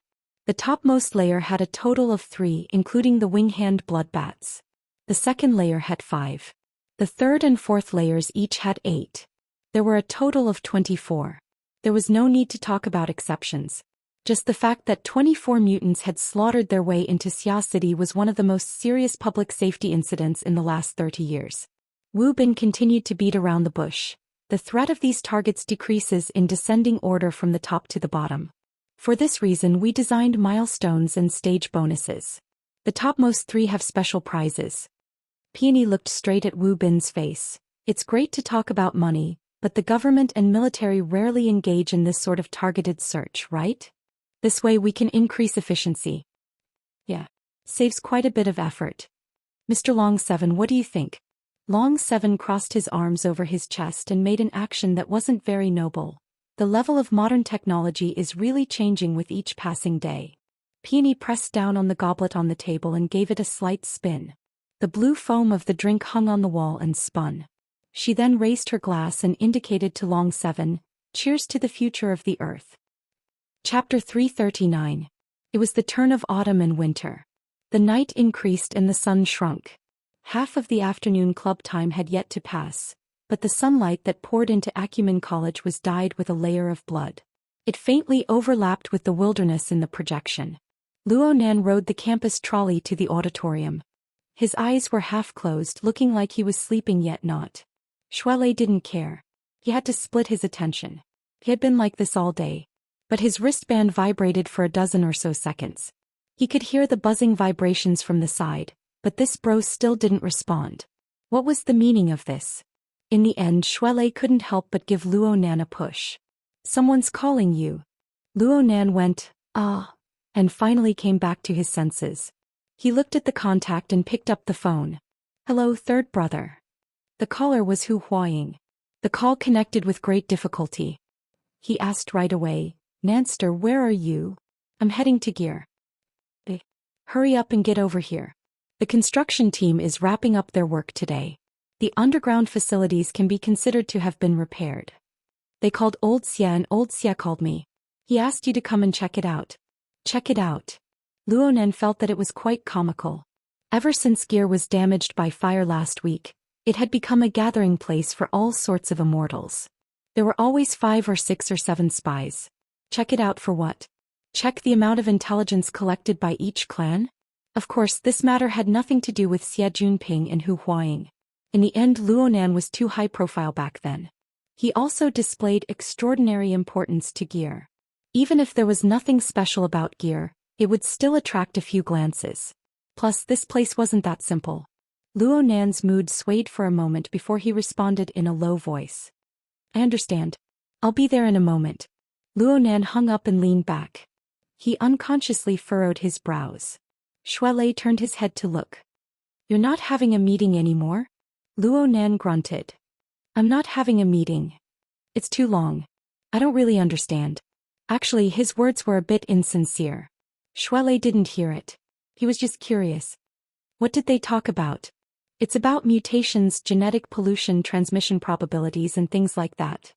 The topmost layer had a total of 3, including the wing-hand blood bats. The second layer had 5. The third and fourth layers each had 8. There were a total of 24. There was no need to talk about exceptions. Just the fact that 24 mutants had slaughtered their way into Xia City was one of the most serious public safety incidents in the last 30 years. Wu Bin continued to beat around the bush. "The threat of these targets decreases in descending order from the top to the bottom. For this reason, we designed milestones and stage bonuses. The topmost 3 have special prizes." Peony looked straight at Wu Bin's face. "It's great to talk about money, but the government and military rarely engage in this sort of targeted search, right? This way we can increase efficiency." "Yeah. Saves quite a bit of effort. Mr. Long Seven, what do you think?" Long Seven crossed his arms over his chest and made an action that wasn't very noble. "The level of modern technology is really changing with each passing day." Peony pressed down on the goblet on the table and gave it a slight spin. The blue foam of the drink hung on the wall and spun. She then raised her glass and indicated to Long Seven, "Cheers to the future of the Earth." Chapter 339. It was the turn of autumn and winter. The night increased and the sun shrunk. Half of the afternoon club time had yet to pass, but the sunlight that poured into Acumen College was dyed with a layer of blood. It faintly overlapped with the wilderness in the projection. Luo Nan rode the campus trolley to the auditorium. His eyes were half closed, looking like he was sleeping yet not. Shuelei didn't care. He had to split his attention. He had been like this all day. But his wristband vibrated for a dozen or so seconds. He could hear the buzzing vibrations from the side, but this bro still didn't respond. What was the meaning of this? In the end, Shuelei couldn't help but give Luo Nan a push. "Someone's calling you." Luo Nan went, "Ah," and finally came back to his senses. He looked at the contact and picked up the phone. "Hello, third brother." The caller was Hu Huaying. The call connected with great difficulty. He asked right away, "Nanster, where are you?" "I'm heading to Gear." "Hurry up and get over here. The construction team is wrapping up their work today. The underground facilities can be considered to have been repaired. They called Old Xia and Old Xia called me. He asked you to come and check it out." Check it out. Luonan felt that it was quite comical. Ever since Gear was damaged by fire last week, it had become a gathering place for all sorts of immortals. There were always 5 or 6 or 7 spies. Check it out for what? Check the amount of intelligence collected by each clan? Of course, this matter had nothing to do with Xie Junping and Hu Huaying. In the end, Luonan was too high profile back then. He also displayed extraordinary importance to Gear. Even if there was nothing special about Gear, it would still attract a few glances. Plus, this place wasn't that simple. Luonan's mood swayed for a moment before he responded in a low voice. "I understand. I'll be there in a moment." Luonan hung up and leaned back. He unconsciously furrowed his brows. Shuelei turned his head to look. "You're not having a meeting anymore?" Luonan grunted. "I'm not having a meeting. It's too long. I don't really understand." Actually, his words were a bit insincere. Shuelei didn't hear it. He was just curious. "What did they talk about?" "It's about mutations, genetic pollution, transmission probabilities and things like that."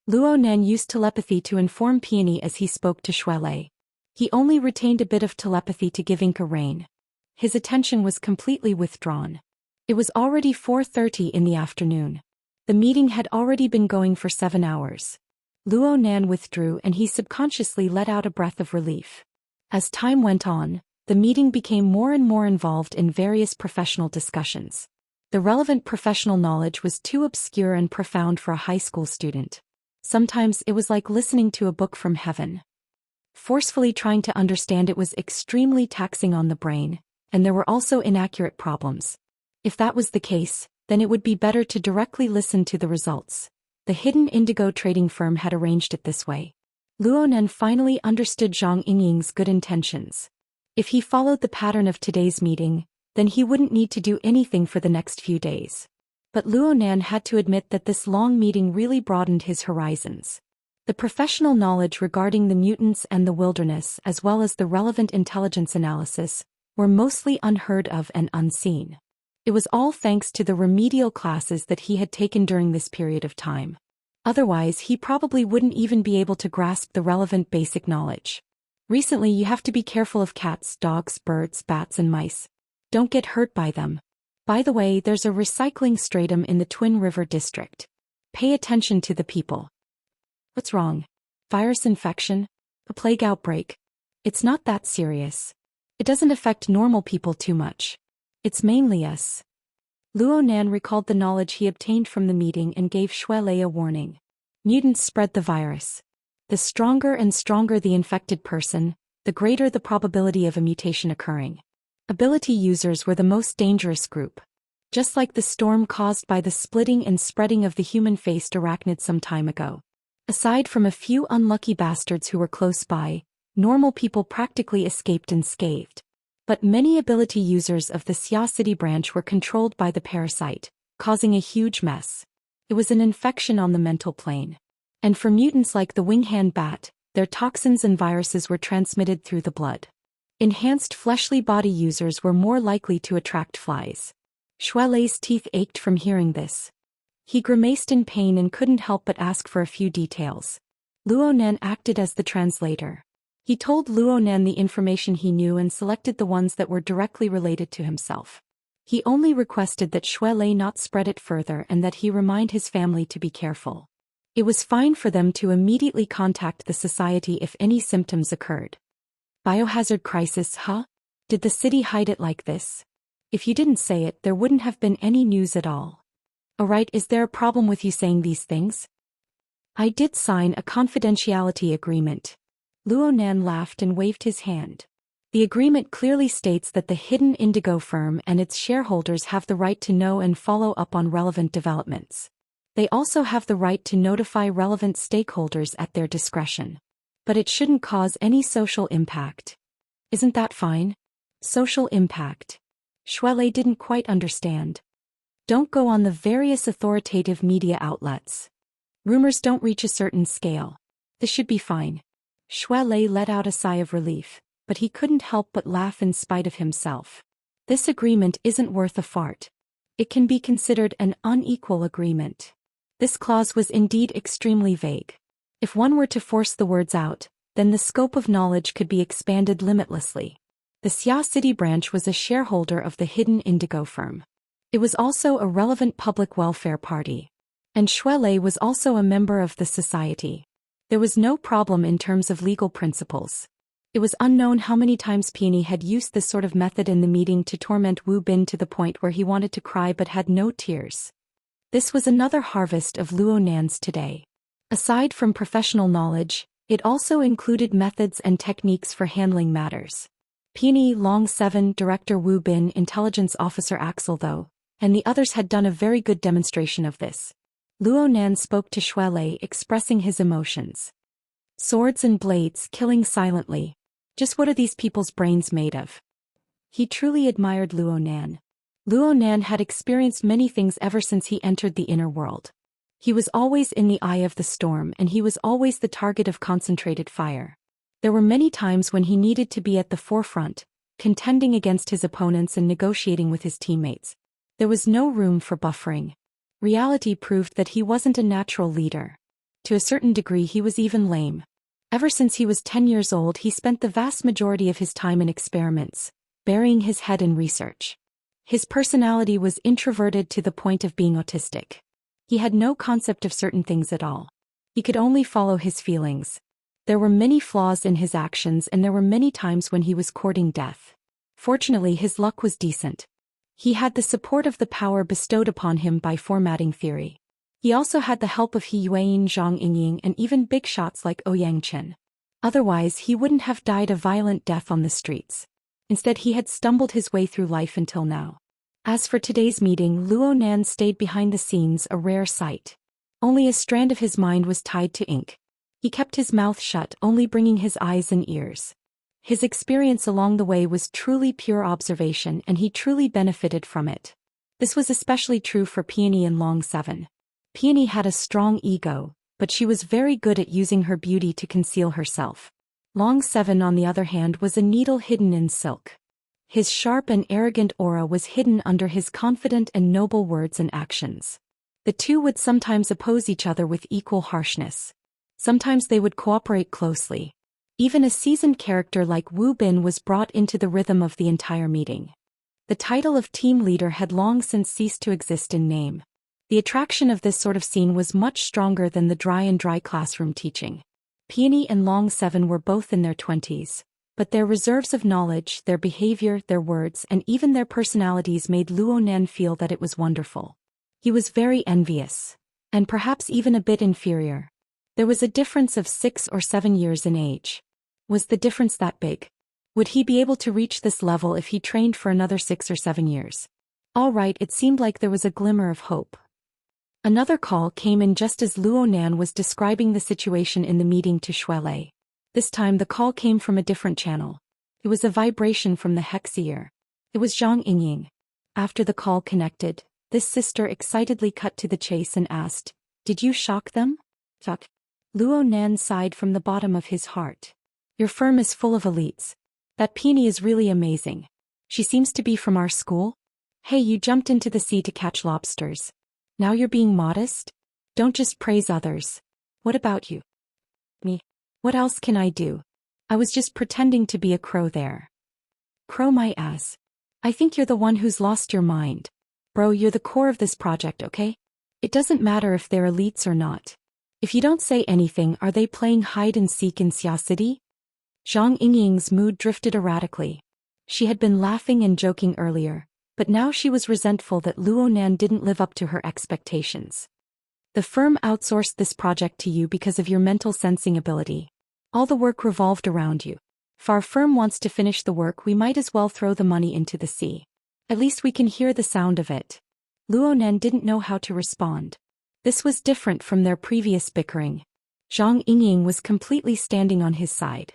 Luonan used telepathy to inform Peony as he spoke to Shuelei. He only retained a bit of telepathy to give Inca rain. His attention was completely withdrawn. It was already 4:30 in the afternoon. The meeting had already been going for 7 hours. Luonan withdrew and he subconsciously let out a breath of relief. As time went on, the meeting became more and more involved in various professional discussions. The relevant professional knowledge was too obscure and profound for a high school student. Sometimes it was like listening to a book from heaven. Forcefully trying to understand it was extremely taxing on the brain, and there were also inaccurate problems. If that was the case, then it would be better to directly listen to the results. The hidden indigo trading firm had arranged it this way. Luonan finally understood Zhang Yingying's good intentions. If he followed the pattern of today's meeting, then he wouldn't need to do anything for the next few days. But Luonan had to admit that this long meeting really broadened his horizons. The professional knowledge regarding the mutants and the wilderness, as well as the relevant intelligence analysis, were mostly unheard of and unseen. It was all thanks to the remedial classes that he had taken during this period of time. Otherwise, he probably wouldn't even be able to grasp the relevant basic knowledge. Recently, you have to be careful of cats, dogs, birds, bats and mice. Don't get hurt by them. By the way, there's a recycling stratum in the Twin River district. Pay attention to the people. What's wrong? Virus infection? A plague outbreak? It's not that serious. It doesn't affect normal people too much. It's mainly us. Luonan recalled the knowledge he obtained from the meeting and gave Shuelei a warning. Mutants spread the virus. The stronger and stronger the infected person, the greater the probability of a mutation occurring. Ability users were the most dangerous group. Just like the storm caused by the splitting and spreading of the human-faced arachnid some time ago. Aside from a few unlucky bastards who were close by, normal people practically escaped unscathed. But many ability users of the Xia City branch were controlled by the parasite, causing a huge mess. It was an infection on the mental plane. And for mutants like the winghand bat, their toxins and viruses were transmitted through the blood. Enhanced fleshly body users were more likely to attract flies. Shuelei's teeth ached from hearing this. He grimaced in pain and couldn't help but ask for a few details. Luonan acted as the translator. He told Luonan the information he knew and selected the ones that were directly related to himself. He only requested that Shuelei not spread it further and that he remind his family to be careful. It was fine for them to immediately contact the society if any symptoms occurred. Biohazard crisis, huh? Did the city hide it like this? If you didn't say it, there wouldn't have been any news at all. Alright, is there a problem with you saying these things? I did sign a confidentiality agreement. Luonan laughed and waved his hand. The agreement clearly states that the hidden indigo firm and its shareholders have the right to know and follow up on relevant developments. They also have the right to notify relevant stakeholders at their discretion. But it shouldn't cause any social impact. Isn't that fine? Social impact. Shuelei didn't quite understand. Don't go on the various authoritative media outlets. Rumors don't reach a certain scale. This should be fine. Shuelei let out a sigh of relief, but he couldn't help but laugh in spite of himself. This agreement isn't worth a fart. It can be considered an unequal agreement. This clause was indeed extremely vague. If one were to force the words out, then the scope of knowledge could be expanded limitlessly. The Xia City branch was a shareholder of the hidden indigo firm. It was also a relevant public welfare party. And Shuelei was also a member of the society. There was no problem in terms of legal principles. It was unknown how many times Peony had used this sort of method in the meeting to torment Wu Bin to the point where he wanted to cry but had no tears. This was another harvest of Luo Nan's today. Aside from professional knowledge, it also included methods and techniques for handling matters. Peony, Long 7, Director Wu Bin, Intelligence Officer Axel though, and the others had done a very good demonstration of this. Luo Nan spoke to Shuelei, expressing his emotions. Swords and blades killing silently. Just what are these people's brains made of? He truly admired Luo Nan. Luo Nan had experienced many things ever since he entered the inner world. He was always in the eye of the storm and he was always the target of concentrated fire. There were many times when he needed to be at the forefront, contending against his opponents and negotiating with his teammates. There was no room for buffering. Reality proved that he wasn't a natural leader. To a certain degree he was even lame. Ever since he was 10 years old he spent the vast majority of his time in experiments, burying his head in research. His personality was introverted to the point of being autistic. He had no concept of certain things at all. He could only follow his feelings. There were many flaws in his actions and there were many times when he was courting death. Fortunately his luck was decent. He had the support of the power bestowed upon him by formatting theory. He also had the help of He Yuan, Zhang Yingying and even big shots like Ouyang Chen. Otherwise he wouldn't have died a violent death on the streets. Instead he had stumbled his way through life until now. As for today's meeting, Luo Nan stayed behind the scenes, a rare sight. Only a strand of his mind was tied to ink. He kept his mouth shut, only bringing his eyes and ears. His experience along the way was truly pure observation and he truly benefited from it. This was especially true for Peony and Long 7. Peony had a strong ego, but she was very good at using her beauty to conceal herself. Long 7 on the other hand was a needle hidden in silk. His sharp and arrogant aura was hidden under his confident and noble words and actions. The two would sometimes oppose each other with equal harshness. Sometimes they would cooperate closely. Even a seasoned character like Wu Bin was brought into the rhythm of the entire meeting. The title of team leader had long since ceased to exist in name. The attraction of this sort of scene was much stronger than the dry classroom teaching. Peony and Long 7 were both in their 20s, but their reserves of knowledge, their behavior, their words, and even their personalities made Luo Nan feel that it was wonderful. He was very envious, and perhaps even a bit inferior. There was a difference of 6 or 7 years in age. Was the difference that big? Would he be able to reach this level if he trained for another 6 or 7 years? All right, it seemed like there was a glimmer of hope. Another call came in just as Luo Nan was describing the situation in the meeting to Shuelei. This time the call came from a different channel. It was a vibration from the hex ear. It was Zhang Yingying. After the call connected, this sister excitedly cut to the chase and asked, "Did you shock them?" Shock. Luo Nan sighed from the bottom of his heart. "Your firm is full of elites. That Peony is really amazing. She seems to be from our school. Hey, you jumped into the sea to catch lobsters. Now you're being modest? Don't just praise others. What about you?" "Me? What else can I do? I was just pretending to be a crow there." "Crow my ass. I think you're the one who's lost your mind. Bro, you're the core of this project, okay? It doesn't matter if they're elites or not. If you don't say anything, are they playing hide and seek in Xia City?" Zhang Yingying's mood drifted erratically. She had been laughing and joking earlier, but now she was resentful that Luo Nan didn't live up to her expectations. "The firm outsourced this project to you because of your mental sensing ability. All the work revolved around you. If our firm wants to finish the work, we might as well throw the money into the sea. At least we can hear the sound of it." Luo Nan didn't know how to respond. This was different from their previous bickering. Zhang Yingying was completely standing on his side.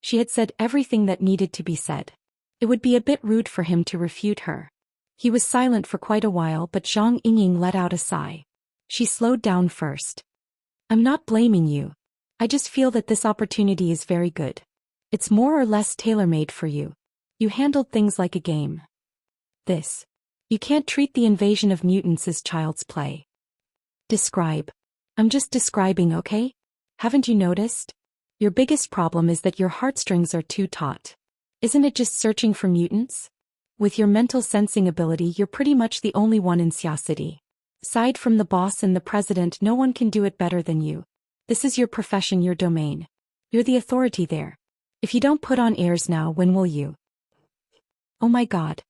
She had said everything that needed to be said. It would be a bit rude for him to refute her. He was silent for quite a while, but Zhang Yingying let out a sigh. She slowed down first. I'm not blaming you. I just feel that this opportunity is very good. It's more or less tailor-made for you. You handled things like a game. You can't treat the invasion of mutants as child's play. Describe. I'm just describing, okay? Haven't you noticed? Your biggest problem is that your heartstrings are too taut. Isn't it just searching for mutants? With your mental sensing ability, you're pretty much the only one in Xia City. Aside from the boss and the president, no one can do it better than you. This is your profession, your domain. You're the authority there. If you don't put on airs now, when will you? Oh my god.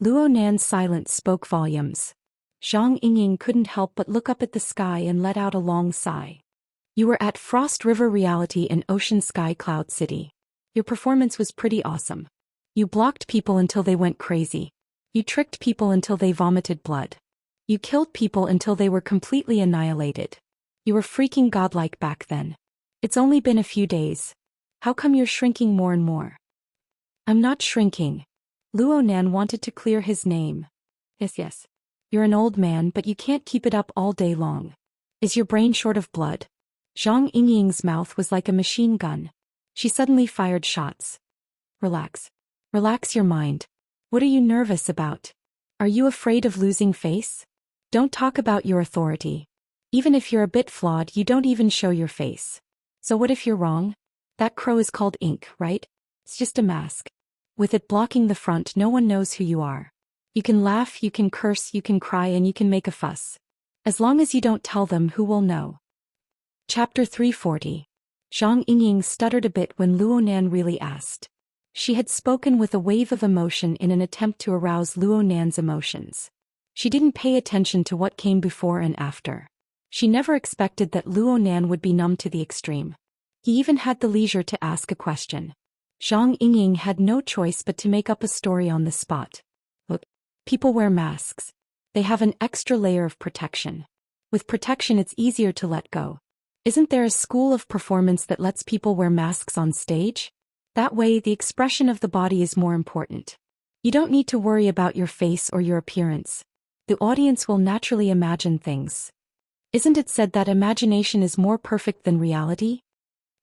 Luo Nan's silence spoke volumes. Zhang Yingying couldn't help but look up at the sky and let out a long sigh. You were at Frost River Reality in Ocean Sky Cloud City. Your performance was pretty awesome. You blocked people until they went crazy. You tricked people until they vomited blood. You killed people until they were completely annihilated. You were freaking godlike back then. It's only been a few days. How come you're shrinking more and more? I'm not shrinking. Luo Nan wanted to clear his name. Yes. You're an old man, but you can't keep it up all day long. Is your brain short of blood? Zhang Yingying's mouth was like a machine gun. She suddenly fired shots. Relax. Relax your mind. What are you nervous about? Are you afraid of losing face? Don't talk about your authority. Even if you're a bit flawed, you don't even show your face. So what if you're wrong? That crow is called ink, right? It's just a mask. With it blocking the front, no one knows who you are. You can laugh, you can curse, you can cry, and you can make a fuss. As long as you don't tell them, who will know? Chapter 340. Zhang Yingying stuttered a bit when Luo Nan really asked. She had spoken with a wave of emotion in an attempt to arouse Luo Nan's emotions. She didn't pay attention to what came before and after. She never expected that Luo Nan would be numb to the extreme. He even had the leisure to ask a question. Zhang Yingying had no choice but to make up a story on the spot. Look, people wear masks. They have an extra layer of protection. With protection, it's easier to let go. Isn't there a school of performance that lets people wear masks on stage? That way, the expression of the body is more important. You don't need to worry about your face or your appearance. The audience will naturally imagine things. Isn't it said that imagination is more perfect than reality?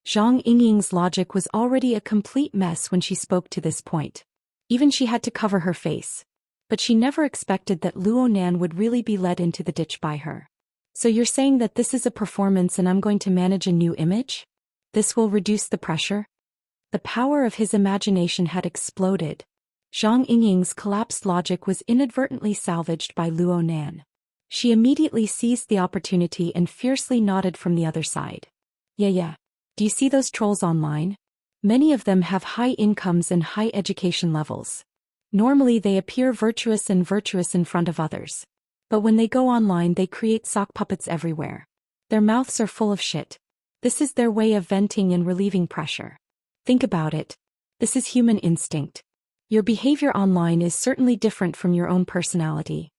Zhang Yingying's logic was already a complete mess when she spoke to this point. Even she had to cover her face. But she never expected that Luo Nan would really be led into the ditch by her. So you're saying that this is a performance and I'm going to manage a new image? This will reduce the pressure? The power of his imagination had exploded. Zhang Yingying's collapsed logic was inadvertently salvaged by Luo Nan. She immediately seized the opportunity and fiercely nodded from the other side. Yeah. Do you see those trolls online? Many of them have high incomes and high education levels. Normally they appear virtuous in front of others. But when they go online, they create sock puppets everywhere. Their mouths are full of shit. This is their way of venting and relieving pressure. Think about it. This is human instinct. Your behavior online is certainly different from your own personality.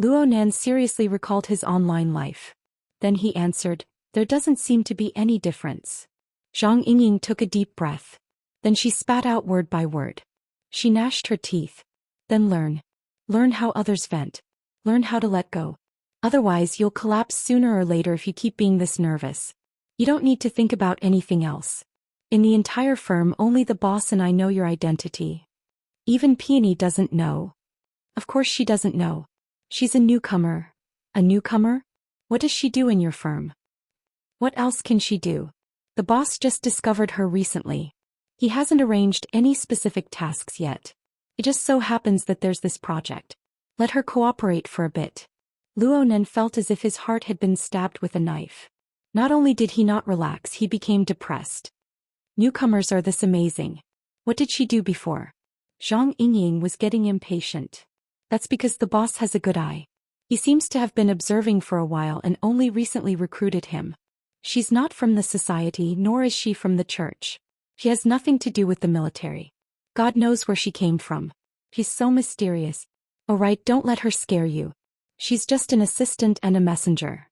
Luo Nan seriously recalled his online life. Then he answered, there doesn't seem to be any difference. Zhang Yingying took a deep breath. Then she spat out word by word. She gnashed her teeth. Then learn. Learn how others vent. Learn how to let go. Otherwise, you'll collapse sooner or later if you keep being this nervous. You don't need to think about anything else. In the entire firm, only the boss and I know your identity. Even Peony doesn't know. Of course she doesn't know. She's a newcomer. A newcomer? What does she do in your firm? What else can she do? The boss just discovered her recently. He hasn't arranged any specific tasks yet. It just so happens that there's this project. Let her cooperate for a bit. Luo Nan felt as if his heart had been stabbed with a knife. Not only did he not relax, he became depressed. Newcomers are this amazing. What did she do before? Zhang Yingying was getting impatient. That's because the boss has a good eye. He seems to have been observing for a while and only recently recruited him. She's not from the society, nor is she from the church. She has nothing to do with the military. God knows where she came from. She's so mysterious. Alright, don't let her scare you. She's just an assistant and a messenger.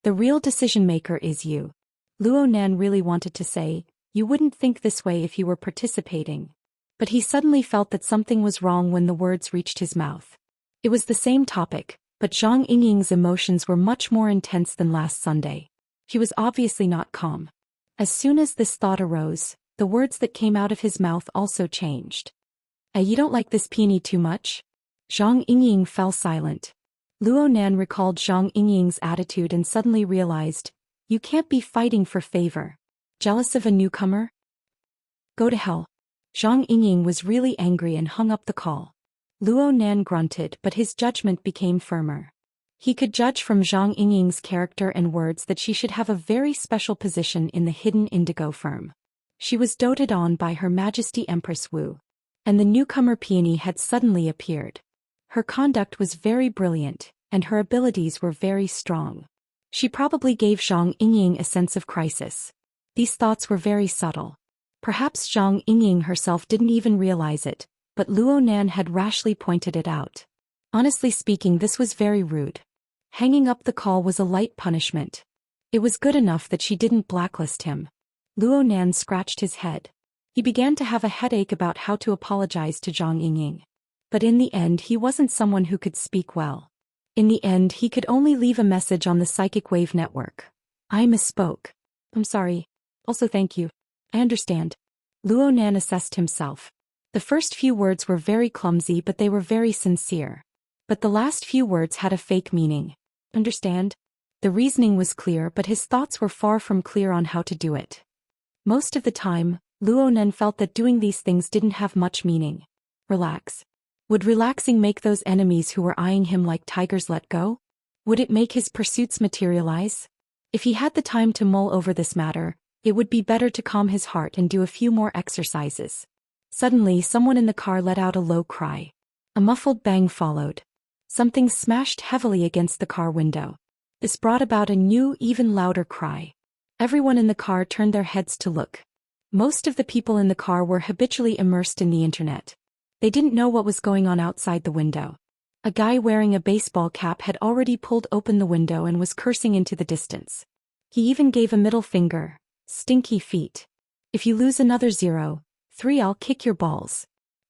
The real decision maker is you. Luo Nan really wanted to say, You wouldn't think this way if you were participating. But he suddenly felt that something was wrong when the words reached his mouth. It was the same topic, but Zhang Yingying's emotions were much more intense than last Sunday. He was obviously not calm. As soon as this thought arose, the words that came out of his mouth also changed. You don't like this peony too much? Zhang Yingying fell silent. Luo Nan recalled Zhang Yingying's attitude and suddenly realized, you can't be fighting for favor. Jealous of a newcomer? Go to hell. Zhang Yingying was really angry and hung up the call. Luo Nan grunted, but his judgment became firmer. He could judge from Zhang Yingying's character and words that she should have a very special position in the hidden indigo firm. She was doted on by Her Majesty Empress Wu. And the newcomer peony had suddenly appeared. Her conduct was very brilliant, and her abilities were very strong. She probably gave Zhang Yingying a sense of crisis. These thoughts were very subtle. Perhaps Zhang Yingying herself didn't even realize it, but Luo Nan had rashly pointed it out. Honestly speaking, this was very rude. Hanging up the call was a light punishment. It was good enough that she didn't blacklist him. Luo Nan scratched his head. He began to have a headache about how to apologize to Zhang Yingying. But in the end he wasn't someone who could speak well. In the end he could only leave a message on the psychic wave network. I misspoke. I'm sorry. Also thank you. I understand. Luo Nan assessed himself. The first few words were very clumsy, but they were very sincere. But the last few words had a fake meaning. Understand? The reasoning was clear, but his thoughts were far from clear on how to do it. Most of the time, Luo Nan felt that doing these things didn't have much meaning. Relax. Would relaxing make those enemies who were eyeing him like tigers let go? Would it make his pursuits materialize? If he had the time to mull over this matter, it would be better to calm his heart and do a few more exercises. Suddenly someone in the car let out a low cry. A muffled bang followed. Something smashed heavily against the car window. This brought about a new, even louder cry. Everyone in the car turned their heads to look. Most of the people in the car were habitually immersed in the internet. They didn't know what was going on outside the window. A guy wearing a baseball cap had already pulled open the window and was cursing into the distance. He even gave a middle finger. Stinky feet. If you lose another 0-3, I'll kick your balls.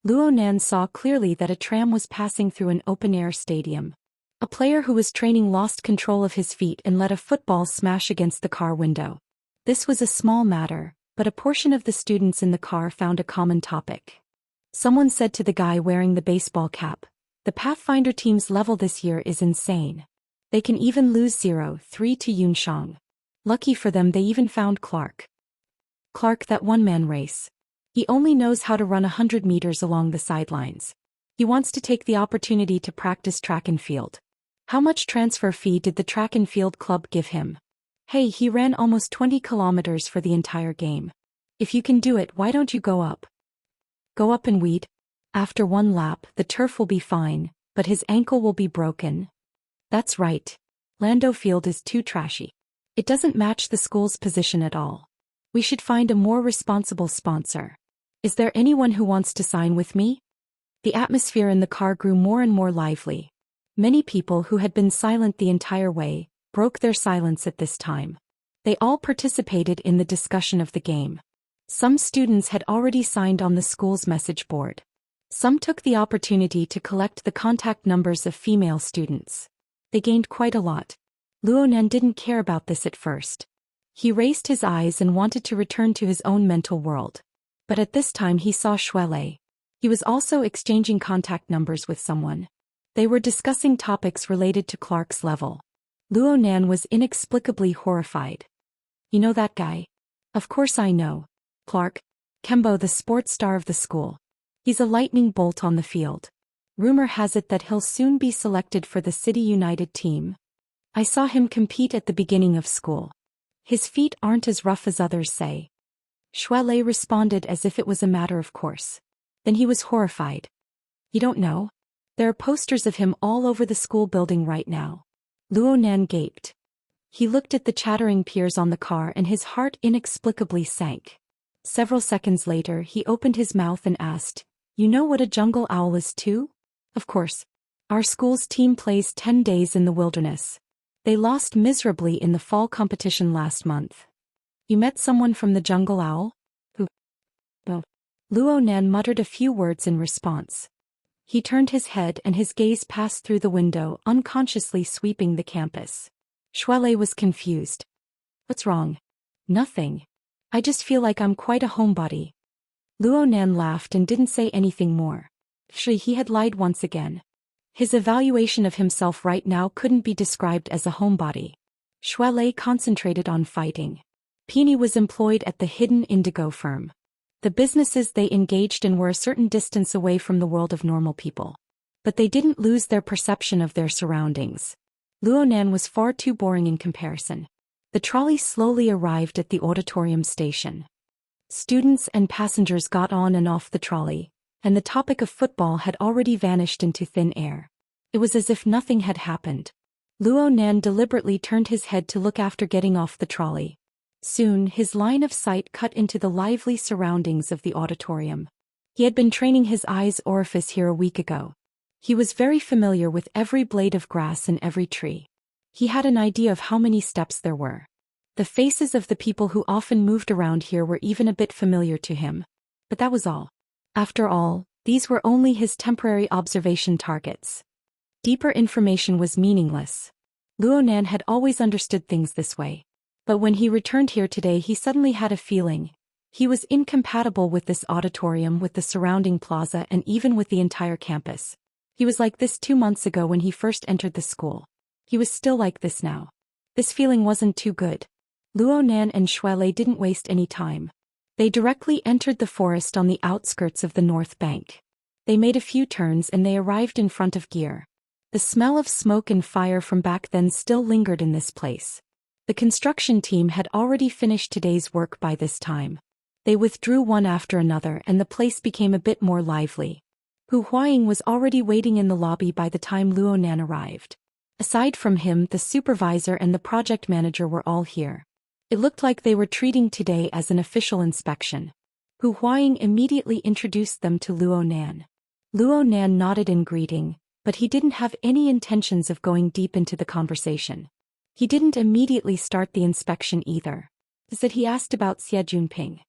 Luo Nan saw clearly that a tram was passing through an open-air stadium. A player who was training lost control of his feet and let a football smash against the car window. This was a small matter, but a portion of the students in the car found a common topic. Someone said to the guy wearing the baseball cap, "The Pathfinder team's level this year is insane. They can even lose 0-3 to Yunshang. Lucky for them they even found Clark. Clark, that one-man race. He only knows how to run 100 meters along the sidelines. He wants to take the opportunity to practice track and field. How much transfer fee did the track and field club give him? Hey, he ran almost 20 kilometers for the entire game. If you can do it, why don't you go up? Go up and weed? After one lap, the turf will be fine, but his ankle will be broken. That's right. Lando Field is too trashy. It doesn't match the school's position at all. We should find a more responsible sponsor. Is there anyone who wants to sign with me?" The atmosphere in the car grew more and more lively. Many people who had been silent the entire way broke their silence at this time. They all participated in the discussion of the game. Some students had already signed on the school's message board. Some took the opportunity to collect the contact numbers of female students. They gained quite a lot. Luo Nan didn't care about this at first. He raised his eyes and wanted to return to his own mental world. But at this time he saw Shuelei. He was also exchanging contact numbers with someone. They were discussing topics related to Clark's level. Luo Nan was inexplicably horrified. "You know that guy?" "Of course I know. Clark. Kembo, the sports star of the school. He's a lightning bolt on the field. Rumor has it that he'll soon be selected for the City United team. I saw him compete at the beginning of school. His feet aren't as rough as others say." Shuelei responded as if it was a matter of course. Then he was horrified. "You don't know? There are posters of him all over the school building right now." Luo Nan gaped. He looked at the chattering peers on the car and his heart inexplicably sank. Several seconds later he opened his mouth and asked, "You know what a jungle owl is too?" "Of course. Our school's team plays 10 days in the wilderness. They lost miserably in the fall competition last month." "You met someone from the jungle owl?" Luo Nan muttered a few words in response. He turned his head and his gaze passed through the window, unconsciously sweeping the campus. Shuelei was confused. What's wrong? Nothing. I just feel like I'm quite a homebody. Luo Nan laughed and didn't say anything more. He had lied once again. His evaluation of himself right now couldn't be described as a homebody. Shuelei concentrated on fighting. Peony was employed at the hidden indigo firm. The businesses they engaged in were a certain distance away from the world of normal people. But they didn't lose their perception of their surroundings. Luo Nan was far too boring in comparison. The trolley slowly arrived at the auditorium station. Students and passengers got on and off the trolley, and the topic of football had already vanished into thin air. It was as if nothing had happened. Luo Nan deliberately turned his head to look after getting off the trolley. Soon his line of sight cut into the lively surroundings of the auditorium. He had been training his eye's orifice here a week ago. He was very familiar with every blade of grass and every tree. He had an idea of how many steps there were. The faces of the people who often moved around here were even a bit familiar to him. But that was all. After all, these were only his temporary observation targets. Deeper information was meaningless. Luo Nan had always understood things this way. But when he returned here today, he suddenly had a feeling. He was incompatible with this auditorium, with the surrounding plaza, and even with the entire campus. He was like this 2 months ago when he first entered the school. He was still like this now. This feeling wasn't too good. Luo Nan and Shuelei didn't waste any time. They directly entered the forest on the outskirts of the north bank. They made a few turns and they arrived in front of Gear. The smell of smoke and fire from back then still lingered in this place. The construction team had already finished today's work by this time. They withdrew one after another and the place became a bit more lively. Hu Huaying was already waiting in the lobby by the time Luo Nan arrived. Aside from him, the supervisor and the project manager were all here. It looked like they were treating today as an official inspection. Hu Huaying immediately introduced them to Luo Nan. Luo Nan nodded in greeting, but he didn't have any intentions of going deep into the conversation. He didn't immediately start the inspection either. Instead he asked about Xie Junping.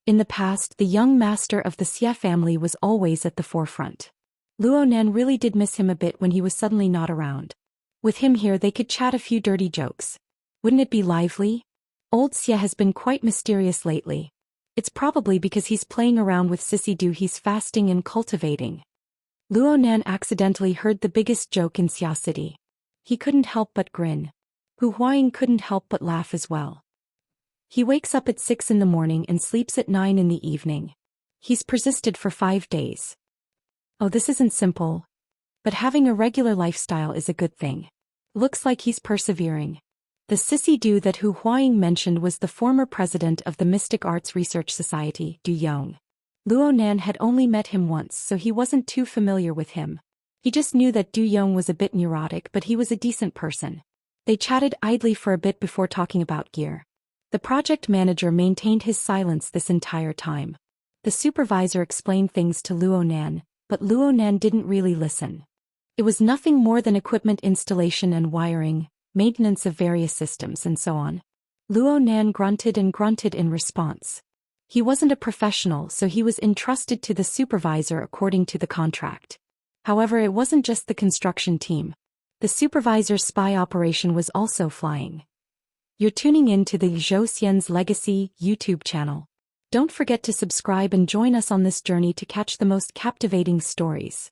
In the past, the young master of the Xie family was always at the forefront. Luo Nan really did miss him a bit when he was suddenly not around. With him here they could chat a few dirty jokes. Wouldn't it be lively? Old Xie has been quite mysterious lately. It's probably because he's playing around with Sissy Du. He's fasting and cultivating. Luo Nan accidentally heard the biggest joke in Xia City. He couldn't help but grin. Hu Huaying couldn't help but laugh as well. He wakes up at 6 in the morning and sleeps at 9 in the evening. He's persisted for 5 days. Oh, this isn't simple. But having a regular lifestyle is a good thing. Looks like he's persevering. The Sissy Du that Hu Huaying mentioned was the former president of the Mystic Arts Research Society, Du Yong. Luo Nan had only met him once, so he wasn't too familiar with him. He just knew that Du Yong was a bit neurotic, but he was a decent person. They chatted idly for a bit before talking about gear. The project manager maintained his silence this entire time. The supervisor explained things to Luo Nan, but Luo Nan didn't really listen. It was nothing more than equipment installation and wiring, maintenance of various systems and so on. Luo Nan grunted and grunted in response. He wasn't a professional, so he was entrusted to the supervisor according to the contract. However, it wasn't just the construction team. The supervisor's spy operation was also flying. You're tuning in to the Zhou Xian's Legacy YouTube channel. Don't forget to subscribe and join us on this journey to catch the most captivating stories.